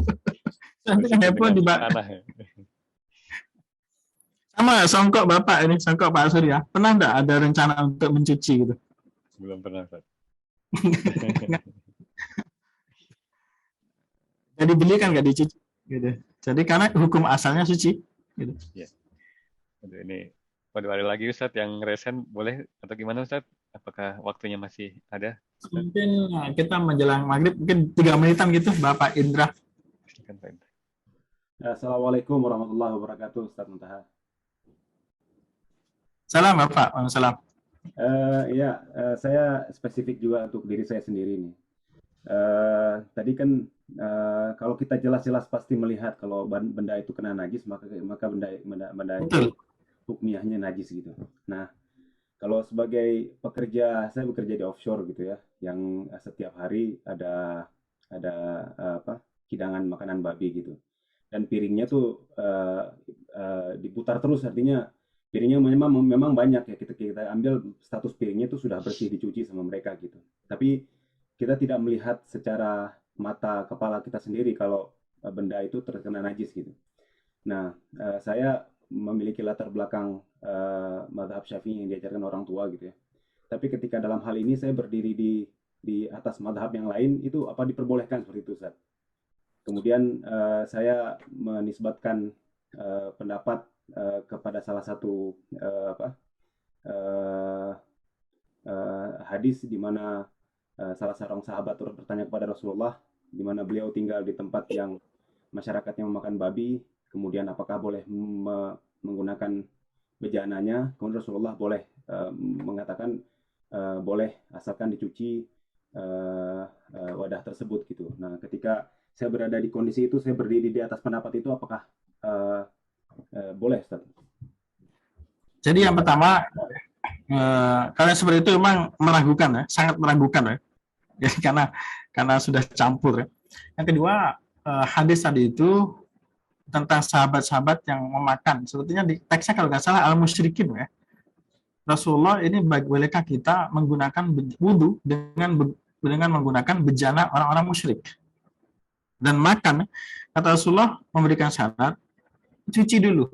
Nanti handphone di sama songkok Bapak ini, songkok Pak Surya. Pernah nggak ada rencana untuk mencuci gitu? Belum pernah, Pak. Jadi beli kan nggak dicuci, gitu. Jadi karena hukum asalnya suci. Gitu. Ya. Aduh, ini waduh, ada lagi Ustadz yang resen, boleh atau gimana Ustadz? Apakah waktunya masih ada? Mungkin kita menjelang maghrib, mungkin 3 menitan gitu, Bapak Indra. Silakan Pak Indra. Assalamualaikum warahmatullahi wabarakatuh, Ustadz Muntaha. Salam Bapak, waalaikumsalam. Saya spesifik juga untuk diri saya sendiri nih. Tadi kan kalau kita jelas-jelas pasti melihat kalau benda itu kena najis, maka benda itu hukmiahnya najis gitu. Nah, kalau sebagai pekerja, saya bekerja di offshore gitu ya, yang setiap hari ada hidangan makanan babi gitu, dan piringnya tuh diputar terus, artinya piringnya memang banyak ya, kita ambil status piringnya itu sudah bersih dicuci sama mereka gitu. Tapi kita tidak melihat secara mata kepala kita sendiri kalau benda itu terkena najis gitu. Nah, saya memiliki latar belakang mazhab Syafi'i yang diajarkan orang tua gitu ya. Tapi ketika dalam hal ini saya berdiri di atas mazhab yang lain, itu apa diperbolehkan seperti itu, Ustaz? Kemudian saya menisbatkan pendapat kepada salah satu hadis di mana salah seorang sahabat terus bertanya kepada Rasulullah, di mana beliau tinggal di tempat yang masyarakatnya memakan babi, kemudian apakah boleh menggunakan bejananya? Kemudian Rasulullah mengatakan boleh, asalkan dicuci wadah tersebut gitu. Nah, ketika saya berada di kondisi itu, saya berdiri di atas pendapat itu, apakah boleh, Ustaz? Jadi yang pertama, kalian seperti itu memang meragukan ya, sangat meragukan ya. Jadi karena sudah campur ya. Yang kedua, hadis tadi itu tentang sahabat-sahabat yang memakan. Sebetulnya di teksnya kalau nggak salah al-musyrikin ya. Rasulullah ini bolehkah kita menggunakan wudu dengan menggunakan bejana orang-orang musyrik dan makan? Kata Rasulullah memberikan syarat, cuci dulu,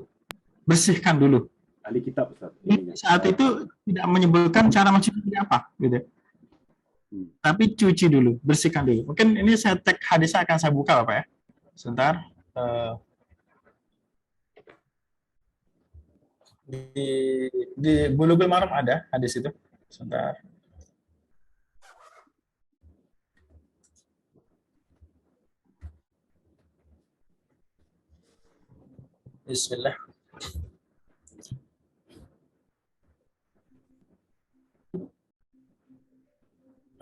bersihkan dulu. Ahli kitab, Ustaz. Saat itu tidak menyebutkan cara mencuci apa, gitu. Tapi cuci dulu, bersihkan dulu. Mungkin ini saya tag hadisnya akan saya buka, Bapak ya. Sebentar. Di Bulughul Maram ada hadis itu. Sebentar. Bismillah.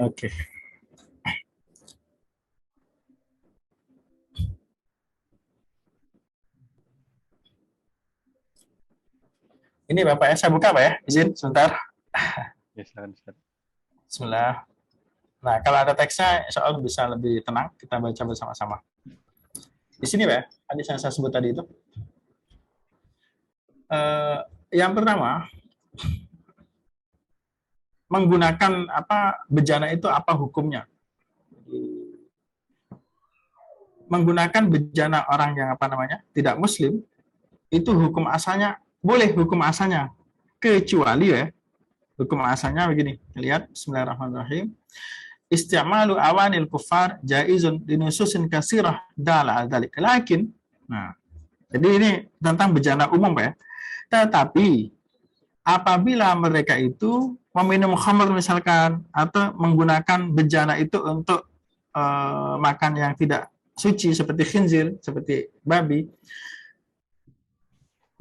Oke. Ini Bapak ya, saya buka Pak ya, izin sebentar. Ya, silakan. Bismillah. Nah, kalau ada teksnya, insya Allah bisa lebih tenang, kita baca bersama-sama. Di sini Pak ya, hadis yang saya sebut tadi itu. Yang pertama, menggunakan bejana itu apa hukumnya? Menggunakan bejana orang yang tidak muslim itu hukum asalnya boleh, hukum asalnya, kecuali ya hukum asalnya begini, lihat Bismillahirrahmanirrahim. Isti'malu awanil kufar jaizun dinususin kasirah dala al-dalik. Lakin, nah, jadi ini tentang bejana umum Pak ya. Tetapi apabila mereka itu meminum khamr misalkan, atau menggunakan bejana itu untuk makan yang tidak suci seperti khinzir, seperti babi,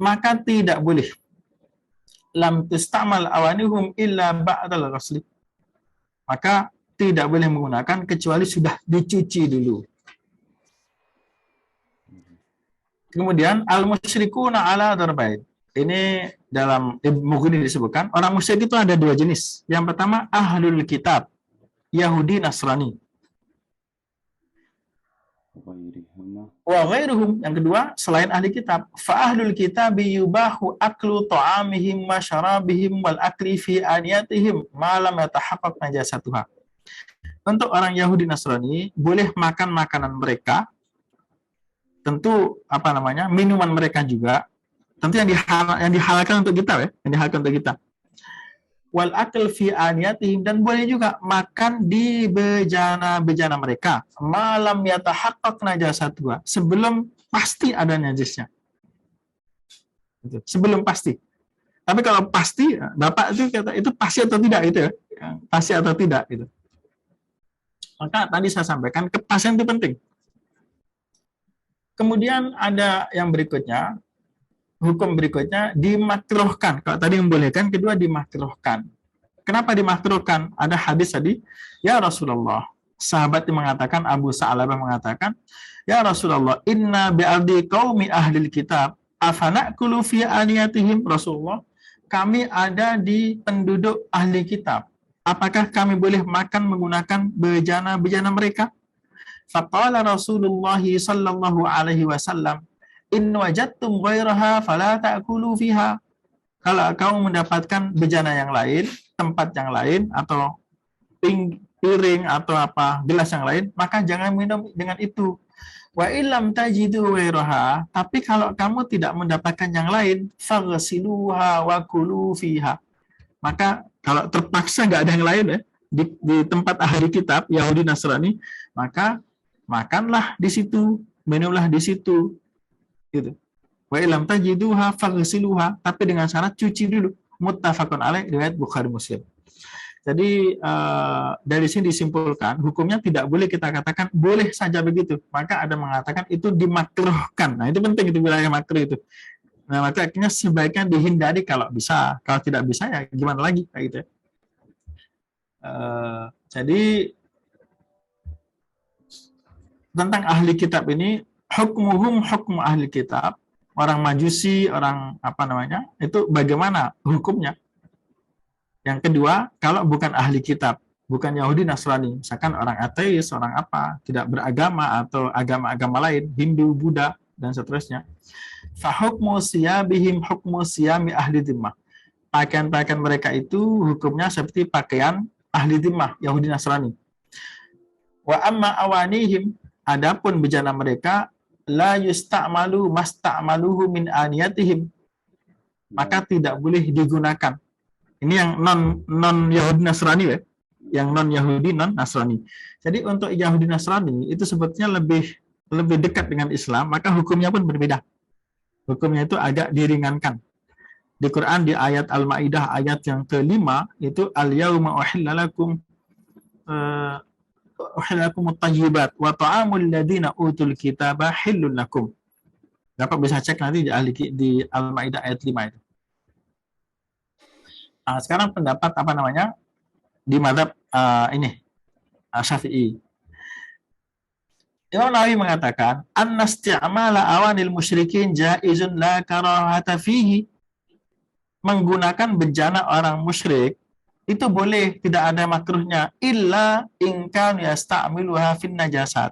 maka tidak boleh. Lam tustamal awanihum illa ba'dal ghusli. Maka tidak boleh menggunakan kecuali sudah dicuci dulu. Kemudian al-musyrikuna ala darbain. Ini dalam Mughni disebutkan, orang musyrik itu ada dua jenis. Yang pertama ahlul kitab, Yahudi Nasrani. Wa ghairuhum, yang kedua selain ahli kitab. Fa ahlul kitab yubahu aklu ta'amihim wa syarabihim wal akli fi aniyatihim ma lam yatahaqqaq najasatuha. Untuk orang Yahudi Nasrani boleh makan makanan mereka, tentu minuman mereka juga, tentu yang dihalalkan untuk kita, yang dihalalkan untuk kita. Wal akl fi aniyatihim, dan boleh juga makan di bejana-bejana mereka, malam yatahaqqaq najasatuha, sebelum pasti ada najisnya. Sebelum pasti. Tapi kalau pasti, Bapak itu kata itu pasti atau tidak gitu ya. Pasti atau tidak gitu. Maka tadi saya sampaikan kepastian itu penting. Kemudian ada yang berikutnya, hukum berikutnya dimakruhkan. Kalau tadi membolehkan, kedua dimakruhkan. Kenapa dimakruhkan? Ada hadis tadi, ya Rasulullah, sahabat yang mengatakan, Abu Sa'labah mengatakan, ya Rasulullah, inna bi'ardi qaumi ahlil kitab, afana'kulu fi aniyatihim. Rasulullah, kami ada di penduduk ahli kitab. Apakah kami boleh makan menggunakan bejana-bejana mereka? Faqala Rasulullah sallallahu alaihi wasallam, in wajadtum ghairaha fala ta'kulu fiha. Kalau kamu mendapatkan bejana yang lain, tempat yang lain, atau piring atau gelas yang lain, maka jangan minum dengan itu. Wa illam tajidu ghairaha, tapi kalau kamu tidak mendapatkan yang lain, faghsiluha wa kulu fiha. Maka kalau terpaksa nggak ada yang lain di tempat ahli kitab Yahudi Nasrani, maka makanlah di situ, minumlah di situ. Gitu. Wa ilam tajiduha faghsiluha, tapi dengan syarat cuci dulu. Muttafaqun alaih, riwayat Bukhari Muslim. Jadi dari sini disimpulkan hukumnya tidak boleh kita katakan boleh saja begitu. Maka ada mengatakan itu dimakruhkan. Nah, itu penting, itu wilayah makruh itu. Nah, maka akhirnya sebaiknya dihindari kalau bisa. Kalau tidak bisa ya gimana lagi kayak gitu ya. Jadi tentang ahli kitab ini, hukmuhum hukmu ahli kitab, orang Majusi, orang itu bagaimana hukumnya? Yang kedua, kalau bukan ahli kitab, bukan Yahudi Nasrani, misalkan orang ateis, orang tidak beragama atau agama-agama lain, Hindu, Buddha, dan seterusnya. Fa hukmu siyabihim hukmu siyami ahli dhimmah. Pakaian-pakaian mereka itu hukumnya seperti pakaian ahli dhimmah, Yahudi Nasrani. Wa amma awanihim, adapun bejana mereka, la yusta'malu masta'maluhu min aniyatihim, maka tidak boleh digunakan. Ini yang non Yahudi Nasrani ya, yang non Yahudi non Nasrani. Jadi untuk Yahudi Nasrani itu sebetulnya lebih dekat dengan Islam, maka hukumnya pun berbeda. Hukumnya itu agak diringankan. Di Quran di ayat Al-Maidah ayat yang ke-5 itu al-yauma uhilla lakum at-thayyibat wa ta'amul ladzina utul kitaba hillun lakum. Dapat bisa cek nanti di Al-Maidah ayat 5 itu. Nah, sekarang pendapat di mazhab Syafi'i. Imam Nawawi mengatakan annasti'mala awanil musyrikin jaizun la karahata fihi. Menggunakan bejana orang musyrik itu boleh, tidak ada makruhnya, illa in kan yasta'miluha fin najasat,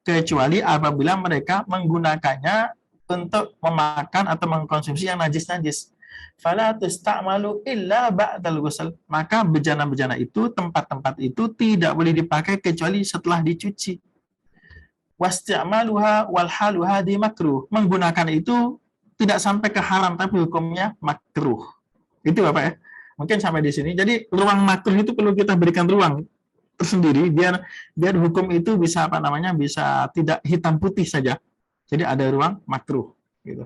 kecuali apabila mereka menggunakannya untuk memakan atau mengkonsumsi yang najis-najis. Fala tusta'malu illa ba'dal ghusl, maka bejana-bejana itu, tempat-tempat itu tidak boleh dipakai kecuali setelah dicuci. Wasti'maluha wal halu hadi makruh, menggunakan itu tidak sampai ke haram tapi hukumnya makruh. Itu Bapak ya. Mungkin sampai di sini. Jadi ruang makruh itu perlu kita berikan ruang tersendiri biar hukum itu bisa bisa tidak hitam putih saja. Jadi ada ruang makruh gitu.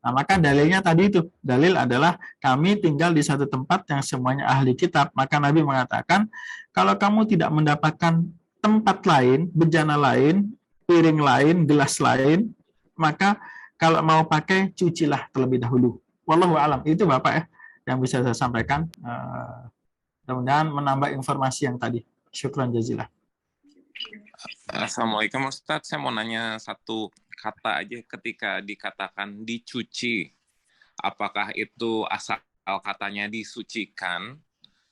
Nah, maka dalilnya tadi itu. Dalil adalah kami tinggal di satu tempat yang semuanya ahli kitab. Maka Nabi mengatakan, kalau kamu tidak mendapatkan tempat lain, bejana lain, piring lain, gelas lain, maka kalau mau pakai, cucilah terlebih dahulu. Wallahu a'lam. Itu Bapak ya, yang bisa saya sampaikan. Mudah-mudahan menambah informasi yang tadi. Syukran jazilah. Assalamualaikum Ustadz, saya mau nanya satu kata aja ketika dikatakan dicuci. Apakah itu asal katanya disucikan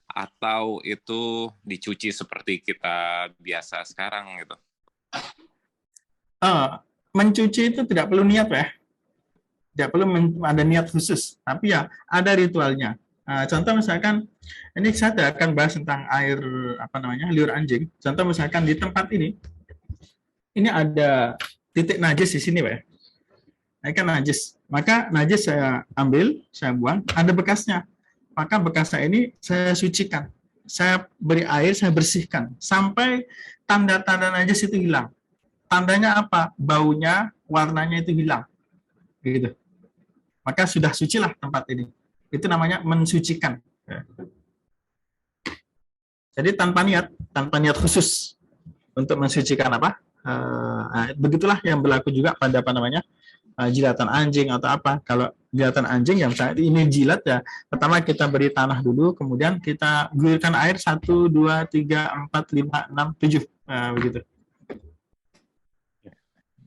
atau itu dicuci seperti kita biasa sekarang gitu? Mencuci itu tidak perlu niat ya. Tidak perlu ada niat khusus, tapi ya ada ritualnya. Contoh misalkan, ini saya tidak akan bahas tentang air liur anjing. Contoh misalkan di tempat ini ada titik najis di sini, Pak. Ini kan najis. Maka najis saya ambil, saya buang, ada bekasnya. Maka bekasnya ini saya sucikan. Saya beri air, saya bersihkan sampai tanda-tanda najis itu hilang. Tandanya apa? Baunya, warnanya itu hilang. Gitu. Maka sudah sucilah tempat ini. Itu namanya mensucikan. Jadi tanpa niat khusus untuk mensucikan apa? Begitulah yang berlaku juga pada jilatan anjing atau apa. Kalau jilatan anjing yang saat ini jilat ya, pertama kita beri tanah dulu, kemudian kita guyurkan air 1, 2, 3, 4, 5, 6, 7, begitu.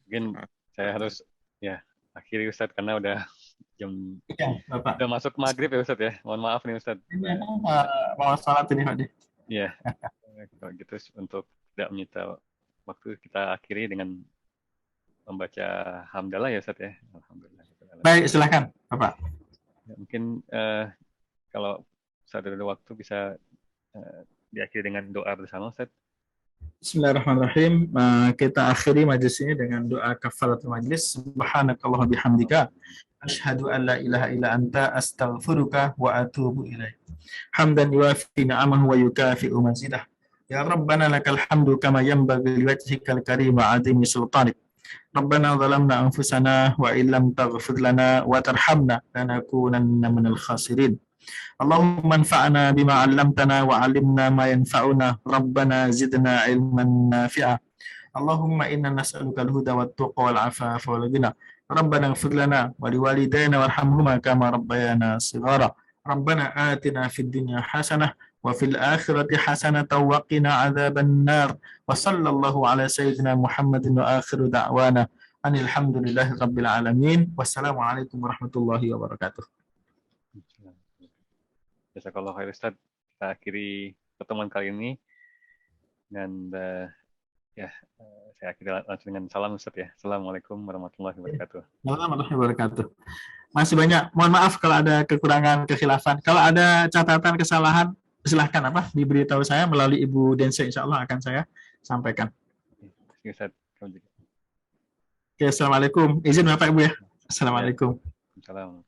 Mungkin saya harus akhiri Ustadz karena udah jam udah masuk maghrib ya Ustadz ya. Mohon maaf nih Ustadz. Ini mau salat ini Pak. Iya. Kalau gitu untuk tidak menyita waktu, kita akhiri dengan membaca hamdalah ya Ustadz ya. Alhamdulillah. Baik, silakan Bapak. Ya, mungkin kalau Ustadz ada waktu bisa diakhiri dengan doa bersama Ustadz. Bismillahirrahmanirrahim. Kita akhiri majlis ini dengan doa kafaratul majlis. Subhanakallah bihamdika asyhadu an la ilaha illa anta astaghfiruka wa atubu ilaik. Hamdan yuwafi ni'amahu wa yukafi'u mazidah. Ya Rabbana lakal hamdu kama yanbaghi liwajhikal karim wa 'azimi sultanik. Rabbana zalamna anfusana wa illam taghfir lana wa tarhamna lanakunanna minal khasirin. Allahumma anfa'na bima 'allamtana wa 'allimna ma yanfa'una. Rabbana zidna ilman nafi'a. Allahumma inna nas'aluka al-huda wat-tuqa wal-'afafa wal-ghina. Rabbana ighfir lana wa liwalidayna warhamhuma kama rabbayana shighara. Rabbana atina fid dunya hasanah wa fil akhirati hasanatan wa qina 'adzabannar. Wa sallallahu ala sayyidina Muhammadin wa akhiru da'wana anil hamdulillahi rabbil alamin. Wassalamualaikum warahmatullahi wabarakatuh. Jazakallah khair Ustadz. Kita akhiri pertemuan kali ini dan saya akhiri langsung dengan salam Ustadz ya. Assalamualaikum warahmatullahi wabarakatuh. Warahmatullahi wabarakatuh. Masih banyak. Mohon maaf kalau ada kekurangan, kekhilafan. Kalau ada catatan, kesalahan, silahkan diberitahu saya melalui Ibu Dense, insya Allah akan saya sampaikan. Terima kasih Ustadz. Oke, assalamualaikum. Izin Bapak Ibu ya. Assalamualaikum. Assalamualaikum.